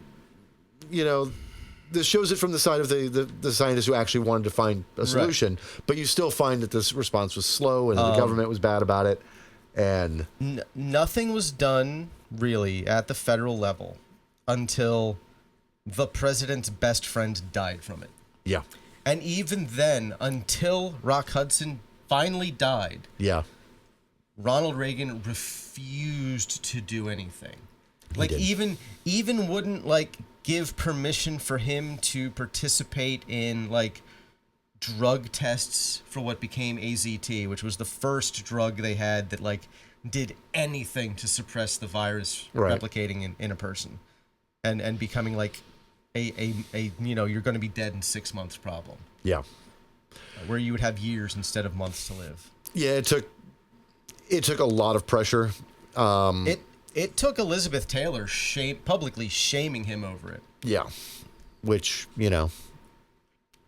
Speaker 3: shows it from the side of the scientists who actually wanted to find a solution, right. But you still find that this response was slow and the government was bad about it. And
Speaker 4: nothing was done really at the federal level until the president's best friend died from it.
Speaker 3: Yeah.
Speaker 4: And even then, until Rock Hudson finally died,
Speaker 3: yeah,
Speaker 4: Ronald Reagan refused to do anything.
Speaker 3: He
Speaker 4: even wouldn't give permission for him to participate in drug tests for what became AZT, which was the first drug they had that did anything to suppress the virus replicating in a person and becoming a you're going to be dead in 6 months problem.
Speaker 3: Yeah.
Speaker 4: Where you would have years instead of months to live.
Speaker 3: Yeah, it took a lot of pressure.
Speaker 4: It took Elizabeth Taylor publicly shaming him over it.
Speaker 3: Yeah. Which,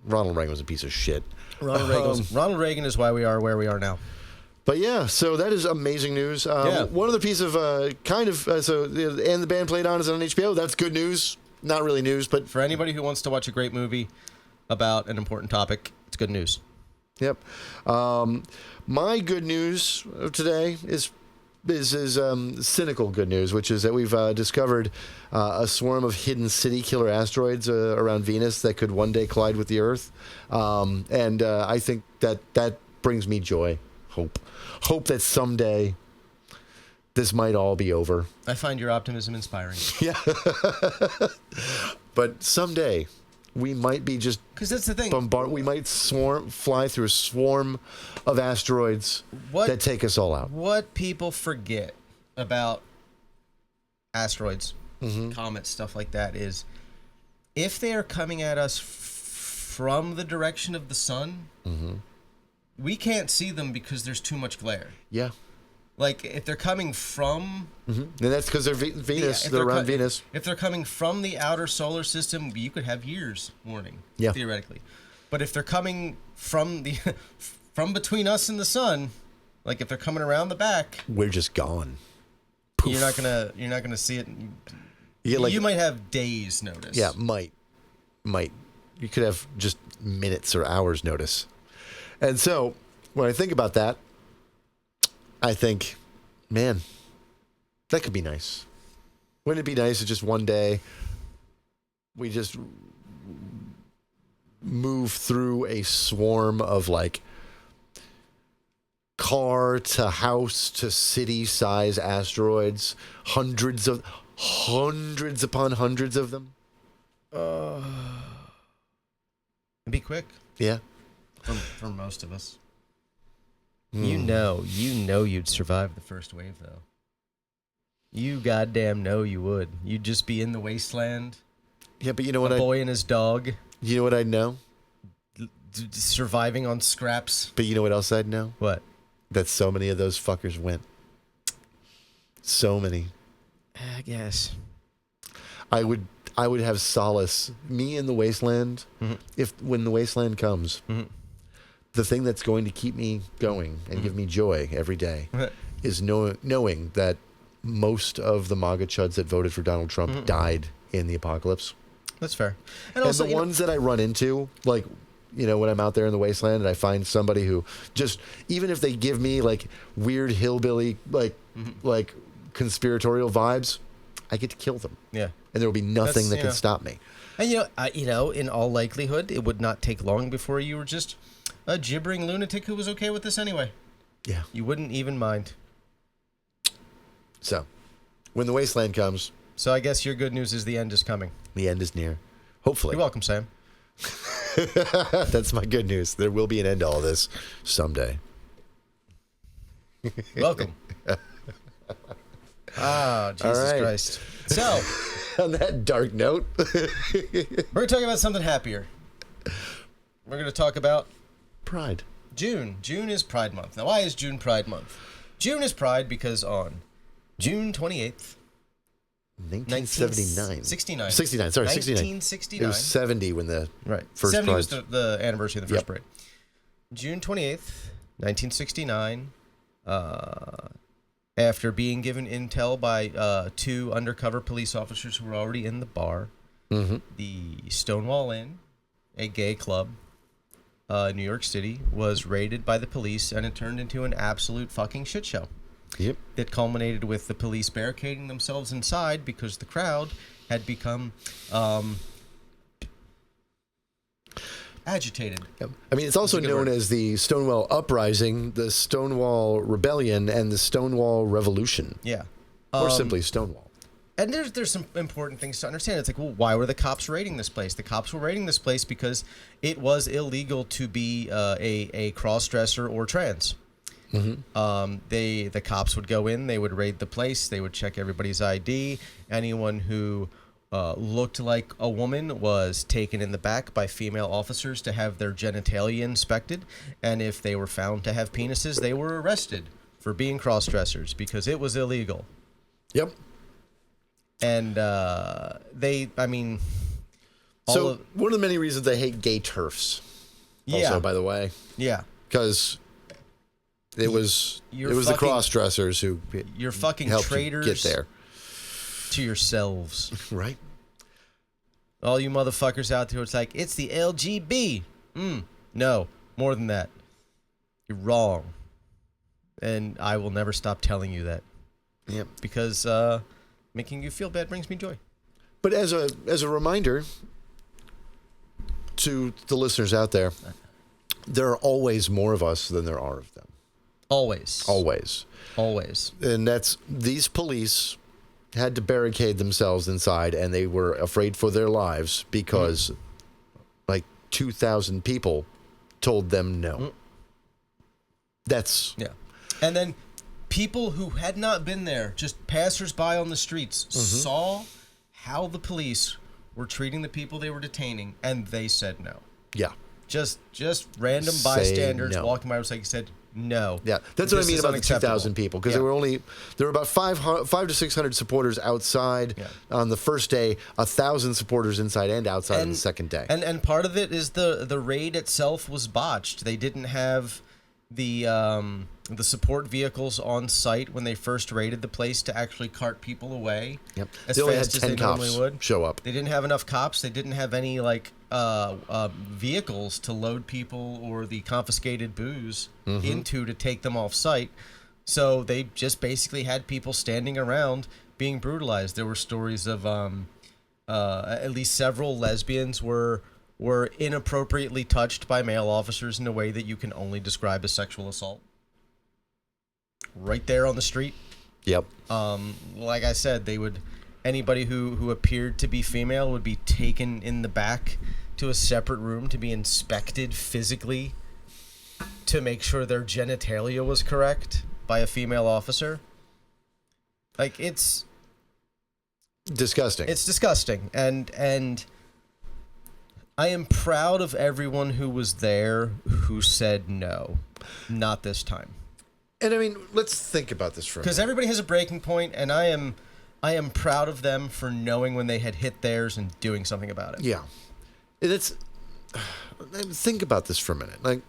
Speaker 3: Ronald Reagan was a piece of shit.
Speaker 4: Ronald Reagan is why we are where we are now.
Speaker 3: But yeah, so that is amazing news. One other piece of and the band played on is on HBO. That's good news. Not really news, but
Speaker 4: for anybody who wants to watch a great movie about an important topic, it's good news.
Speaker 3: Yep. My good news of today is cynical good news, which is that we've discovered a swarm of hidden city killer asteroids around Venus that could one day collide with the Earth. And I think that brings me joy, hope that someday this might all be over.
Speaker 4: I find your optimism inspiring.
Speaker 3: Yeah. But someday we might be just
Speaker 4: because that's the thing.
Speaker 3: We might fly through a swarm of asteroids that take us all out.
Speaker 4: What people forget about asteroids, comets, stuff like that is if they are coming at us from the direction of the sun, we can't see them because there's too much glare.
Speaker 3: Yeah.
Speaker 4: If they're coming from...
Speaker 3: And that's because they're Venus. They're around Venus.
Speaker 4: If they're coming from the outer solar system, you could have years warning, theoretically. But if they're coming from between us and the sun, if they're coming around the back...
Speaker 3: We're just gone.
Speaker 4: Poof. You're not gonna see it. You might have days notice.
Speaker 3: Yeah, might. you could have just minutes or hours notice. And so when I think about that, I think, man, that could be nice. Wouldn't it be nice if just one day we just move through a swarm of like car to house to city size asteroids, hundreds upon hundreds of them?
Speaker 4: It'd be quick.
Speaker 3: Yeah.
Speaker 4: For most of us. You know you'd survive the first wave, though. You goddamn know you would. You'd just be in the wasteland.
Speaker 3: Yeah, but you know what?
Speaker 4: A boy and his dog.
Speaker 3: You know what I'd know?
Speaker 4: Surviving on scraps.
Speaker 3: But you know what else I'd know?
Speaker 4: What?
Speaker 3: That so many of those fuckers went. So many.
Speaker 4: I guess.
Speaker 3: I would have solace. Me in the wasteland, when the wasteland comes, the thing that's going to keep me going and give me joy every day is knowing that most of the MAGA chuds that voted for Donald Trump died in the apocalypse.
Speaker 4: That's fair.
Speaker 3: And also, the ones that I run into, like, when I'm out there in the wasteland and I find somebody who just, even if they give me like weird hillbilly, like conspiratorial vibes, I get to kill them.
Speaker 4: Yeah.
Speaker 3: And there will be nothing that can stop me.
Speaker 4: And in all likelihood, it would not take long before you were just a gibbering lunatic who was okay with this anyway.
Speaker 3: Yeah.
Speaker 4: You wouldn't even mind.
Speaker 3: So, when the wasteland comes...
Speaker 4: So I guess your good news is the end is coming.
Speaker 3: The end is near. Hopefully.
Speaker 4: You're welcome, Sam.
Speaker 3: That's my good news. There will be an end to all this someday.
Speaker 4: Welcome. Jesus Christ. So,
Speaker 3: on that dark note,
Speaker 4: we're going to talk about something happier. We're going to talk about
Speaker 3: Pride.
Speaker 4: June. June is Pride Month. Now, why is June Pride Month? June is Pride because on June 28th,
Speaker 3: 1979.
Speaker 4: 69.
Speaker 3: 69, sorry, 69.
Speaker 4: 1969.
Speaker 3: It was 70 when the first
Speaker 4: 70
Speaker 3: Pride...
Speaker 4: was the anniversary of the first parade. June 28th, 1969, after being given intel by two undercover police officers who were already in the bar, the Stonewall Inn, a gay club, New York City, was raided by the police, and it turned into an absolute fucking shit show.
Speaker 3: Yep.
Speaker 4: That culminated with the police barricading themselves inside because the crowd had become agitated.
Speaker 3: Yep. I mean, it's also known as the Stonewall Uprising, the Stonewall Rebellion, and the Stonewall Revolution.
Speaker 4: Yeah.
Speaker 3: Or simply Stonewall.
Speaker 4: And there's some important things to understand. It's like, well, why were the cops raiding this place? The cops were raiding this place because it was illegal to be a cross-dresser or trans. The cops would go in, they would raid the place, they would check everybody's ID. Anyone who looked like a woman was taken in the back by female officers to have their genitalia inspected, and if they were found to have penises, they were arrested for being cross-dressers because it was illegal.
Speaker 3: Yep.
Speaker 4: And one
Speaker 3: of the many reasons I hate gay turfs. Also, by the way.
Speaker 4: Yeah.
Speaker 3: Because it was the cross-dressers who
Speaker 4: you're fucking
Speaker 3: helped
Speaker 4: traitors
Speaker 3: you get there.
Speaker 4: To yourselves.
Speaker 3: Right.
Speaker 4: All you motherfuckers out there, it's like, it's the LGB. No, more than that. You're wrong. And I will never stop telling you that.
Speaker 3: Yep.
Speaker 4: Because making you feel bad brings me joy.
Speaker 3: But as a reminder to the listeners out there, there are always more of us than there are of them.
Speaker 4: Always.
Speaker 3: And these police had to barricade themselves inside, and they were afraid for their lives because like 2,000 people told them no. That's...
Speaker 4: Yeah. And then people who had not been there, just passersby on the streets, saw how the police were treating the people they were detaining, and they said no.
Speaker 3: Yeah.
Speaker 4: Just random bystanders walking by, like you said, no.
Speaker 3: Yeah, that's what I mean about the 2,000 people, because there were about 500 to 600 supporters outside on the first day, 1,000 supporters inside and outside on the second day.
Speaker 4: And part of it is the raid itself was botched. They didn't have the support vehicles on site when they first raided the place to actually cart people away.
Speaker 3: Yep.
Speaker 4: As
Speaker 3: They only
Speaker 4: fast
Speaker 3: had
Speaker 4: as
Speaker 3: 10
Speaker 4: they normally
Speaker 3: cops
Speaker 4: would.
Speaker 3: show up.
Speaker 4: They didn't have enough cops. They didn't have any vehicles to load people or the confiscated booze into to take them off site. So they just basically had people standing around being brutalized. There were stories of at least several lesbians were inappropriately touched by male officers in a way that you can only describe as sexual assault. Right there on the street.
Speaker 3: Yep.
Speaker 4: Like I said, anybody who appeared to be female would be taken in the back to a separate room to be inspected physically to make sure their genitalia was correct by a female officer. Like, it's
Speaker 3: disgusting.
Speaker 4: It's disgusting, and I am proud of everyone who was there who said no, not this time.
Speaker 3: And I mean, let's think about this for a minute.
Speaker 4: Because everybody has a breaking point, and I am proud of them for knowing when they had hit theirs and doing something about it.
Speaker 3: Yeah. And it's... Think about this for a minute. Like,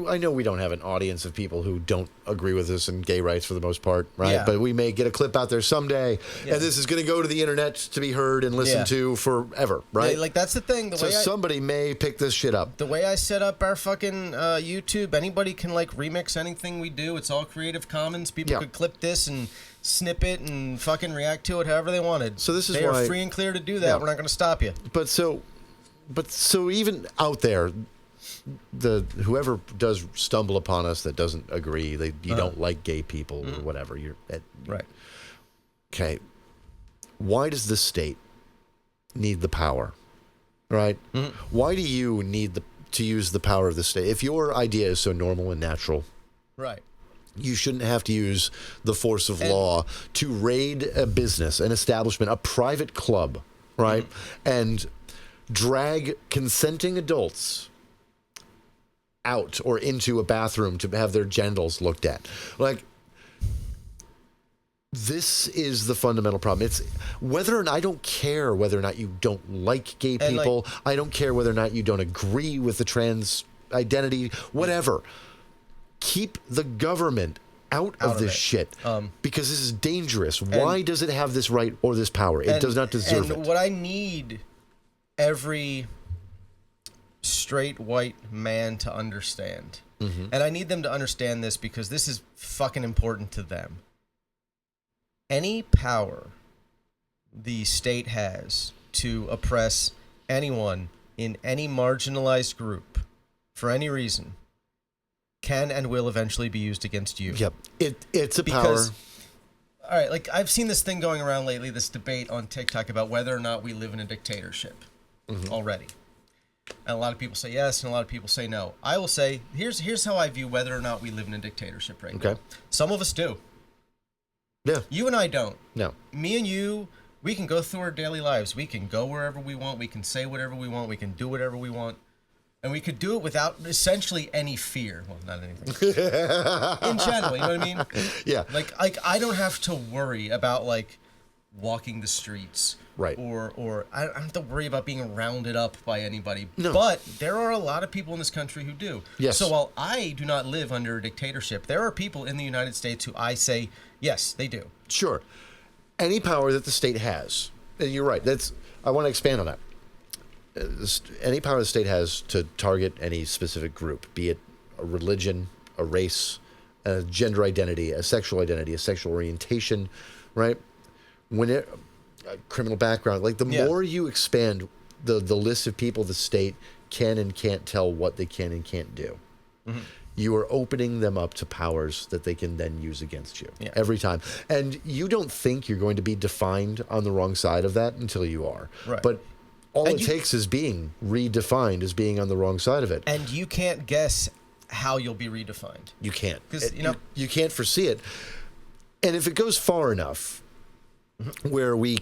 Speaker 3: I know we don't have an audience of people who don't agree with us and gay rights for the most part, right?
Speaker 4: Yeah.
Speaker 3: But we may get a clip out there someday,
Speaker 4: Yeah.
Speaker 3: and this is going to go to the internet to be heard and listened to forever, right?
Speaker 4: Like, that's the thing.
Speaker 3: Somebody may pick this shit up.
Speaker 4: The way I set up our fucking YouTube, anybody can, like, remix anything we do. It's all Creative Commons. People could clip this and snip it and fucking react to it however they wanted.
Speaker 3: So this is
Speaker 4: they
Speaker 3: why...
Speaker 4: are free and clear to do that.
Speaker 3: Yeah.
Speaker 4: We're not going to stop you.
Speaker 3: But so even out there... whoever does stumble upon us that doesn't agree, you don't like gay people or whatever.
Speaker 4: Right.
Speaker 3: Okay. Why does the state need the power? Right? Why do you need to use the power of the state? If your idea is so normal and natural,
Speaker 4: right,
Speaker 3: you shouldn't have to use the force of law to raid a business, an establishment, a private club, right? And drag consenting adults out or into a bathroom to have their genitals looked at. Like, this is the fundamental problem. It's whether or not, I don't care whether or not you don't like gay people. I don't care whether or not you don't agree with the trans identity, whatever. Keep the government out of this shit because this is dangerous. Why does it have this right or this power? It does not deserve it.
Speaker 4: What I need every straight white man to understand, and I need them to understand this because this is fucking important to them. Any power the state has to oppress anyone in any marginalized group for any reason can and will eventually be used against you.
Speaker 3: Yep. It's a power.
Speaker 4: All right, like, I've seen this thing going around lately, this debate on TikTok about whether or not we live in a dictatorship already. And a lot of people say yes, and a lot of people say no. I will say, here's how I view whether or not we live in a dictatorship right now. Some of us do.
Speaker 3: Yeah.
Speaker 4: You and I don't.
Speaker 3: No.
Speaker 4: Me and you, we can go through our daily lives. We can go wherever we want. We can say whatever we want. We can do whatever we want. And we could do it without essentially any fear. Well, not anything. In general, you know what I mean?
Speaker 3: Yeah.
Speaker 4: Like I don't have to worry about, like, walking the streets.
Speaker 3: Right.
Speaker 4: Or I don't have to worry about being rounded up by anybody.
Speaker 3: No.
Speaker 4: But there are a lot of people in this country who do.
Speaker 3: Yes.
Speaker 4: So while I do not live under a dictatorship, there are people in the United States who I say, yes, they do.
Speaker 3: Sure. Any power that the state has, and you're right, I want to expand on that. Any power the state has to target any specific group, be it a religion, a race, a gender identity, a sexual orientation, right? A criminal background, like the more you expand the list of people the state can and can't tell what they can and can't do, you are opening them up to powers that they can then use against you every time. And you don't think you're going to be defined on the wrong side of that until you are.
Speaker 4: Right.
Speaker 3: But all it takes is being redefined as being on the wrong side of it.
Speaker 4: And you can't guess how you'll be redefined.
Speaker 3: You can't.
Speaker 4: Because,
Speaker 3: you can't foresee it. And if it goes far enough where we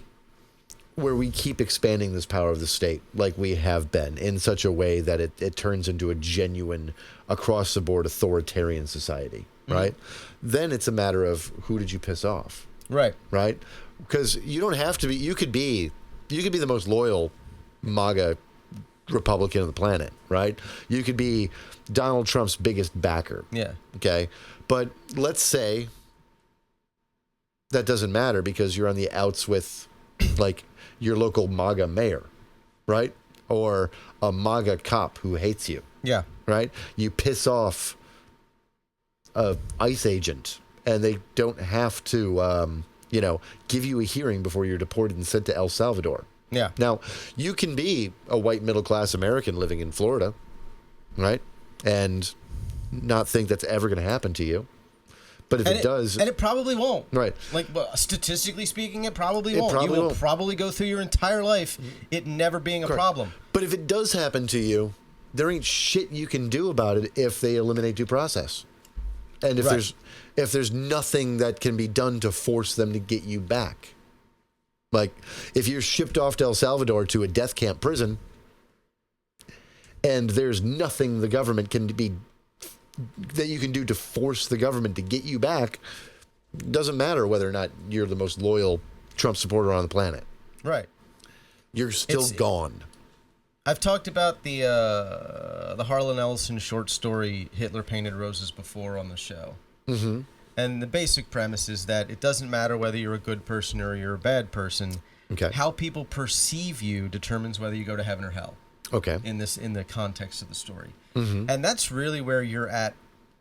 Speaker 3: keep expanding this power of the state like we have been in such a way that it turns into a genuine across-the-board authoritarian society, right? Then it's a matter of who did you piss off?
Speaker 4: Right.
Speaker 3: Right? Because you don't have to be... You could be the most loyal MAGA Republican on the planet, right? You could be Donald Trump's biggest backer.
Speaker 4: Yeah.
Speaker 3: Okay. But let's say that doesn't matter because you're on the outs with like your local MAGA mayor, right? Or a MAGA cop who hates you.
Speaker 4: Yeah.
Speaker 3: Right? You piss off a ICE agent and they don't have to, give you a hearing before you're deported and sent to El Salvador.
Speaker 4: Yeah.
Speaker 3: Now, you can be a white middle-class American living in Florida, right? And not think that's ever going to happen to you. But if it does...
Speaker 4: And it probably won't.
Speaker 3: Right.
Speaker 4: Like, statistically speaking, it probably won't.
Speaker 3: Probably
Speaker 4: you will
Speaker 3: won't.
Speaker 4: probably go through your entire life it never being a problem.
Speaker 3: But if it does happen to you, there ain't shit you can do about it if they eliminate due process. And if there's nothing that can be done to force them to get you back. Like, if you're shipped off to El Salvador to a death camp prison, and there's nothing the government that you can do to force the government to get you back, doesn't matter whether or not you're the most loyal Trump supporter on the planet.
Speaker 4: Right.
Speaker 3: You're still gone.
Speaker 4: I've talked about the Harlan Ellison short story Hitler Painted Roses before on the show.
Speaker 3: Mm-hmm.
Speaker 4: And the basic premise is that it doesn't matter whether you're a good person or you're a bad person.
Speaker 3: Okay.
Speaker 4: How people perceive you determines whether you go to heaven or hell.
Speaker 3: Okay.
Speaker 4: In the context of the story.
Speaker 3: Mm-hmm.
Speaker 4: And that's really where you're at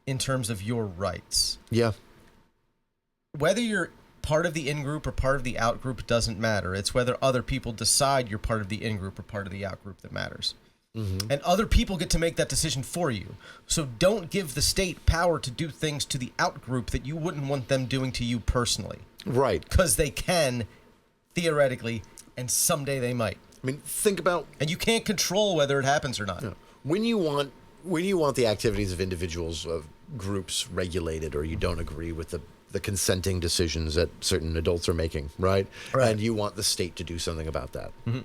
Speaker 4: in terms of your rights.
Speaker 3: Yeah.
Speaker 4: Whether you're part of the in-group or part of the out-group doesn't matter. It's whether other people decide you're part of the in-group or part of the out-group that matters. Mm-hmm. And other people get to make that decision for you. So don't give the state power to do things to the out-group that you wouldn't want them doing to you personally.
Speaker 3: Right.
Speaker 4: Because they can, theoretically, and someday they might.
Speaker 3: I mean, think about...
Speaker 4: And you can't control whether it happens or not.
Speaker 3: Yeah. When you want the activities of individuals, of groups regulated, or you don't agree with the consenting decisions that certain adults are making, right? And you want the state to do something about that. Mm-hmm.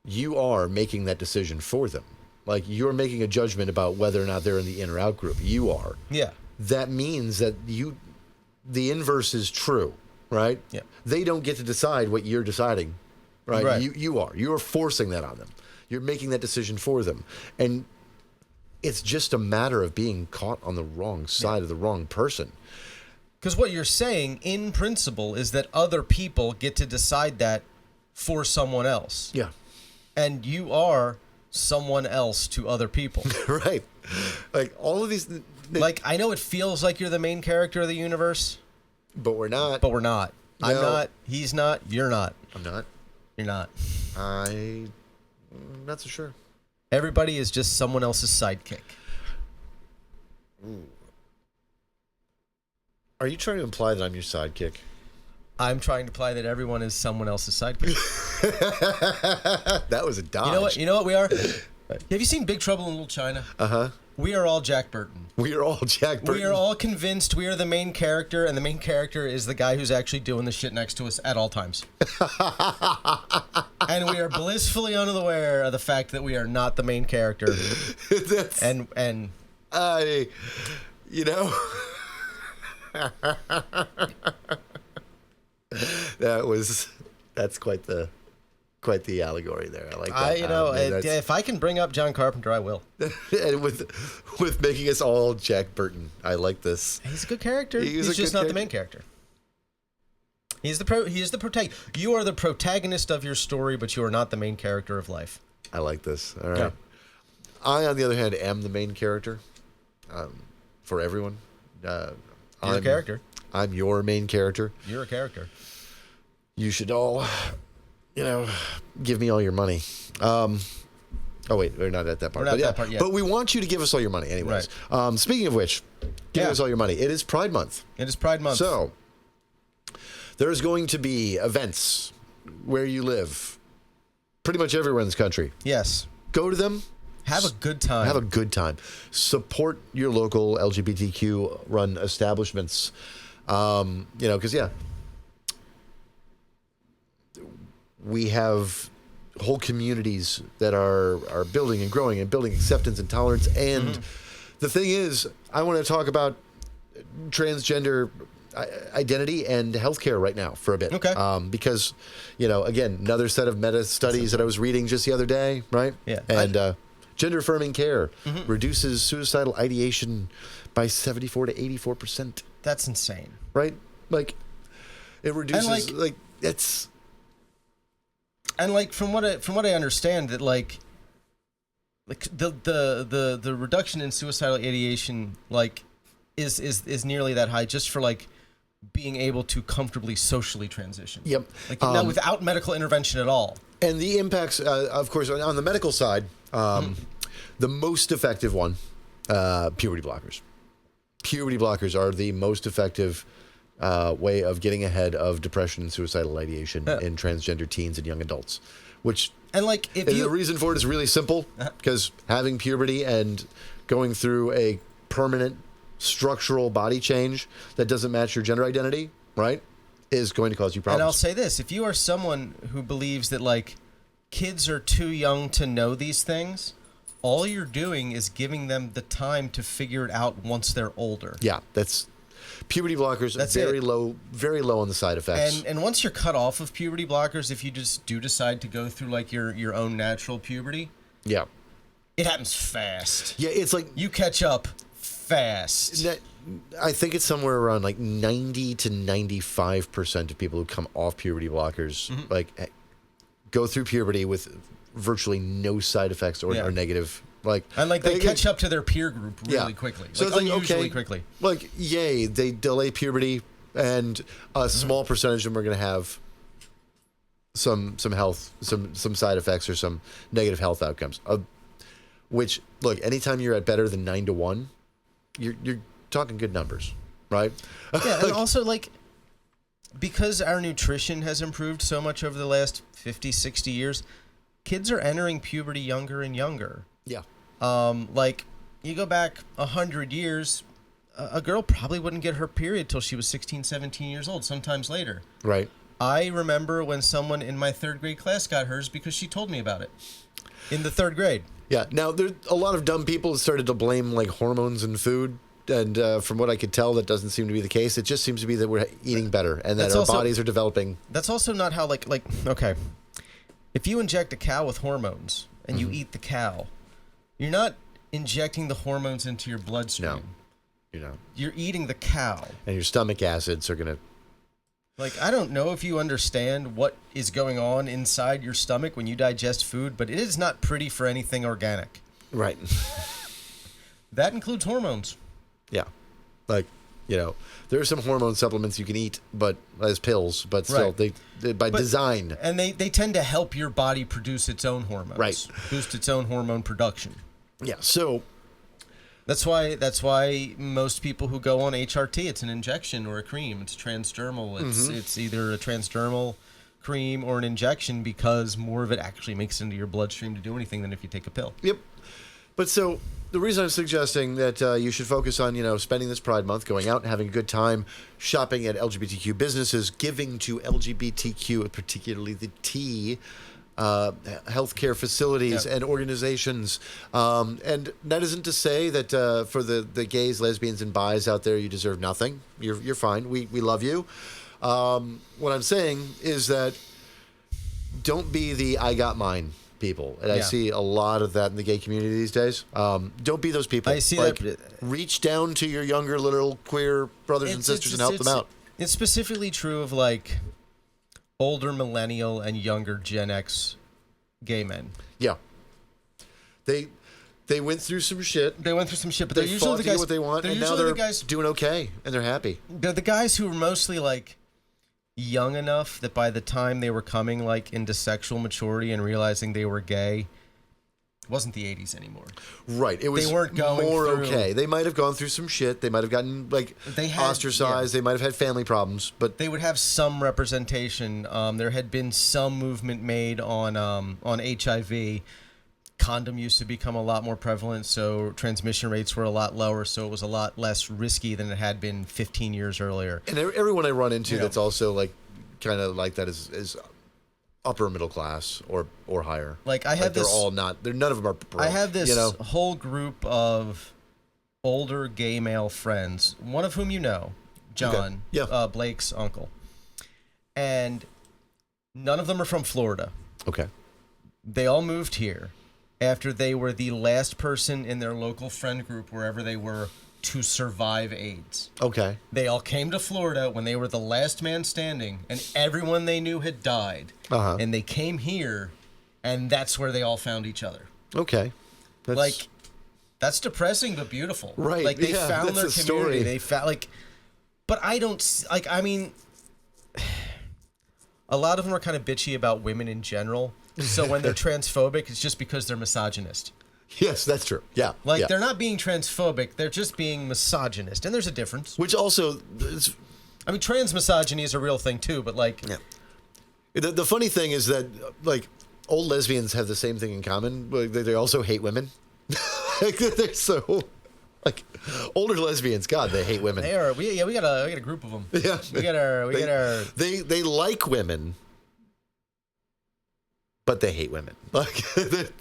Speaker 3: You are making that decision for them. Like, you're making a judgment about whether or not they're in the in or out group. You are.
Speaker 4: Yeah.
Speaker 3: That means that the inverse is true, right?
Speaker 4: Yeah.
Speaker 3: They don't get to decide what you're deciding, right? You are. You are forcing that on them. You're making that decision for them. And it's just a matter of being caught on the wrong side of the wrong person.
Speaker 4: Because what you're saying, in principle, is that other people get to decide that for someone else.
Speaker 3: Yeah.
Speaker 4: And you are someone else to other people.
Speaker 3: Right. Like, all of these...
Speaker 4: Like, I know it feels like you're the main character of the universe.
Speaker 3: But we're not.
Speaker 4: But we're not.
Speaker 3: No.
Speaker 4: I'm not. He's not. You're not.
Speaker 3: I'm not.
Speaker 4: You're not.
Speaker 3: I'm not so sure.
Speaker 4: Everybody is just someone else's sidekick.
Speaker 3: Ooh. Are you trying to imply that I'm your sidekick?
Speaker 4: I'm trying to imply that everyone is someone else's sidekick.
Speaker 3: That was a dodge.
Speaker 4: You know what we are? Have you seen Big Trouble in Little China?
Speaker 3: Uh-huh.
Speaker 4: We are all Jack Burton.
Speaker 3: We are all Jack Burton.
Speaker 4: We are all convinced we are the main character, and the main character is the guy who's actually doing the shit next to us at all times. And we are blissfully unaware of the fact that we are not the main character.
Speaker 3: That's quite the allegory there. I like that.
Speaker 4: If I can bring up John Carpenter, I will.
Speaker 3: And with making us all Jack Burton, I like this.
Speaker 4: He's a good character. He's just not the main character. He is the protagonist. You are the protagonist of your story, but you are not the main character of life.
Speaker 3: I like this. All right.
Speaker 4: Yeah.
Speaker 3: I, on the other hand, am the main character for everyone.
Speaker 4: You're a character.
Speaker 3: I'm your main character.
Speaker 4: You're a character.
Speaker 3: You should all, give me all your money. Oh, wait, we're not at that part.
Speaker 4: We're not at that part yet.
Speaker 3: But we want you to give us all your money anyways.
Speaker 4: Right.
Speaker 3: Speaking of which, give us all your money. It is Pride Month.
Speaker 4: It is Pride Month.
Speaker 3: So, there's going to be events where you live. Pretty much everywhere in this country.
Speaker 4: Yes.
Speaker 3: Go to them.
Speaker 4: Have a good time.
Speaker 3: Have a good time. Support your local LGBTQ-run establishments. Because, we have whole communities that are building and growing and building acceptance and tolerance. And the thing is, I want to talk about transgender identity and healthcare right now for a bit.
Speaker 4: Okay.
Speaker 3: Because, again, another set of meta studies that I was reading just the other day, right?
Speaker 4: Yeah.
Speaker 3: And gender affirming care reduces suicidal ideation by 74 to 84%.
Speaker 4: That's insane.
Speaker 3: Right? Like, it reduces, it's...
Speaker 4: And like from what I understand, that like the reduction in suicidal ideation is nearly that high just for like being able to comfortably socially transition.
Speaker 3: Yep.
Speaker 4: Like now without medical intervention at all.
Speaker 3: And the impacts, of course, on the medical side, the most effective one, puberty blockers. Puberty blockers are the most effective way of getting ahead of depression and suicidal ideation in transgender teens and young adults, which the reason for it is really simple, because having puberty and going through a permanent structural body change that doesn't match your gender identity, right, is going to cause you problems.
Speaker 4: And I'll say this, if you are someone who believes that like kids are too young to know these things, all you're doing is giving them the time to figure it out once they're older.
Speaker 3: Yeah, that's... Puberty blockers are very low on the side effects.
Speaker 4: And once you're cut off of puberty blockers, if you just do decide to go through like your own natural puberty, it happens fast.
Speaker 3: Yeah, it's like
Speaker 4: you catch up fast.
Speaker 3: I think it's somewhere around like 90 to 95% of people who come off puberty blockers like go through puberty with virtually no side effects or negative.
Speaker 4: They catch up to their peer group really quickly.
Speaker 3: So it's unusually quickly. Like, yay, they delay puberty, and a small percentage of them are going to have some health, some side effects or some negative health outcomes. Which, look, anytime you're at better than 9 to 1, you're talking good numbers, right?
Speaker 4: Yeah, and also, like, because our nutrition has improved so much over the last 50, 60 years, kids are entering puberty younger and younger.
Speaker 3: Yeah.
Speaker 4: Like, you go back 100 years, a girl probably wouldn't get her period till she was 16, 17 years old, sometimes later.
Speaker 3: Right.
Speaker 4: I remember when someone in my 3rd grade class got hers because she told me about it in the 3rd grade.
Speaker 3: Yeah. Now, there's a lot of dumb people that started to blame, like, hormones in food. And from what I could tell, that doesn't seem to be the case. It just seems to be that we're eating better and that our bodies are developing. That's
Speaker 4: also not how, okay, if you inject a cow with hormones and you eat the cow, you're not injecting the hormones into your bloodstream.
Speaker 3: No, you're not.
Speaker 4: You're eating the cow.
Speaker 3: And your stomach acids are going to...
Speaker 4: Like, I don't know if you understand what is going on inside your stomach when you digest food, but it is not pretty for anything organic.
Speaker 3: Right.
Speaker 4: That includes hormones.
Speaker 3: Yeah. Like, there are some hormone supplements you can eat, but as pills, but still, they by design.
Speaker 4: And they tend to help your body produce its own hormones.
Speaker 3: Right.
Speaker 4: Boost its own hormone production.
Speaker 3: Yeah, so
Speaker 4: that's why most people who go on HRT, it's an injection or a cream. It's transdermal. It's either a transdermal cream or an injection because more of it actually makes it into your bloodstream to do anything than if you take a pill.
Speaker 3: Yep. But so the reason I'm suggesting that you should focus on, spending this Pride Month, going out and having a good time, shopping at LGBTQ businesses, giving to LGBTQ, particularly the T, healthcare facilities and organizations. And that isn't to say that for the gays, lesbians, and bis out there, you deserve nothing. You're fine. We love you. What I'm saying is that don't be the I got mine people. And I see a lot of that in the gay community these days. Don't be those people.
Speaker 4: I see that.
Speaker 3: Reach down to your younger little queer brothers and sisters and help them out.
Speaker 4: It's specifically true of like older millennial and younger Gen X gay men.
Speaker 3: Yeah. They went through some shit.
Speaker 4: But they're usually the guys
Speaker 3: what they want, and now they're doing okay, and they're happy.
Speaker 4: They're the guys who are mostly like young enough that by the time they were coming like into sexual maturity and realizing they were gay, it wasn't the 80s anymore.
Speaker 3: Right. It was
Speaker 4: they weren't going
Speaker 3: more
Speaker 4: through,
Speaker 3: okay. They might have gone through some shit. They might have gotten ostracized. They might have had family problems, but
Speaker 4: they would have some representation. There had been some movement made on HIV. Condom used to become a lot more prevalent, so transmission rates were a lot lower, so it was a lot less risky than it had been 15 years earlier.
Speaker 3: And everyone I run into that's also like kind of like that is upper middle class or higher.
Speaker 4: Like I have
Speaker 3: they're all not. None of them are broke.
Speaker 4: I have this whole group of older gay male friends, one of whom you know, John,
Speaker 3: Yeah.
Speaker 4: Blake's uncle. And none of them are from Florida.
Speaker 3: Okay.
Speaker 4: They all moved here after they were the last person in their local friend group, wherever they were, to survive AIDS.
Speaker 3: Okay.
Speaker 4: They all came to Florida when they were the last man standing, and everyone they knew had died.
Speaker 3: Uh-huh.
Speaker 4: And they came here, and that's where they all found each other.
Speaker 3: Okay.
Speaker 4: Like, that's depressing but beautiful.
Speaker 3: Right.
Speaker 4: Like, they
Speaker 3: Yeah,
Speaker 4: found
Speaker 3: that's
Speaker 4: their
Speaker 3: the
Speaker 4: community.
Speaker 3: story.
Speaker 4: They found, like, but I don't, like, I mean, a lot of them are kind of bitchy about women in general. So when they're transphobic, it's just because they're misogynist.
Speaker 3: Yes, that's true. Yeah.
Speaker 4: Like,
Speaker 3: yeah.
Speaker 4: they're not being transphobic, they're just being misogynist. And there's a difference.
Speaker 3: Which also...
Speaker 4: I mean, trans misogyny is a real thing, too, but, like...
Speaker 3: Yeah. The funny thing is that, like, old lesbians have the same thing in common. Like, they also hate women. Like, they're so... Like, older lesbians, God, they hate women.
Speaker 4: They are... We got a group of them.
Speaker 3: Yeah.
Speaker 4: We got our...
Speaker 3: They like women, but they hate women. Like,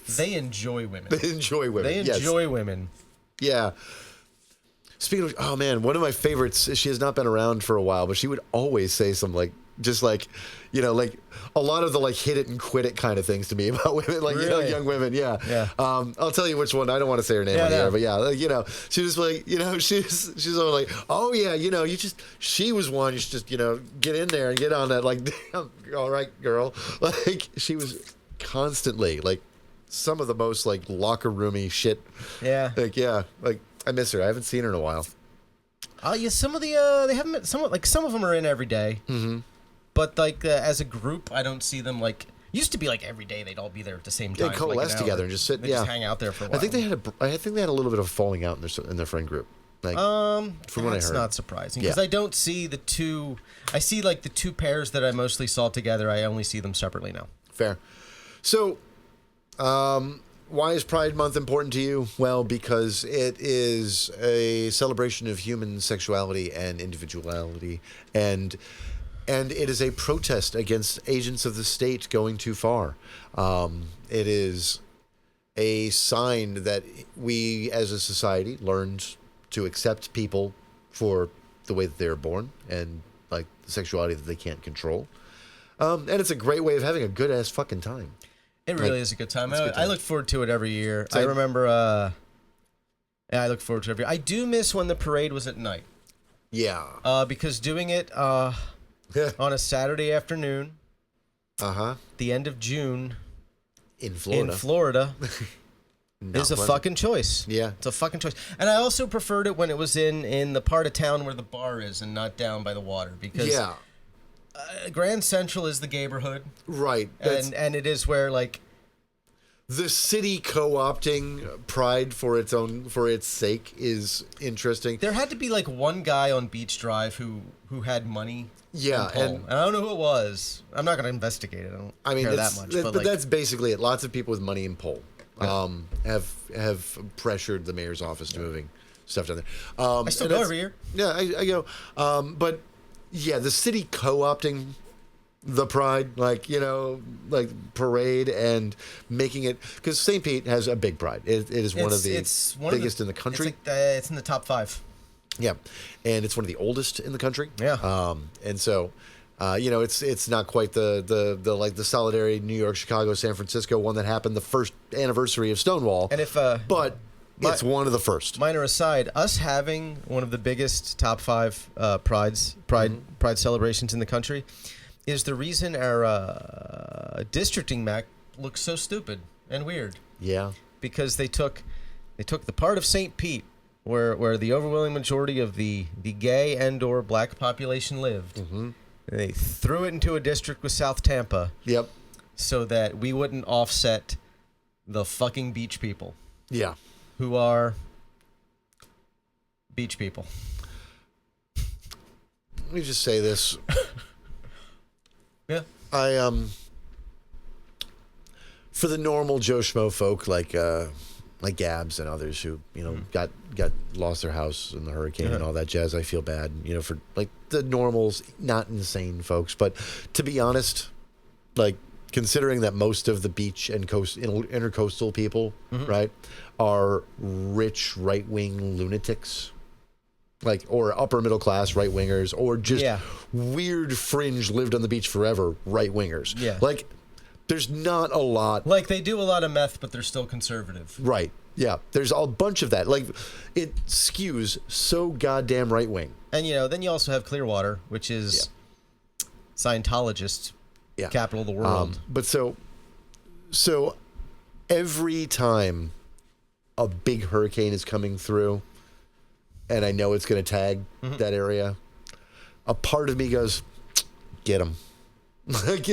Speaker 4: They enjoy women.
Speaker 3: they enjoy women.
Speaker 4: They
Speaker 3: yes.
Speaker 4: enjoy women.
Speaker 3: Yeah. Speaking of, oh man, one of my favorites, she has not been around for a while, but she would always say some like, just like, you know, like a lot of the like hit it and quit it kind of things to me about women, like, you know,
Speaker 4: Really?
Speaker 3: young women. Yeah.
Speaker 4: Yeah.
Speaker 3: I'll tell you which one. I don't want to say her name
Speaker 4: Yeah,
Speaker 3: on the
Speaker 4: yeah.
Speaker 3: air, but yeah, like, you know, she was like, you know, she's all like, oh yeah, you know, she was one, you should just, you know, get in there and get on that, like, damn, all right, girl. Like, she was constantly like some of the most like locker roomy shit.
Speaker 4: Yeah.
Speaker 3: Like, yeah, like I miss her. I haven't seen her in a while.
Speaker 4: Yeah, some of the they haven't some of them are in every day. Mm-hmm. But like as a group, I don't see them like. Used to be like every day they'd all be there at the same time.
Speaker 3: Yeah, coalesce
Speaker 4: like
Speaker 3: together and just sit.
Speaker 4: They
Speaker 3: Yeah,
Speaker 4: just hang out there for a while.
Speaker 3: I think they had a little bit of falling out in their friend group. Like, from what I
Speaker 4: that's
Speaker 3: heard,
Speaker 4: not surprising because
Speaker 3: Yeah.
Speaker 4: I don't see the two. I see like the two pairs that I mostly saw together. I only see them separately now.
Speaker 3: fair. So, why is Pride Month important to you? Well, because it is a celebration of human sexuality and individuality, and it is a protest against agents of the state going too far. It is a sign that we, as a society, learned to accept people for the way that they're born and like the sexuality that they can't control. And it's a great way of having a good ass fucking time.
Speaker 4: It really is a good time.
Speaker 3: It's a good time.
Speaker 4: I look forward to it every year. I
Speaker 3: Same.
Speaker 4: remember. Yeah, I look forward to it every year. I do miss when the parade was at night.
Speaker 3: Yeah.
Speaker 4: Because doing it on a Saturday afternoon, the end of June
Speaker 3: In Florida.
Speaker 4: in Florida,
Speaker 3: Not
Speaker 4: is a
Speaker 3: pleasant.
Speaker 4: fucking choice.
Speaker 3: Yeah.
Speaker 4: It's a fucking choice. And I also preferred it when it was in the part of town where the bar is and not down by the water because
Speaker 3: Yeah.
Speaker 4: Grand Central is the gayborhood.
Speaker 3: Right. That's,
Speaker 4: And it is where like
Speaker 3: the city co-opting Pride for its sake is interesting.
Speaker 4: there had to be like one guy on Beach Drive who had money.
Speaker 3: Yeah,
Speaker 4: and I don't know who it was. I'm not going to investigate it. I don't care that much.
Speaker 3: But that's basically it. Lots of people with money in poll have pressured the mayor's office to moving stuff down there.
Speaker 4: I still go every year.
Speaker 3: Yeah, I go. But yeah, the city co-opting the Pride, like, you know, like parade and making it, because St. Pete has a big Pride. It is one of the biggest in the country.
Speaker 4: It's, like, it's in the top 5.
Speaker 3: Yeah, and it's one of the oldest in the country.
Speaker 4: Yeah.
Speaker 3: And so, you know, it's not quite the like the Solidarity New York, Chicago, San Francisco one that happened the first anniversary of Stonewall.
Speaker 4: And if
Speaker 3: but it's one of the first.
Speaker 4: Minor aside, us having one of the biggest top 5 Pride celebrations in the country is the reason our districting map looks so stupid and weird.
Speaker 3: Yeah.
Speaker 4: Because they took the part of St. Pete where the overwhelming majority of the gay and or black population lived. Mm-hmm. They threw it into a district with South Tampa.
Speaker 3: Yep.
Speaker 4: So that we wouldn't offset the fucking beach people.
Speaker 3: Yeah.
Speaker 4: Who are beach people.
Speaker 3: Let me just say this.
Speaker 4: Yeah.
Speaker 3: I for the normal Joe Schmo folk like Gabs and others who, you know, got lost their house in the hurricane and all that jazz, I feel bad, you know, for like the normals, not insane folks. But to be honest, like considering that most of the beach and intercoastal people, right, are rich right-wing lunatics, like, or upper middle class right wingers, or just weird fringe lived on the beach forever right wingers.
Speaker 4: Yeah.
Speaker 3: Like, there's not a lot.
Speaker 4: Like, they do a lot of meth, but they're still conservative.
Speaker 3: Right. Yeah. There's a bunch of that. Like, it skews so goddamn right wing.
Speaker 4: And, then you also have Clearwater, which is Scientologist capital of the world.
Speaker 3: But so every time a big hurricane is coming through, and I know it's going to tag that area, a part of me goes, get them. Like,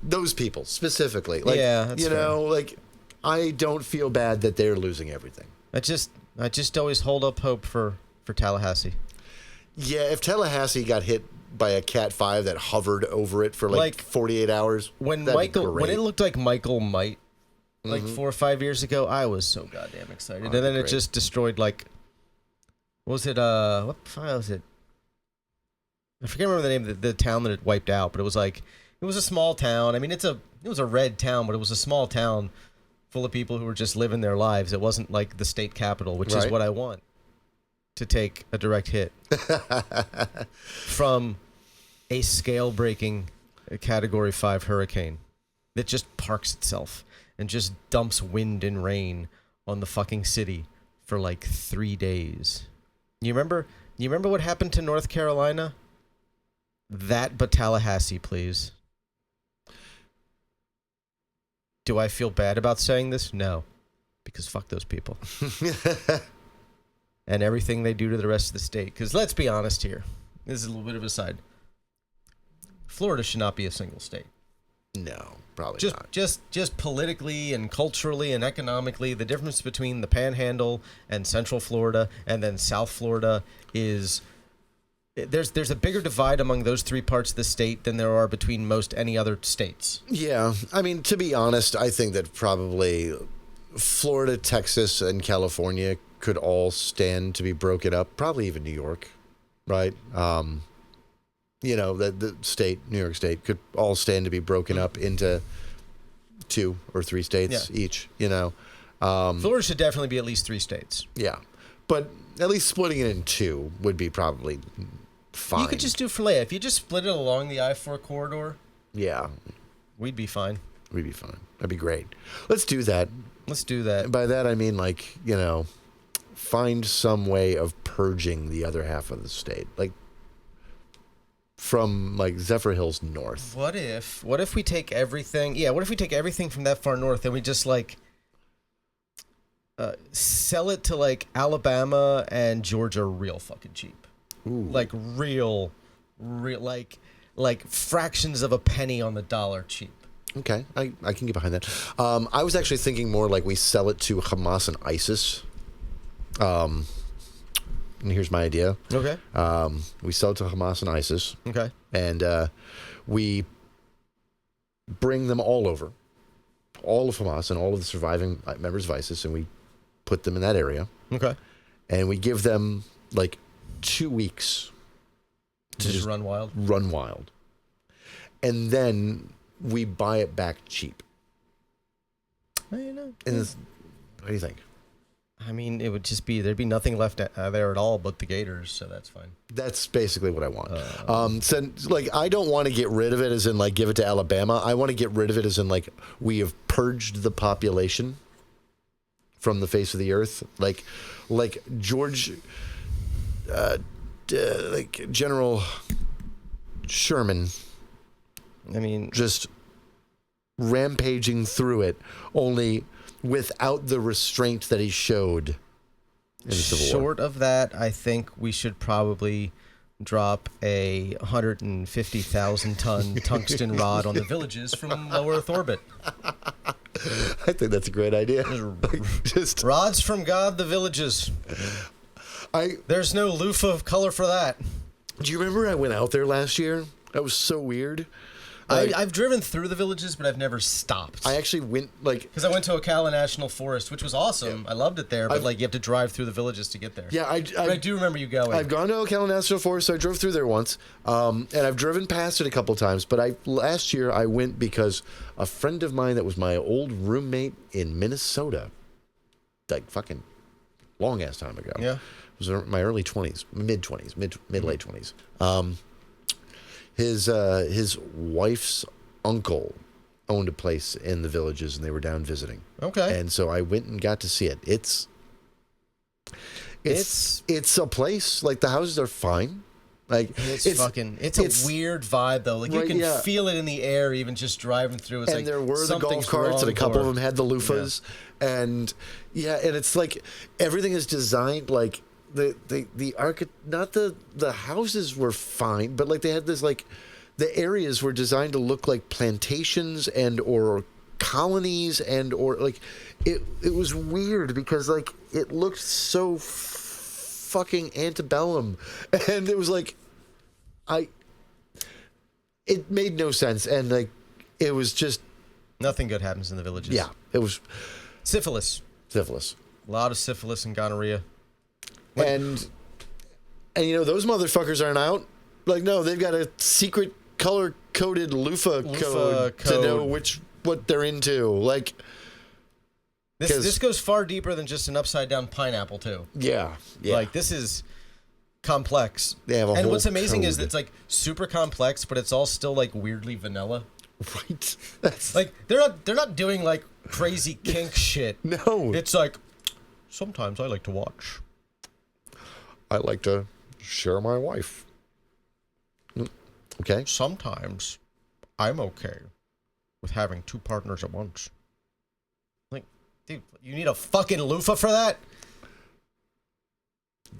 Speaker 3: those people specifically. Like,
Speaker 4: that's fair.
Speaker 3: like, I don't feel bad that they're losing everything.
Speaker 4: I just always hold up hope for Tallahassee.
Speaker 3: Yeah, if Tallahassee got hit by a Cat 5 that hovered over it for like 48 hours,
Speaker 4: when it looked like Michael might, like 4 or 5 years ago, I was so goddamn excited. And then it just destroyed, like, what was it? What was it? I forget remember the name of the town that it wiped out, but it was a small town. I mean, it was a red town, but it was a small town full of people who were just living their lives. It wasn't like the state capital, which is what I want, to take a direct hit from a scale-breaking Category 5 hurricane that just parks itself and just dumps wind and rain on the fucking city for like 3 days. You remember what happened to North Carolina? That, but Tallahassee, please. Do I feel bad about saying this? No. Because fuck those people. And everything they do to the rest of the state. Because let's be honest here. This is a little bit of a side. Florida should not be a single state.
Speaker 3: No, probably not.
Speaker 4: Just politically and culturally and economically, the difference between the Panhandle and Central Florida and then South Florida is... There's a bigger divide among those three parts of the state than there are between most any other states.
Speaker 3: Yeah. I mean, to be honest, I think that probably Florida, Texas, and California could all stand to be broken up. Probably even New York, right? The state, New York State, could all stand to be broken up into 2 or 3 states each,
Speaker 4: Florida should definitely be at least 3 states.
Speaker 3: Yeah. But at least splitting it in 2 would be probably fine.
Speaker 4: You could just do Filet. If you just split it along the I-4 corridor, we'd be fine.
Speaker 3: We'd be fine. That'd be great. Let's do that.
Speaker 4: Let's do that.
Speaker 3: And by that, I mean, find some way of purging the other half of the state. Like, from, Zephyr Hills north.
Speaker 4: What if we take everything... Yeah, what if we take everything from that far north and we just, sell it to, Alabama and Georgia real fucking cheap.
Speaker 3: Ooh.
Speaker 4: Real, fractions of a penny on the dollar cheap.
Speaker 3: Okay, I can get behind that. I was actually thinking more we sell it to Hamas and ISIS. And here's my idea.
Speaker 4: Okay.
Speaker 3: We sell it to Hamas and ISIS.
Speaker 4: Okay.
Speaker 3: And we bring them all over, all of Hamas and all of the surviving members of ISIS, and we put them in that area.
Speaker 4: Okay.
Speaker 3: And we give them 2 weeks
Speaker 4: to just run wild.
Speaker 3: Run wild. And then we buy it back cheap.
Speaker 4: Well,
Speaker 3: what do you think?
Speaker 4: I mean, it would just be, there'd be nothing left there at all but the gators, so that's fine. That's
Speaker 3: basically what I want. So, I don't want to get rid of it as in, give it to Alabama. I want to get rid of it as in, we have purged the population from the face of the earth. George, General Sherman.
Speaker 4: I mean,
Speaker 3: just rampaging through it, only without the restraint that he showed in the Civil War.
Speaker 4: Short of that, I think we should probably drop a 150,000-ton tungsten rod on the villages from low Earth orbit.
Speaker 3: I think that's a great idea.
Speaker 4: Just rods from God, the villages. There's no loofah of color for that.
Speaker 3: Do you remember I went out there last year? That was so weird.
Speaker 4: I've driven through the villages, but I've never stopped.
Speaker 3: I actually went,
Speaker 4: because I went to Ocala National Forest, which was awesome. Yeah. I loved it there, but, you have to drive through the villages to get there.
Speaker 3: Yeah,
Speaker 4: I do remember you going.
Speaker 3: I've gone to Ocala National Forest, so I drove through there once, and I've driven past it a couple times, but last year I went because a friend of mine that was my old roommate in Minnesota, fucking long-ass time ago, was in my early 20s, mid late 20s. His wife's uncle owned a place in the Villages, and they were down visiting.
Speaker 4: Okay.
Speaker 3: And so I went and got to see it. It's a place, like, the houses are fine. Like,
Speaker 4: it's a weird vibe, though. Like, you can feel it in the air even just driving through. It's
Speaker 3: and
Speaker 4: like
Speaker 3: there were the golf carts, and a couple of them had the loofahs. Yeah. And it's like everything is designed like not the houses were fine, but like they had this, like, the areas were designed to look like plantations and or colonies and or like it was weird because like it looked so fucking antebellum, and it was like it made no sense, and like it was just
Speaker 4: nothing good happens in the Villages.
Speaker 3: Yeah, it was
Speaker 4: syphilis,
Speaker 3: a
Speaker 4: lot of syphilis and gonorrhea,
Speaker 3: and you know those motherfuckers aren't out. Like, no, they've got a secret color coded loofah code to know what they're into. Like,
Speaker 4: this goes far deeper than just an upside down pineapple too.
Speaker 3: Yeah.
Speaker 4: Like, this is complex.
Speaker 3: They have a
Speaker 4: and
Speaker 3: whole
Speaker 4: what's amazing
Speaker 3: code.
Speaker 4: is it's like super complex, but it's all still like weirdly vanilla.
Speaker 3: Right.
Speaker 4: Like they're not doing like crazy kink shit.
Speaker 3: No.
Speaker 4: It's like sometimes I like to watch.
Speaker 3: I like to share my wife. Okay.
Speaker 4: Sometimes I'm okay with having two partners at once. Like, dude, you need a fucking loofah for that?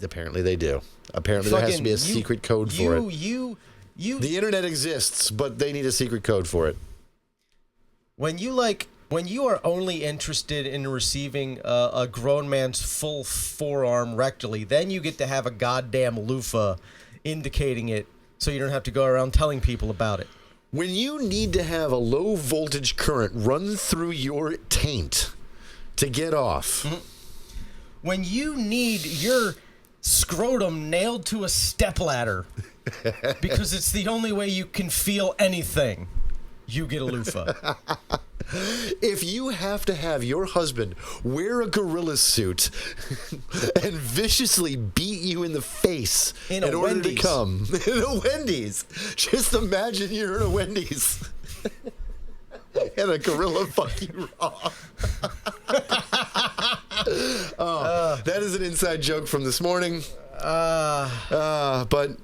Speaker 3: Apparently they do. Apparently there has to be a secret code for it. The internet exists, but they need a secret code for it.
Speaker 4: When you are only interested in receiving a grown man's full forearm rectally, then you get to have a goddamn loofah indicating it, so you don't have to go around telling people about it.
Speaker 3: When you need to have a low voltage current run through your taint to get off.
Speaker 4: Mm-hmm. When you need your scrotum nailed to a stepladder because it's the only way you can feel anything, you get a loofah.
Speaker 3: If you have to have your husband wear a gorilla suit and viciously beat you in the face in order to come in a Wendy's, just imagine you're in a Wendy's and a gorilla fuck you raw. That is an inside joke from this morning. But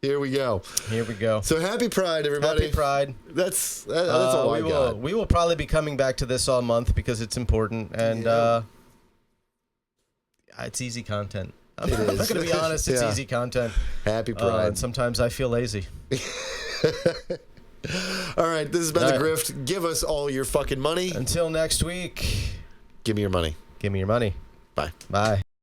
Speaker 3: here we go. So happy Pride, everybody.
Speaker 4: Happy Pride.
Speaker 3: That's all I got.
Speaker 4: We will probably be coming back to this all month because it's important, and it's easy content. I'm going to be honest, it's easy content.
Speaker 3: Happy Pride.
Speaker 4: And sometimes I feel lazy.
Speaker 3: All right, this has been The Grift. Give us all your fucking money.
Speaker 4: Until next week.
Speaker 3: Give me your money.
Speaker 4: Give me your money.
Speaker 3: Bye.
Speaker 4: Bye.